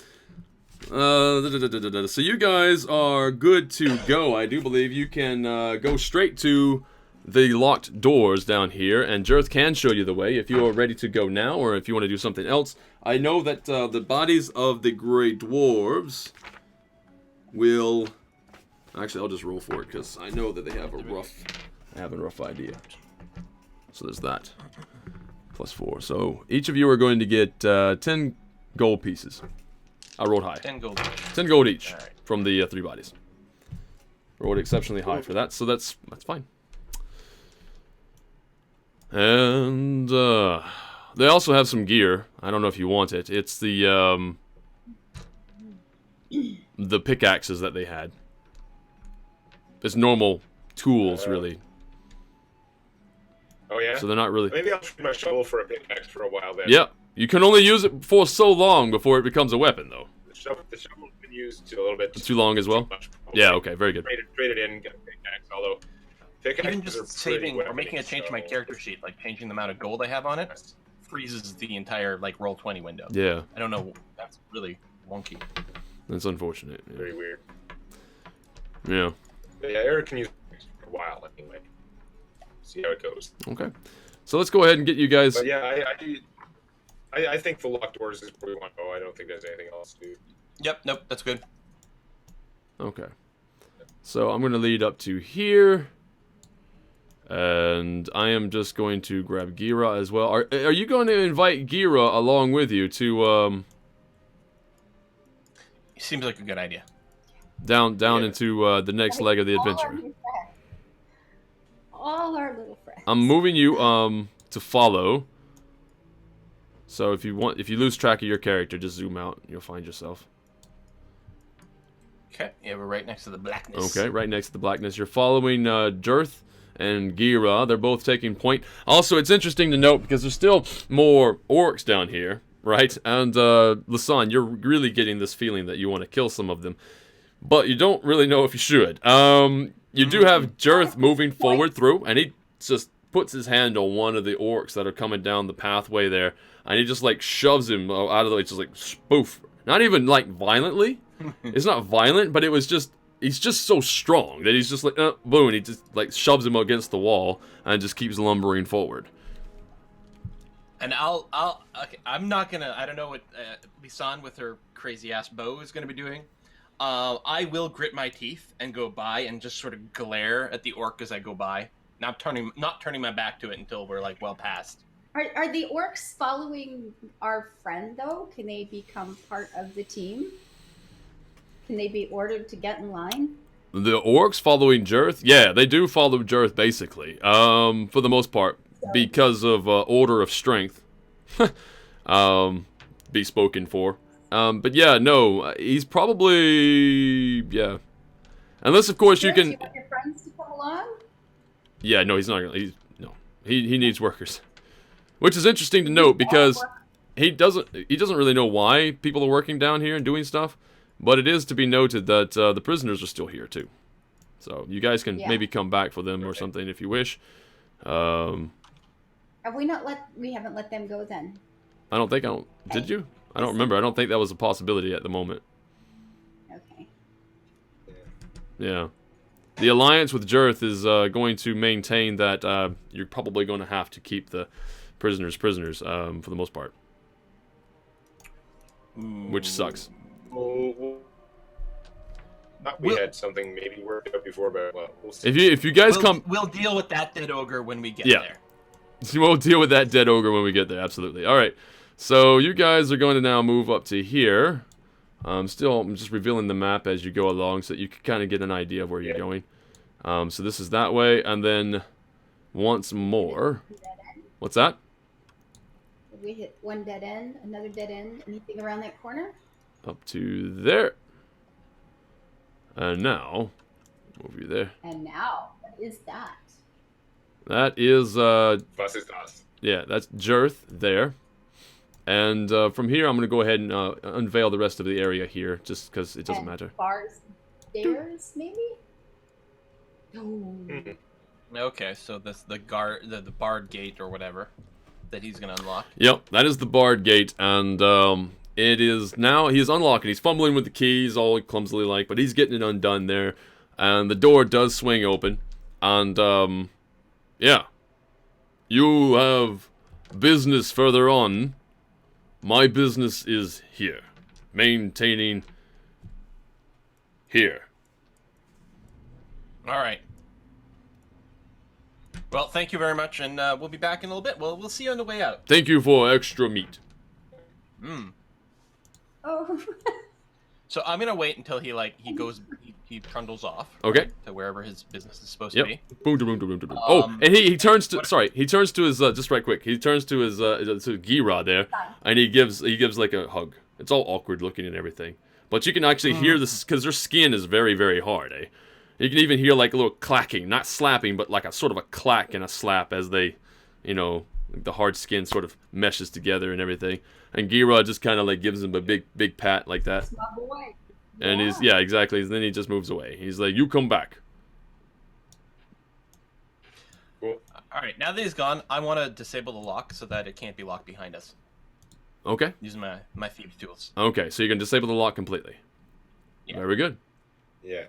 So you guys are good to go. I do believe you can go straight to the locked doors down here, and Jareth can show you the way if you are ready to go now, or if you want to do something else. I know that the bodies of the gray dwarves will... Actually, I'll just roll for it, because I know that they have a rough idea. So there's that. +4. So each of you are going to get 10 gold pieces. I rolled high. 10 gold. 10 gold each All right. from the 3 bodies. Rolled exceptionally high for that, so that's fine. And they also have some gear. I don't know if you want it. It's the pickaxes that they had. It's normal tools, really. Oh yeah. So they're not really. Maybe I'll trade my shovel for a pickaxe for a while then. Yep. You can only use it for so long before it becomes a weapon, though. The shovel's been used a little bit Too long as well. much, Yeah. Okay. Very good. Trade it in, get a pickaxe. Although pickaxes Even just saving or making a change to my character sheet, like changing the amount of gold I have on it, freezes the entire roll 20 window. Yeah. I don't know. That's really wonky. That's unfortunate. Yeah. Very weird. Yeah. But yeah, Eric can use it for a while anyway. See how it goes. Okay. So let's go ahead and get you guys. But yeah, I think the locked doors is where we want to go. I don't think there's anything else to do. Yep. Nope. That's good. Okay. So I'm going to lead up to here. And I am just going to grab Gira as well. Are you going to invite Gira along with you to Seems like a good idea. down into the next leg of the adventure? All our little friends. I'm moving you to follow. So if you lose track of your character, just zoom out and you'll find yourself. Okay. Yeah, we're right next to the blackness. Okay, right next to the blackness. You're following Jirth and Gira. They're both taking point. Also, it's interesting to note because there's still more orcs down here, right? And Lasan, you're really getting this feeling that you want to kill some of them, but you don't really know if you should. You do have Jirth moving forward through, and he just puts his hand on one of the orcs that are coming down the pathway there, and he just like shoves him out of the way, just like spoof. Not even like violently. It's not violent, but it was just. He's just so strong that he's just like, boom, and he just like shoves him against the wall and just keeps lumbering forward. And I'm not gonna. I don't know what Lisanne with her crazy ass bow is gonna be doing. I will grit my teeth and go by and just sort of glare at the orc as I go by. Not turning my back to it until we're like well past. Are the orcs following our friend though? Can they become part of the team? Can they be ordered to get in line? The orcs following Jirth? Yeah, they do follow Jirth basically. For the most part, because of order of strength. Be spoken for. But yeah, no, he's probably Unless of course you can. You want your friends to come along? Yeah, no, he's not gonna. He needs workers, which is interesting to note because he doesn't really know why people are working down here and doing stuff. But it is to be noted that the prisoners are still here too, so you guys can maybe come back for them or something if you wish. Have we not we haven't let them go then? I don't think Did you? I don't remember. I don't think that was a possibility at the moment. Okay. Yeah, the alliance with Jirth is going to maintain that you're probably going to have to keep the prisoners for the most part, which sucks. We had something maybe worked out before, but well, we'll see. If you guys come, we'll deal with that dead ogre when we get there. We'll deal with that dead ogre when we get there. Absolutely. All right. So you guys are going to now move up to here. I'm just revealing the map as you go along, so that you can kind of get an idea of where you're going. So this is that way, and then once more. What's that? We hit one dead end, another dead end. Anything around that corner? Up to there. And now, move you there. And now, what is that? That is, Buses. yeah, that's Jirth there. And from here, I'm going to go ahead and unveil the rest of the area here, just because it doesn't matter. Bars, stairs, maybe? Oh. Okay, so that's the barred gate or whatever that he's going to unlock. Yep, that is the barred gate, and it is now, he's unlocking. He's fumbling with the keys, all clumsily like, but he's getting it undone there. And the door does swing open. And, yeah. You have business further on. My business is here. Maintaining here. All right. Well, thank you very much, and we'll be back in a little bit. We'll see you on the way out. Thank you for extra meat. Oh. So I'm gonna wait until he trundles off. Okay. Right, to wherever his business is supposed to be. Boom, boom, boom, boom, boom. And he turns to his just right quick. He turns to his to Gira there, and he gives like a hug. It's all awkward looking and everything, but you can actually hear this because their skin is very, very hard. You can even hear like a little clacking, not slapping, but like a sort of a clack and a slap as they, the hard skin sort of meshes together and everything. And Gira just kind of like gives him a big pat like that. That's my boy. And exactly. And then he just moves away. He's like, "You come back." Cool. All right, now that he's gone, I want to disable the lock so that it can't be locked behind us. Okay. Using my thieves tools. Okay, so you can disable the lock completely. Yeah. Very good. Yeah.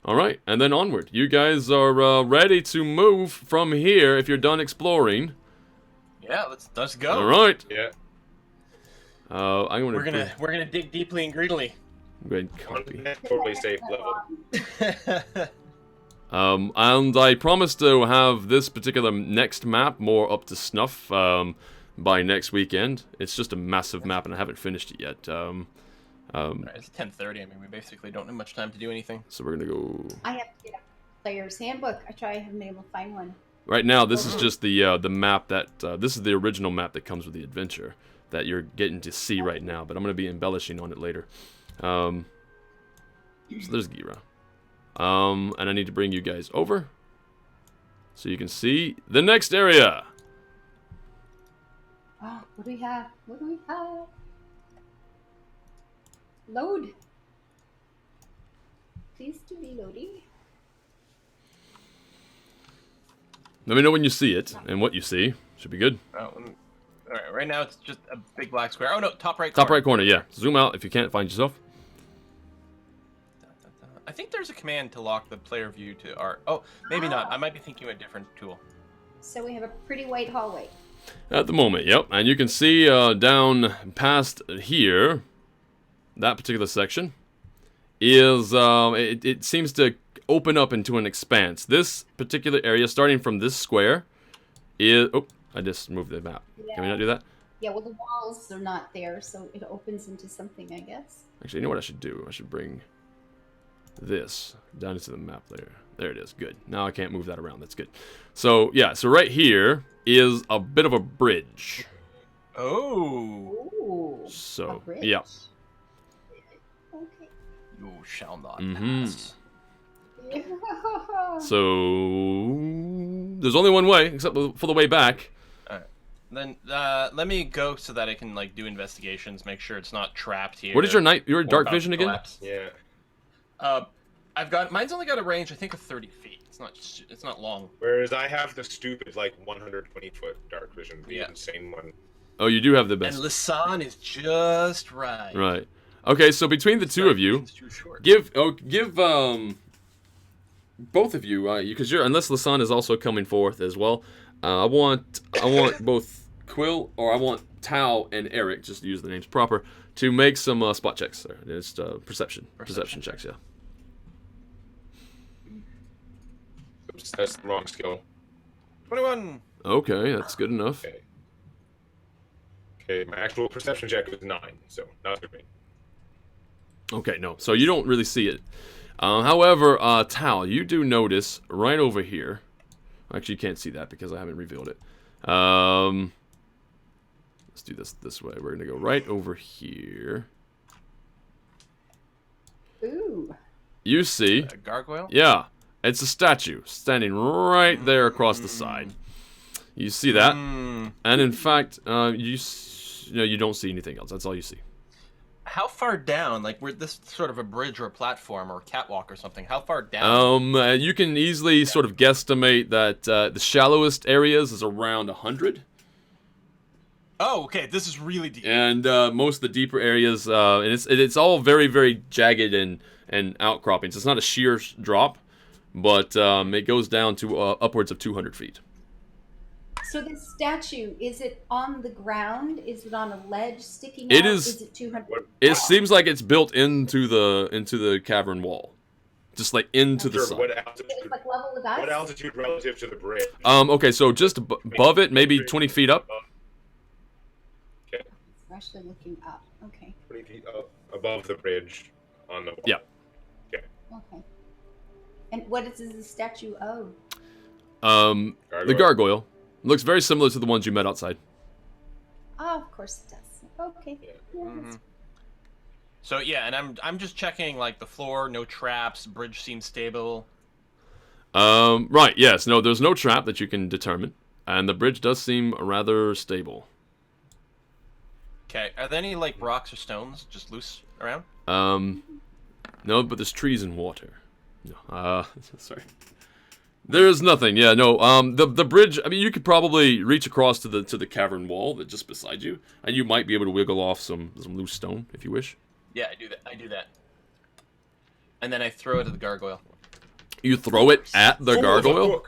All right, and then onward. You guys are ready to move from here if you're done exploring. Yeah, let's go. All right. Yeah. We're gonna dig deeply and greedily. Good copy. Totally safe level. And I promise to have this particular next map more up to snuff by next weekend. It's just a massive map, and I haven't finished it yet. Right, it's 10:30. I mean, we basically don't have much time to do anything. So we're gonna go. I have to get a player's handbook. I haven't been able to find one. Right now, this is just the map that this is the original map that comes with the adventure that you're getting to see right now. But I'm gonna be embellishing on it later. So there's Gira. And I need to bring you guys over so you can see the next area. Oh, what do we have? What do we have? Load. Please to be loading. Let me know when you see it and what you see. Should be good. All right, right now it's just a big black square. Oh no, top right. Top corner. right corner, yeah. Zoom out if you can't find yourself. I think there's a command to lock the player view to our... Oh, maybe not. I might be thinking of a different tool. So we have a pretty white hallway. At the moment, yep. And you can see down past here, that particular section, is... it seems to open up into an expanse. This particular area, starting from this square, is... Oh, I just moved the map. Yeah. Can we not do that? Yeah, well, the walls are not there, so it opens into something, I guess. Actually, you know what I should do? I should bring this down into the map layer. There it is. Good. Now I can't move that around. That's good. So, yeah. So right here is a bit of a bridge. Oh. Ooh. So, a bridge. yeah. Okay. You shall not Mm-hmm. pass. So, there's only one way, except for the way back. Alright. Then, let me go so that I can, like, do investigations, make sure it's not trapped here. What is your or dark about to vision again? collapse. Yeah. Mine's only got a range, I think, of 30 feet. It's not long. Whereas I have the stupid, like, 120-foot dark vision, the Yeah. insane one. Oh, you do have the And best. Lisanne is just right. Right. Okay, so between the two of you, It's too short. give both of you, because unless Lisanne is also coming forth as well, I want both Quill, or I want Tao and Eric, just to use the names proper, to make some spot checks there. It's perception checks, yeah. Oops, that's the wrong skill. 21. Okay, that's good enough. Okay. Okay, my actual perception check was 9, so not good. Okay, no. So you don't really see it. However, Tal, you do notice right over here. Actually, you can't see that because I haven't revealed it. Let's do this way. We're going to go right over here. Ooh. You see... A gargoyle? Yeah. It's a statue standing right there across the side. You see that? And in fact, you don't see anything else. That's all you see. How far down? Like, we're this sort of a bridge or a platform or a catwalk or something. How far down? You can easily sort of guesstimate that the shallowest areas is around 100. Oh, okay. This is really deep. And most of the deeper areas, and it's all very, very jagged and outcroppings. It's not a sheer drop, but it goes down to upwards of 200 feet. So this statue, is it on the ground? Is it on a ledge sticking It out? is- Is it 200? It seems like it's built into the cavern wall, just like into the Sure, side. what It's altitude? like level with us? What altitude relative to the bridge? Okay, so just above it, maybe 20 feet up. Okay, We're actually looking up. Okay. 20 feet up above the bridge on the wall. Yeah. Okay. And what is the statue of? The gargoyle looks very similar to the ones you met outside. Oh, of course it does. Okay. Yeah. Yeah, that's- So yeah, and I'm just checking like the floor, no traps, bridge seems stable. Right, yes, no, there's no trap that you can determine, and the bridge does seem rather stable. Okay, are there any like rocks or stones just loose around? No, but there's trees and water. No, sorry. There's nothing. Yeah, no. The bridge. I mean, you could probably reach across to the cavern wall that's just beside you, and you might be able to wiggle off some loose stone if you wish. Yeah, I do that. And then I throw it at the gargoyle. You throw it at the gargoyle?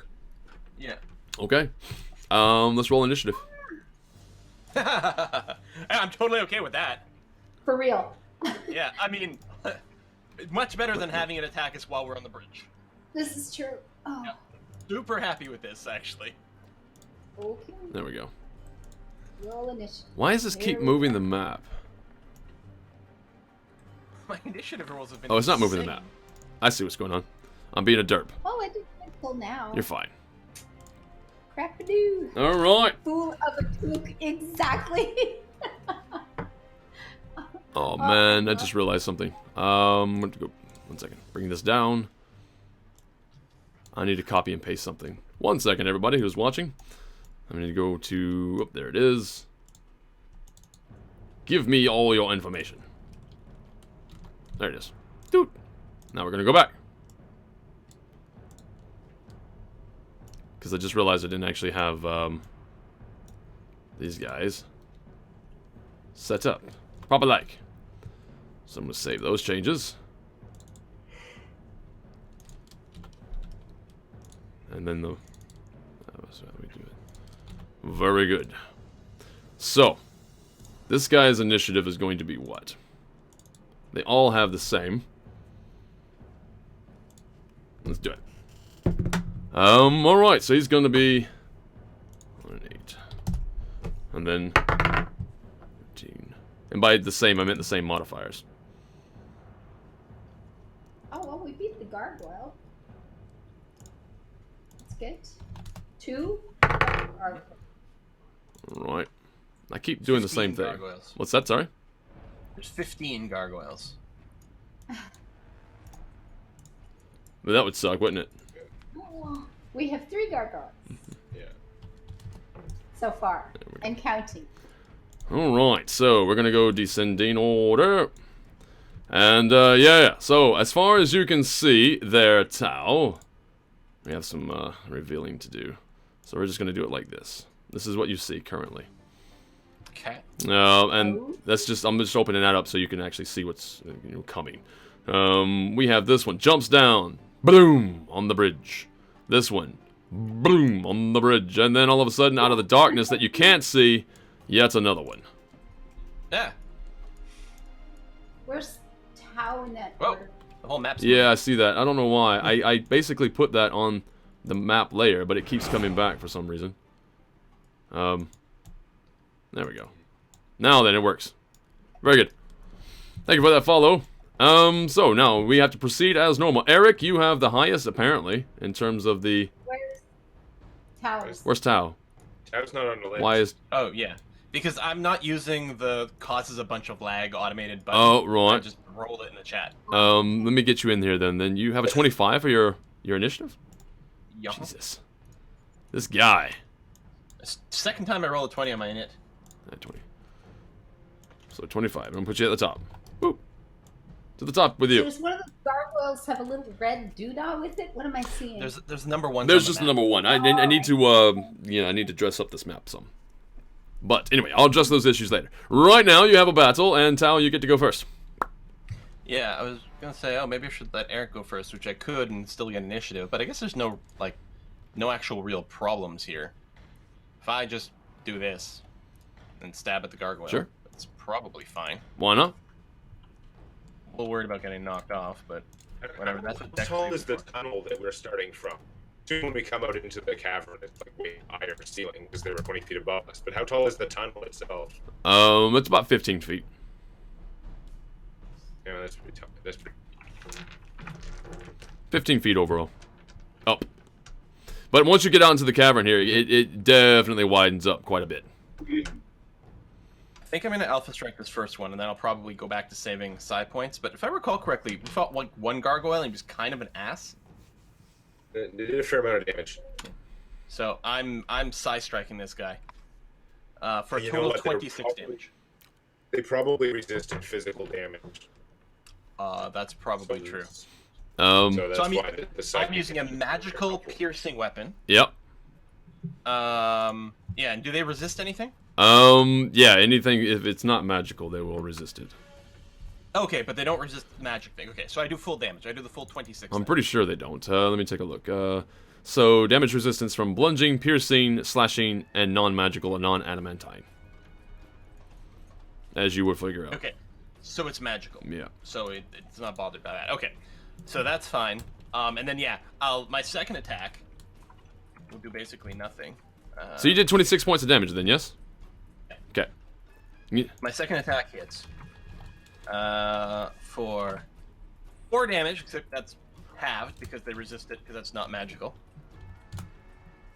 Yeah. Okay. Let's roll initiative. I'm totally okay with that. For real. Yeah, I mean, much better than having it attack us while we're on the bridge. This is true. Oh. Yeah. Super happy with this, actually. Okay. There we go. Roll initiative. Why does this keep moving the map? My initiative rolls have been Oh, it's not moving the insane. map. I see what's going on. I'm being a derp. Oh, I didn't until now. You're fine. Crap-a-doo. All right. Fool of a took. Exactly. Oh man, I just realized something. I'm going to go. 1 second. Bring this down. I need to copy and paste something. 1 second, everybody who's watching. I'm going to go to. Oh, there it is. Give me all your information. There it is. Dude. Now we're going to go back. Because I just realized I didn't actually have these guys set up proper like. So I'm going to save those changes. And then that's how we do it. Very good. So, this guy's initiative is going to be what? They all have the same. Let's do it. Alright, so he's going to be 1 and 8. And then 13. And by the same, I meant the same modifiers. Oh, well, we beat the gargoyle. That's good. 2. Alright. I keep doing the same thing. Gargoyles. What's that, sorry? There's 15 gargoyles. But that would suck, wouldn't it? Oh, we have 3 gargoyles. Yeah. So far. And counting. Alright, so we're gonna go descending order. And, yeah. So, as far as you can see there, Tao, we have some, revealing to do. So we're just gonna do it like this. This is what you see currently. Okay. And that's just, I'm just opening that up so you can actually see what's coming. We have this one, jumps down, boom, on the bridge. This one, boom, on the bridge. And then all of a sudden, out of the darkness that you can't see, yet another one. Yeah. Where's Tao in that Whoa. order? The whole map's Yeah, I see that. I don't know why. I basically put that on the map layer, but it keeps coming back for some reason. There we go. Now then, it works. Very good. Thank you for that follow. So now we have to proceed as normal. Eric, you have the highest, apparently, in terms of the... Where's Tao? Where's Tao? Tao's not on the list. Why is... Oh, yeah. Because I'm not using the causes a bunch of lag automated button. Oh, right. I just rolled it in the chat. Let me get you in here then. Then you have a 25 for your initiative? Yeah. Jesus. This guy. Second time I roll a 20 on my init. 20. So 25. I'm gonna put you at the top. Woo. To the top with you. Does one of the gargoyles have a little red doodah with it? What am I seeing? There's number 1. There's just the number 1. I need to I need to dress up this map some. But anyway, I'll address those issues later. Right now, you have a battle, and Tao, you get to go first. Yeah, I was gonna say, oh, maybe I should let Eric go first, which I could and still get initiative. But I guess there's no actual real problems here. If I just do this and stab at the gargoyle, Sure. it's probably fine. Why not? A little worried about getting knocked off, but whatever. That's what How Dex tall do is the for. tunnel that we're starting from? Soon when we come out into the cavern, it's like way higher ceiling because they were 20 feet above us. But how tall is the tunnel itself? It's about 15 feet. Yeah, that's pretty tall. That's pretty. 15 feet overall. Up. But once you get out into the cavern here, it definitely widens up quite a bit. I think I'm gonna Alpha Strike this first one, and then I'll probably go back to saving side points. But if I recall correctly, we fought like one gargoyle, and he was kind of an ass. They did a fair amount of damage. So I'm side striking this guy for a You know total what? of They were 26 damage. They probably resisted physical damage. That's probably So true. So that's So I'm, why I'm using a magical piercing weapon. Yep. Yeah, and do they resist anything? Yeah, anything, if it's not magical, they will resist it. Okay, but they don't resist the magic thing. Okay, so I do full damage. I do the full 26. I'm pretty sure they don't. Let me take a look. So, damage resistance from bludgeoning, piercing, slashing, and non-magical and non-adamantine. As you would figure out. Okay, so it's magical. Yeah. So it's not bothered by that. Okay, so that's fine. And then, yeah, my second attack will do basically nothing. So you did 26 points of damage then, yes? Yeah. Okay. My second attack hits for 4 damage, except that's halved because they resist it because that's not magical.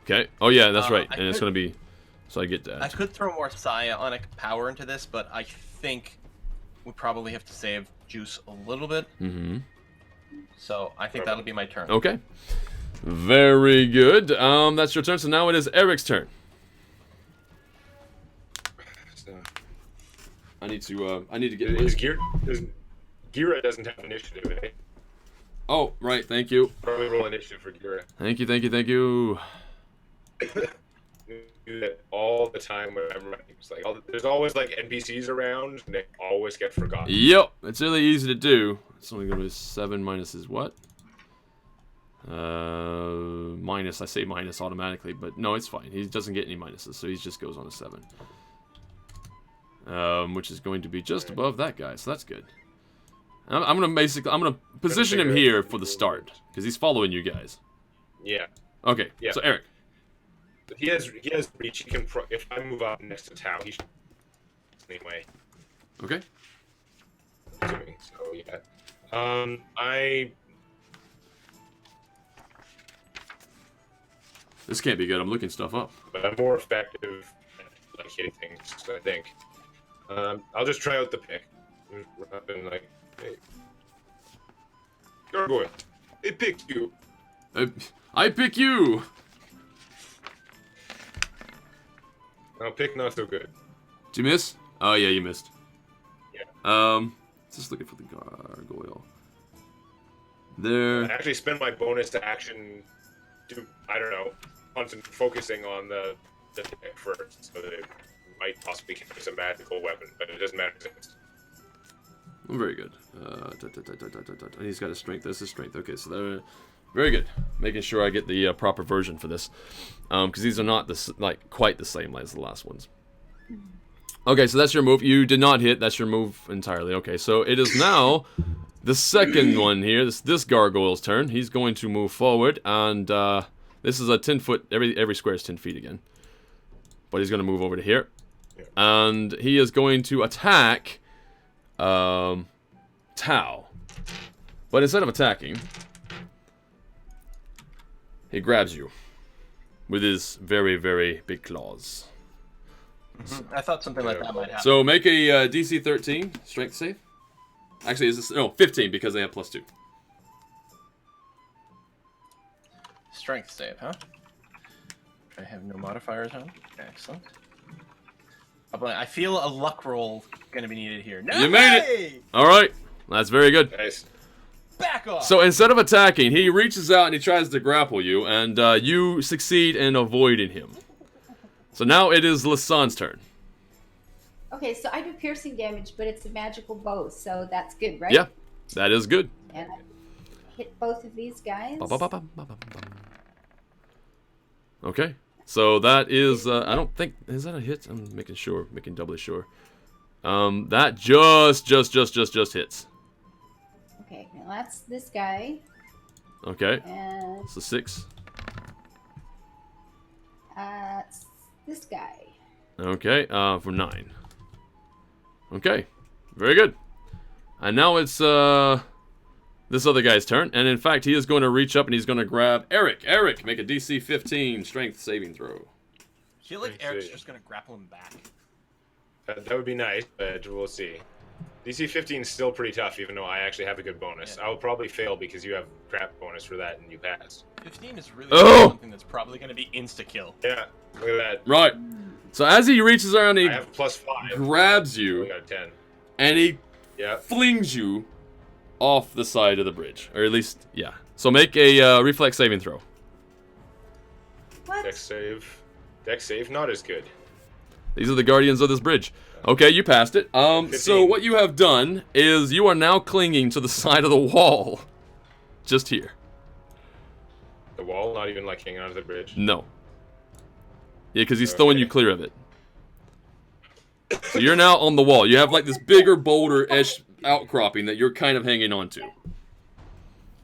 Okay. Oh yeah, that's right. I And it's could- gonna be. So I get that. I could throw more psionic power into this, but I think we probably have to save juice a little bit. Mm-hmm. So I think that'll be my turn. Okay. Very good. That's your turn. So now it is Eric's turn. So, I need to get. Gira doesn't have initiative, eh? Oh, right. Thank you. Probably roll initiative for Gira. Thank you. Thank you. Thank you. Do that all the time when I'm running. It's like there's always like NPCs around, and they always get forgotten. Yep. It's really easy to do. It's only going to be 7 minus is what? Minus. I say minus automatically, but no, it's fine. He doesn't get any minuses, so he just goes on a 7. Which is going to be just above that guy, so that's good. I'm gonna position him here for the start because he's following you guys. Yeah. Okay. Yeah. So Eric. He has reach. He can if I move up next to Tau, he should anyway. Okay. Assuming. So yeah. This can't be good. I'm looking stuff up. But I'm more effective at like hitting things, I think. I'll just try out the pick. Run up and like, hey, Gargoyle, it picked you. I pick you. Now pick not so good. Did you miss? Oh yeah, you missed. Yeah. Just looking for the gargoyle. There. I actually spend my bonus to action to, I don't know, focusing on the pick first, so that it might possibly count as a magical weapon, but it doesn't matter. Oh, very good. He's got a strength. This is strength. Okay, so they're very good. Making sure I get the proper version for this, because these are not quite the same as the last ones. Okay, so that's your move. You did not hit. That's your move entirely. Okay, so it is now the second one here. This gargoyle's turn. He's going to move forward, and this is a 10-foot. Every square is 10 feet again. But he's going to move over to here, and he is going to attack Tau. But instead of attacking, he grabs you with his very, very big claws. I thought something like that might happen. So make a DC 13 strength save. Actually, is this no 15 because they have +2. Strength save, huh? I have no modifiers on. Excellent. I feel a luck roll going to be needed here. No You made it. All right, that's very good. Nice. Back off. So instead of attacking, he reaches out and he tries to grapple you, and you succeed in avoiding him. So now it is Lasan's turn. Okay, so I do piercing damage, but it's a magical bow, so that's good, right? Yeah, that is good. And I hit both of these guys. Okay, so that is, I don't think, is that a hit? I'm making doubly sure. That just hits. Okay, now that's this guy. Okay, And it's a 6. it's this guy. Okay, for 9. Okay, very good. And now it's this other guy's turn, and in fact, he is going to reach up and he's going to grab Eric. Eric, make a DC 15 strength saving throw. I feel like Eric's just going to grapple him back. That would be nice, but we'll see. DC 15 is still pretty tough, even though I actually have a good bonus. Yeah. I will probably fail because you have crap bonus for that and you passed. 15 is really something that's probably going to be insta-kill. Yeah, look at that. Right. So as he reaches around, he I have +5. grabs I you, got 10. and he Yeah. flings you off the side of the bridge. Or at least, yeah. So make a reflex saving throw. What? Dex save. Dex save, not as good. These are the guardians of this bridge. Okay, you passed it. So 15. what you have done is you are now clinging to the side of the wall. Just here. The wall, not even like hanging onto the bridge. No. Yeah, because he's throwing you clear of it. So you're now on the wall. You have like this bigger boulder-edge outcropping that you're kind of hanging on to.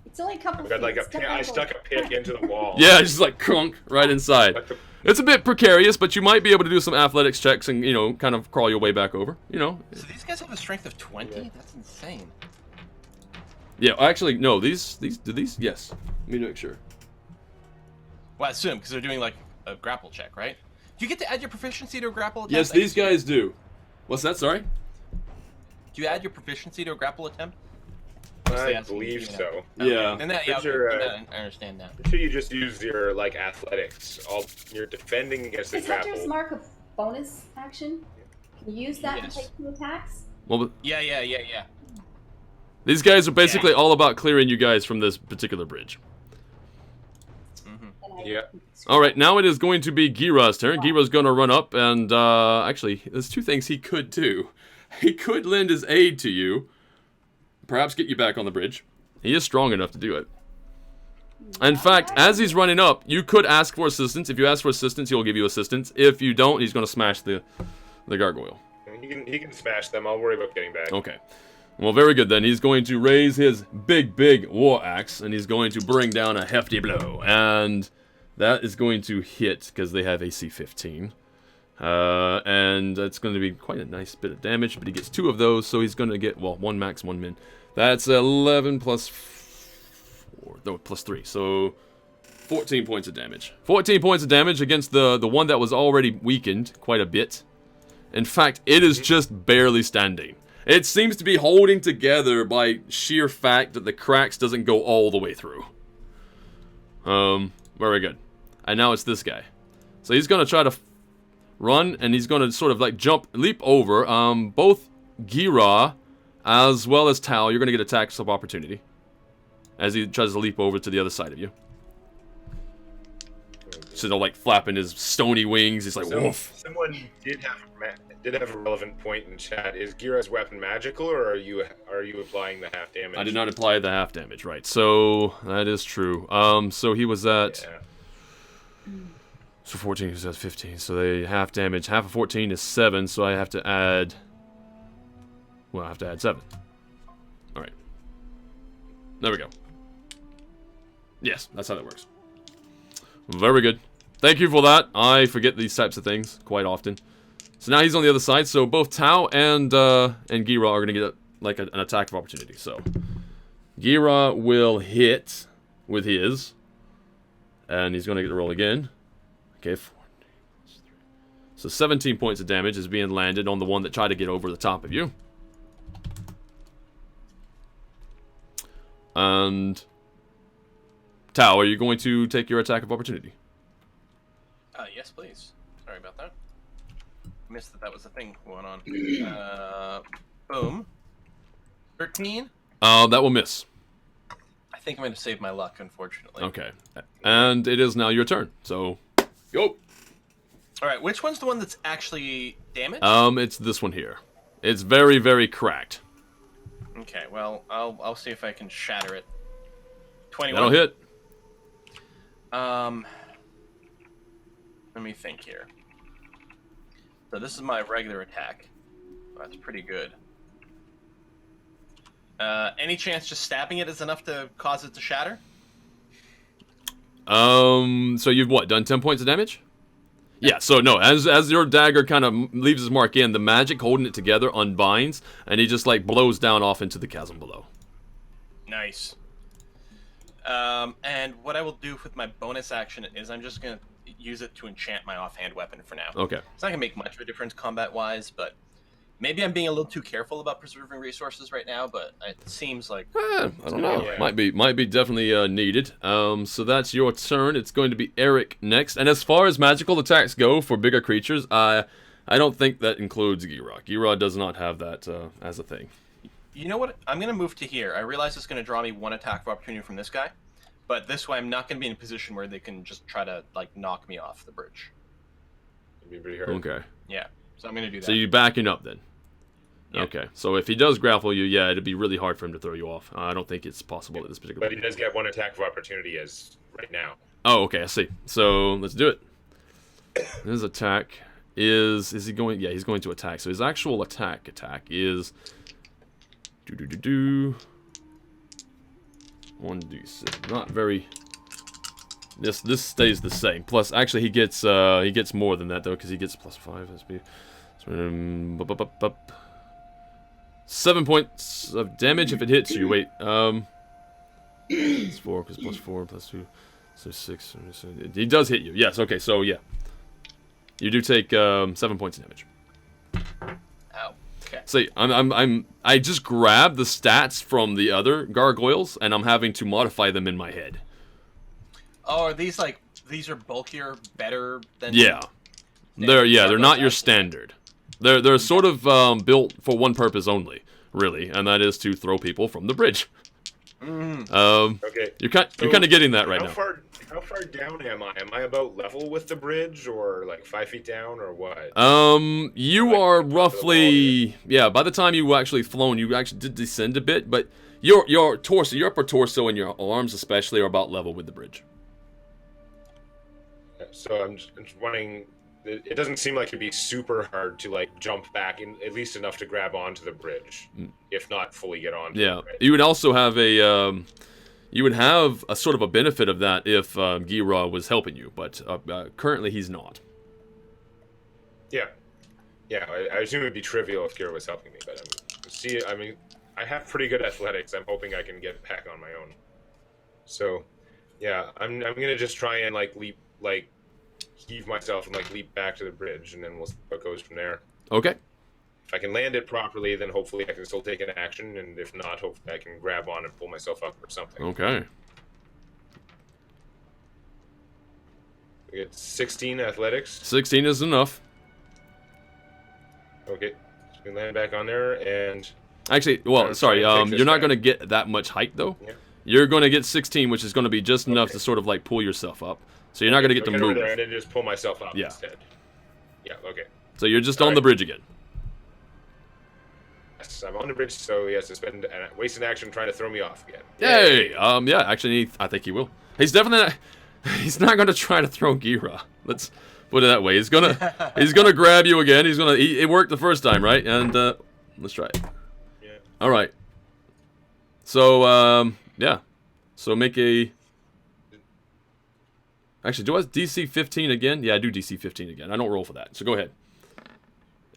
It's only a couple I got like feet. I stuck a pick into the wall. Yeah, just like crunk right inside. It's a bit precarious, but you might be able to do some athletics checks and, you know, kind of crawl your way back over. You know. So these guys have a strength of 20? Yeah. That's insane. Yeah, actually, no. These? Yes. Let me make sure. Well, I assume, because they're doing like a grapple check, right? Do you get to add your proficiency to a grapple attempt? Yes, these guys do. What's that? Sorry. Do you add your proficiency to a grapple attempt? I believe so. Yeah. And that, yeah, Sure, I understand that. I'm sure you just use your like athletics. You're defending against the Is grapple. Hunter's Mark a bonus action? Can you use that Yes. to take 2 attacks? Well, Yeah. these guys are basically all about clearing you guys from this particular bridge. Yeah. All right, now it is going to be Gira's turn. Gira's going to run up and, actually, there's 2 things he could do. He could lend his aid to you, perhaps get you back on the bridge. He is strong enough to do it. In fact, as he's running up, you could ask for assistance. If you ask for assistance, he'll give you assistance. If you don't, he's going to smash the gargoyle. He can smash them. I'll worry about getting back. Okay. Well, very good then. He's going to raise his big war axe, and he's going to bring down a hefty blow. And that is going to hit, because they have AC 15. And that's going to be quite a nice bit of damage, but he gets 2 of those, so he's going to get, well, 1 max, 1 min. That's 11 plus 4, no, plus 3, so 14 points of damage. 14 points of damage against the one that was already weakened quite a bit. In fact, it is just barely standing. It seems to be holding together by sheer fact that the cracks doesn't go all the way through. Very good. And now it's this guy. So he's going to try to run, and he's going to sort of like leap over. Both Gira as well as Tao, you're going to get attacks of opportunity as he tries to leap over to the other side of you. So they're like flapping his stony wings. He's like, woof. Someone did have a relevant point in chat. Is Gira's weapon magical, or are you applying the half damage? I did not apply the half damage, right? So that is true. So he was at. Yeah. So 14 is 15. So they half damage. Half of 14 is 7. So I have to add. Well, I have to add 7. All right. There we go. Yes, that's how that works. Very good. Thank you for that. I forget these types of things quite often. So now he's on the other side. So both Tao and Gira are gonna get like an attack of opportunity. So Gira will hit with his, and he's gonna get to roll again. Okay, 4. So 17 points of damage is being landed on the one that tried to get over the top of you. And Tao, are you going to take your attack of opportunity? Yes, please. Sorry about that. Missed that was a thing going on. Boom. 13. That will miss. I think I'm going to save my luck, unfortunately. Okay. And it is now your turn. So, go. All right, which one's the one that's actually damaged? It's this one here. It's very, very cracked. Okay, well, I'll see if I can shatter it. 21. That'll hit. Let me think here. So this is my regular attack. That's pretty good. Any chance just stabbing it is enough to cause it to shatter? So you've what, done 10 points of damage? Yeah, so no, as your dagger kind of leaves his mark in, the magic holding it together unbinds, and he just like blows down off into the chasm below. Nice. And what I will do with my bonus action is I'm just going to use it to enchant my offhand weapon for now. Okay. It's not going to make much of a difference combat-wise, but maybe I'm being a little too careful about preserving resources right now, but it seems like... I don't know. Yeah. Might be definitely needed. So that's your turn. It's going to be Eric next. And as far as magical attacks go for bigger creatures, I don't think that includes Gira. Gira does not have that as a thing. You know what? I'm going to move to here. I realize it's going to draw me one attack of opportunity from this guy, but this way I'm not going to be in a position where they can just try to like knock me off the bridge. It'd be pretty hard. Okay. Yeah, so I'm going to do that. So you're backing up then? Yeah. Okay. So if he does grapple you, yeah, it'd be really hard for him to throw you off. I don't think it's possible at this particular But he does get one attack of opportunity as right now. Oh, okay, I see. So let's do it. His attack is he going? Yeah, he's going to attack. So his actual attack is 1d6. Not very. This stays the same. Plus, actually, he gets more than that though, because he gets +5 SP. 7 points of damage if it hits you. Wait, it's 4 because +4 +2, so 6. So he does hit you. Yes. Okay. So yeah, you do take 7 points of damage. Ow. Okay. See, I just grabbed the stats from the other gargoyles, and I'm having to modify them in my head. Oh, are these like these are bulkier, better than? Yeah, they're not your standard. They're sort of built for one purpose only, really, and that is to throw people from the bridge. Okay. You're kind of getting that right now. How far down am I? Am I about level with the bridge, or like 5 feet down, or what? You are roughly, yeah. By the time you actually flown, you actually did descend a bit, but your torso, your upper torso, and your arms especially are about level with the bridge. So I'm just wondering. It doesn't seem like it'd be super hard to like jump back, at least enough to grab onto the bridge, if not fully get onto. Yeah, the bridge. you would also have a sort of a benefit of that if Gira was helping you, but currently he's not. Yeah, I assume it'd be trivial if Gira was helping me, but I have pretty good athletics. I'm hoping I can get back on my own. So, yeah, I'm gonna just try and heave myself and leap back to the bridge, and then we'll see what goes from there. Okay. If I can land it properly, then hopefully I can still take an action, and if not, hopefully I can grab on and pull myself up or something. Okay. We get 16 athletics. 16 is enough. Okay, so we land back on there, and Actually, well, sorry, you're not going to get that much height though. Yeah. You're going to get 16, which is going to be just enough to sort of pull yourself up. So you're not going to get to move. And then just pull myself up instead. Yeah, okay. So you're just on the bridge again. Yes, I'm on the bridge, so he has to waste an action trying to throw me off again. Hey, yeah, actually, I think he will. He's definitely he's not going to try to throw Gira. Let's put it that way. He's gonna grab you again. It worked the first time, right? And let's try it. Yeah. All right. So yeah. So make a. Actually, do I DC 15 again? Yeah, I do DC 15 again. I don't roll for that. So go ahead.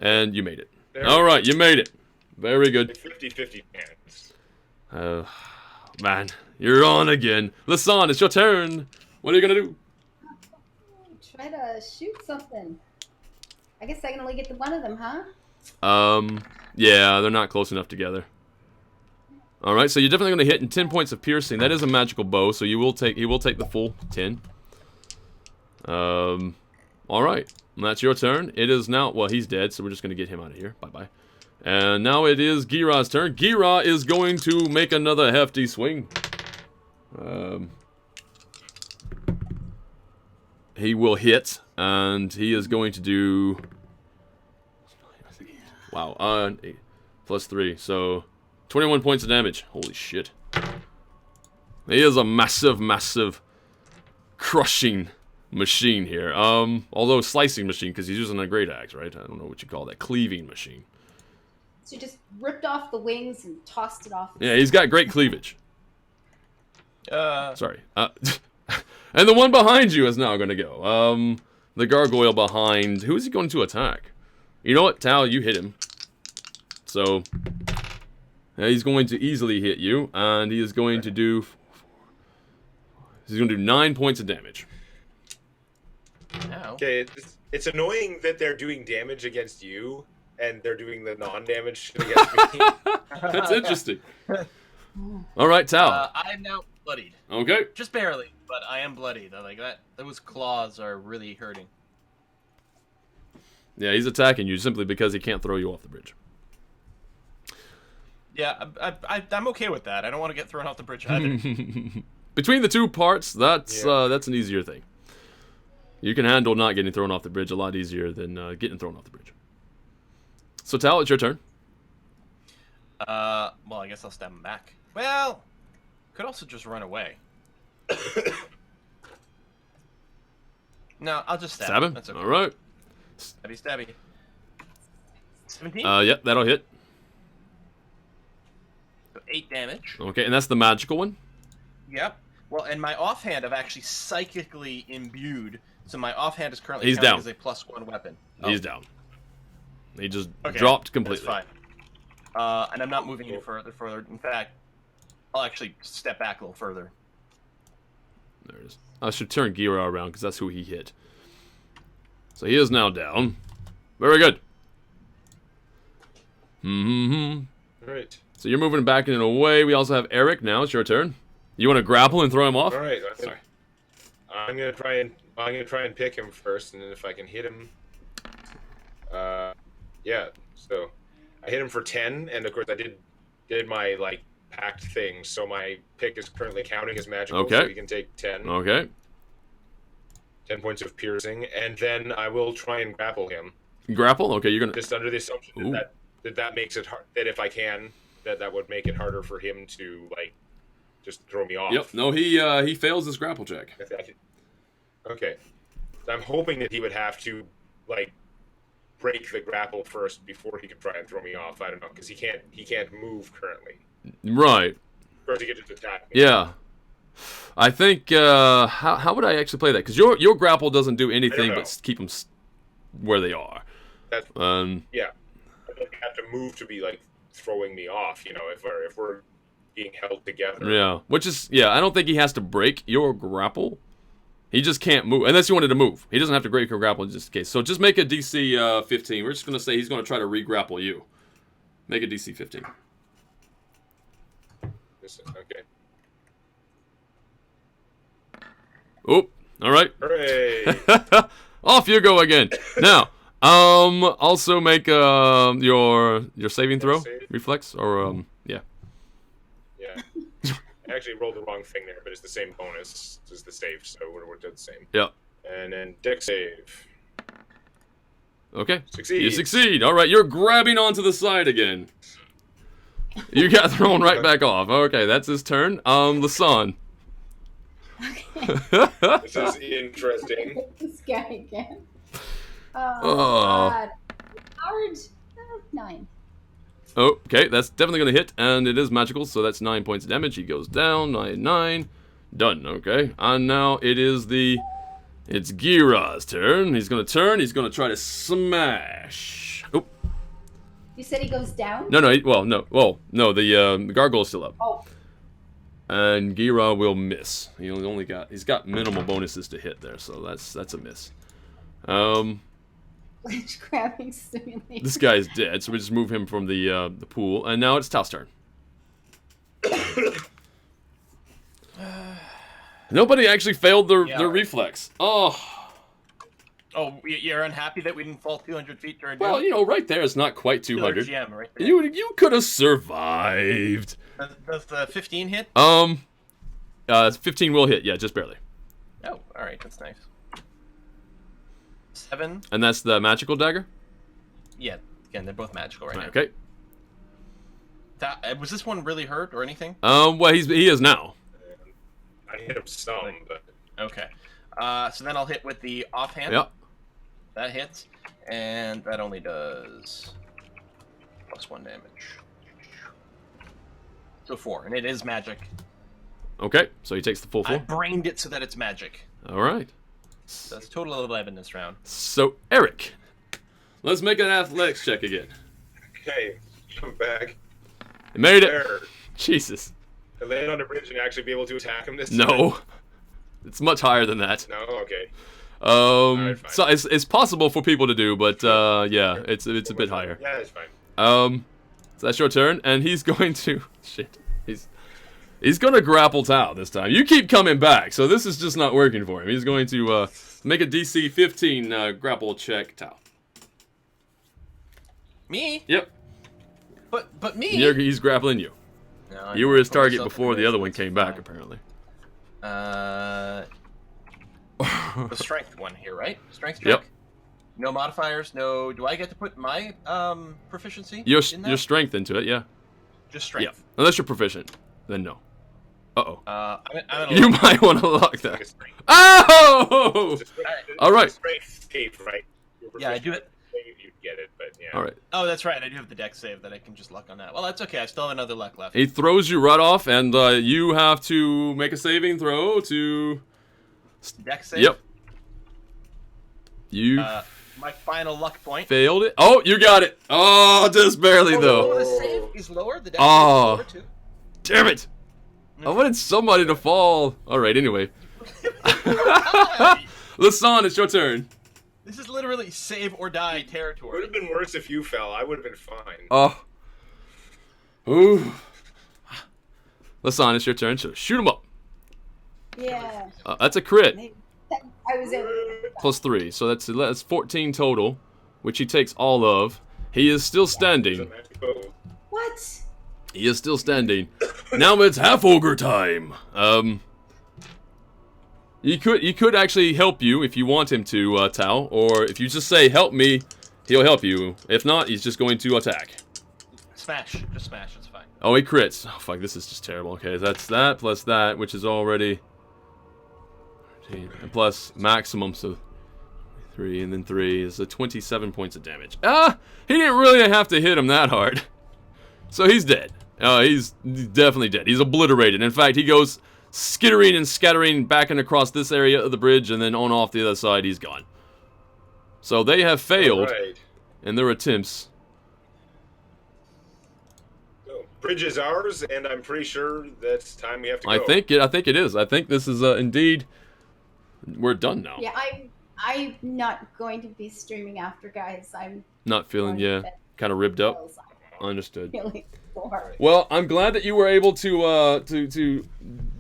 And you made it. All right, you made it. Very good. 50-50 chance. Man, you're on again. Lasan, it's your turn. What are you gonna do? Try to shoot something. I guess I can only get to one of them, huh? Yeah, they're not close enough together. All right, so you're definitely gonna hit in 10 points of piercing. That is a magical bow, so he will take the full 10. All right, that's your turn. It is now. Well, he's dead, so we're just gonna get him out of here. Bye bye. And now it is Gira's turn. Gira is going to make another hefty swing. He will hit, and he is going to do. Wow, 8 plus 3, so 21 points of damage. Holy shit! He is a massive, massive, crushing machine here. Although slicing machine, because he's using a great axe, right? I don't know what you call that. Cleaving machine. So you just ripped off the wings and tossed it off. Yeah, he's got great cleavage. Sorry. And the one behind you is now going to go. The gargoyle behind. Who is he going to attack? You know what, Tal? You hit him. So he's going to easily hit you, and he is going to do. He's going to do 9 points of damage. Okay, it's annoying that they're doing damage against you, and they're doing the non-damage against me. That's interesting. All right, Tal. I am now bloodied. Okay. Just barely, but I am bloodied. Like that. Those claws are really hurting. Yeah, he's attacking you simply because he can't throw you off the bridge. Yeah, I'm okay with that. I don't want to get thrown off the bridge either. Between the two parts, that's an easier thing. You can handle not getting thrown off the bridge a lot easier than getting thrown off the bridge. So, Tal, it's your turn. Well, I guess I'll stab him back. Well, could also just run away. No, I'll just stab him. That's okay. All right. Stabby. 17? Yep, that'll hit. So 8 damage. Okay, and that's the magical one? Yep. Well, and my offhand I've actually psychically imbued, so my offhand is currently He's counting down. as a +1 weapon. He's down. He just dropped completely. That's fine. And I'm not moving any further. In fact, I'll actually step back a little further. There it is. I should turn Gira around because that's who he hit. So he is now down. Very good. Alright. So you're moving back in a way. We also have Eric now. It's your turn. You want to grapple and throw him off? Alright. Sorry. I'm gonna try and pick him first, and then if I can hit him, yeah. So I hit him for 10, and of course I did my like packed thing. So my pick is currently counting as magical. Okay. So he can take 10. Okay. 10 points of piercing, and then I will try and grapple him. Grapple? Okay, you're gonna. Just under the assumption that makes it hard. That if I can, that would make it harder for him to like just throw me off. Yep. No, he fails his grapple check. Okay. So I'm hoping that he would have to like break the grapple first before he could try and throw me off. I don't know, because he can't move currently. Right. Or he could just attack me. Yeah. I think how would I actually play that? Because your grapple doesn't do anything but keep them where they are. That's, Yeah. I don't have to move to be like throwing me off. You know, if we're being held together. Yeah. Which is I don't think he has to break your grapple. He just can't move unless you wanted to move. He doesn't have to break your grapple in just in case. So just make a DC 15. We're just gonna say he's gonna try to re-grapple you. Make a DC 15. Okay. Oh, all right. Hooray! Off you go again. Now, also make your saving throw reflex or yeah. Yeah. I actually rolled the wrong thing there, but it's the same bonus as the save, so we're the same. Yeah. And then deck save. Okay. Succeed. You succeed. All right, you're grabbing onto the side again. You got thrown right back off. Okay, that's his turn. Lasan. This is interesting. This guy again. Oh, Oh. God. Howard, 9. Oh, okay, that's definitely going to hit, and it is magical, so that's 9 points of damage. He goes down, 9. Done, okay. And now it's Gira's turn. He's going to turn, he's going to try to smash. Oh. You said he goes down? No, the gargoyle is still up. Oh. And Gira will miss. He's got minimal bonuses to hit there, so that's a miss. Ledge grabbing simulator. This guy's dead, so we just move him from the pool, and now it's Tal's turn. Nobody actually failed their reflex. Oh, you're unhappy that we didn't fall 200 feet during. Well, right there, it's not quite 200. GM right there. You could have survived. Does the 15 hit? 15 will hit. Yeah, just barely. Oh, all right, that's nice. 7. And that's the magical dagger. Yeah, again, they're both magical right now. Okay. Was this one really hurt or anything? Well, he is now. I hit him some, but okay. So then I'll hit with the offhand. Yep. That hits, and that only does +1 damage. So 4, and it is magic. Okay, so he takes the full 4. I brained it so that it's magic. All right. So that's total 11 this round. So Eric, let's make an athletics check again. okay, come back. You made it. There. Jesus. I land on the bridge and actually be able to attack him this time? No, it's much higher than that. No, okay. Right, so it's possible for people to do, but yeah, it's a bit higher. Yeah, it's fine. So that's your turn, and he's going to he's going to grapple Tao this time. You keep coming back, so this is just not working for him. He's going to make a DC 15 grapple check, Tao. Me? Yep. But me. He's grappling you. No, You were his target before the other one came back, apparently. The strength one here, right? Strength check. Yep. No modifiers. No. Do I get to put my proficiency? Your in that? your strength into it, yeah. Just strength. Yeah. Unless you're proficient, then no. Uh-oh. I'm You might want to lock that. Oh! All right. Strength save, right? Yeah, I do it. You get it, but yeah. All right. Oh, that's right. I do have the dex save that I can just luck on that. Well, that's okay. I still have another luck left. He throws you right off, and you have to make a saving throw to... Dex save? Yep. You my final luck point. failed it. Oh, you got it. Oh, just barely, Oh, though. the save is lower. The dex Oh. save is lower, too. Damn it. I wanted somebody to fall. All right, anyway. Lasan, it's your turn. This is literally save or die It would territory. have been worse if you fell. I would have been fine. Oh. Ooh. Lasan, it's your turn. So shoot him up. Yeah. That's a crit. I was able to Plus 3. So that's 14 total, which he takes all of. He is still standing. What? He is still standing. Now it's half ogre time. He could actually help you if you want him to, Tao, or if you just say help me, he'll help you. If not, he's just going to attack. Smash. Just smash. It's fine. Oh, he crits. Oh, fuck, this is just terrible. Okay, that's that plus that, which is already... And plus maximum, so 3 and then 3 is 27 points of damage. Ah! He didn't really have to hit him that hard. So he's dead. He's definitely dead. He's obliterated. In fact, he goes skittering and scattering back and across this area of the bridge, and then on off the other side, he's gone. So they have failed in their attempts. So, bridge is ours, and I'm pretty sure that's time we have to go. I think it is. I think this is indeed. We're done now. Yeah, I'm not going to be streaming after, guys. I'm Not feeling, kind of ribbed up. Understood. Really bored. Well, I'm glad that you were able to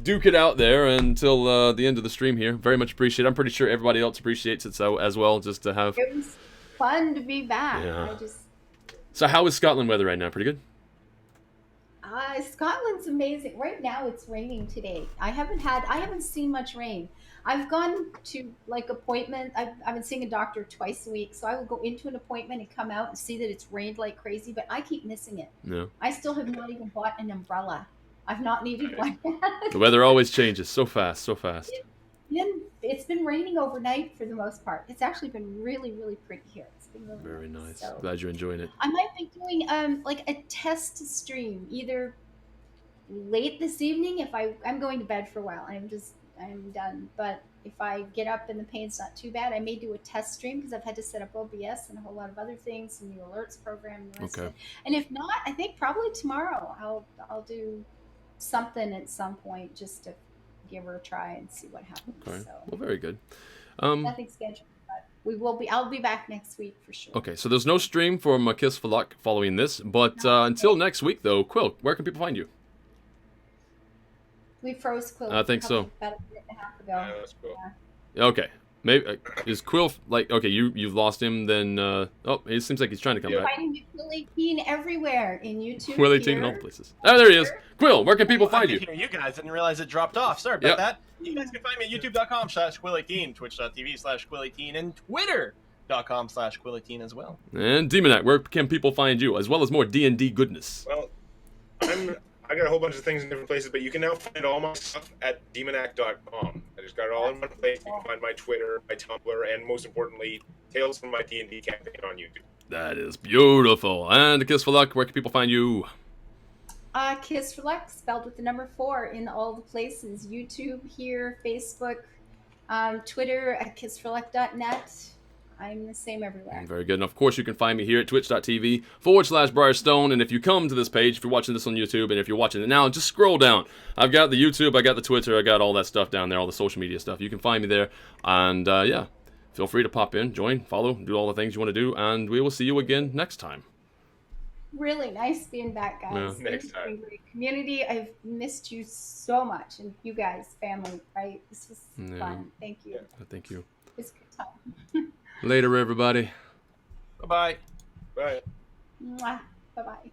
duke it out there until the end of the stream here. Very much appreciate it. I'm pretty sure everybody else appreciates it so as well, just to have... It was fun to be back. Yeah. So how is Scotland weather right now? Pretty good? Scotland's amazing. Right now it's raining today. I haven't seen much rain. I've gone to appointment. I've been seeing a doctor twice a week, so I will go into an appointment and come out and see that it's rained like crazy, but I keep missing it. No. I still have not even bought an umbrella. I've not needed one. The weather always changes so fast, so fast. It's been raining overnight for the most part. It's actually been really, really pretty here. It's been really Very nice. So Glad you're enjoying it. I might be doing a test stream either late this evening if I'm going to bed for a while. I'm done. But if I get up and the pain's not too bad, I may do a test stream because I've had to set up OBS and a whole lot of other things and the alerts program and the rest of it. And if not, I think probably tomorrow I'll do something at some point just to give her a try and see what happens. Okay. So, well, very good. nothing scheduled, but I'll be back next week for sure. Okay, so there's no stream for my Kiss for Luck following this, but until next week though, Quill, where can people find you? We froze Quill. I think so. About a minute and a half ago. Yeah, that's cool. Yeah. Okay. Maybe is Quill okay? You've lost him. Then it seems like he's trying to come back. Finding Quill 18 everywhere in YouTube. Quill 18 in all places. Oh, there he is. Quill, where can people find you? You guys didn't realize it dropped off. Sorry about that. You guys can find me at youtube.com/Quill18, twitch.tv/Quill18, and twitter.com/Quill18 as well. And Demonac, where can people find you, as well as more D&D goodness? Well, I got a whole bunch of things in different places, but you can now find all my stuff at demonac.com. I just got it all in one place. You can find my Twitter, my Tumblr, and most importantly, Tales from my D&D campaign on YouTube. That is beautiful. And Kiss for Luck, where can people find you? Kiss for Luck, spelled with the number 4 in all the places. YouTube here, Facebook, Twitter at kissforluck.net. I'm the same everywhere. Very good. And of course, you can find me here at twitch.tv/Briarstone. And if you come to this page, if you're watching this on YouTube, and if you're watching it now, just scroll down. I've got the YouTube, I got the Twitter, I got all that stuff down there, all the social media stuff. You can find me there. And yeah, feel free to pop in, join, follow, do all the things you want to do. And we will see you again next time. Really nice being back, guys. Yeah. Next time. Great community. I've missed you so much. And you guys, family, right? This was fun. Thank you. Thank you. It was a good time. Later, everybody. Bye-bye. Bye. Mwah. Bye-bye.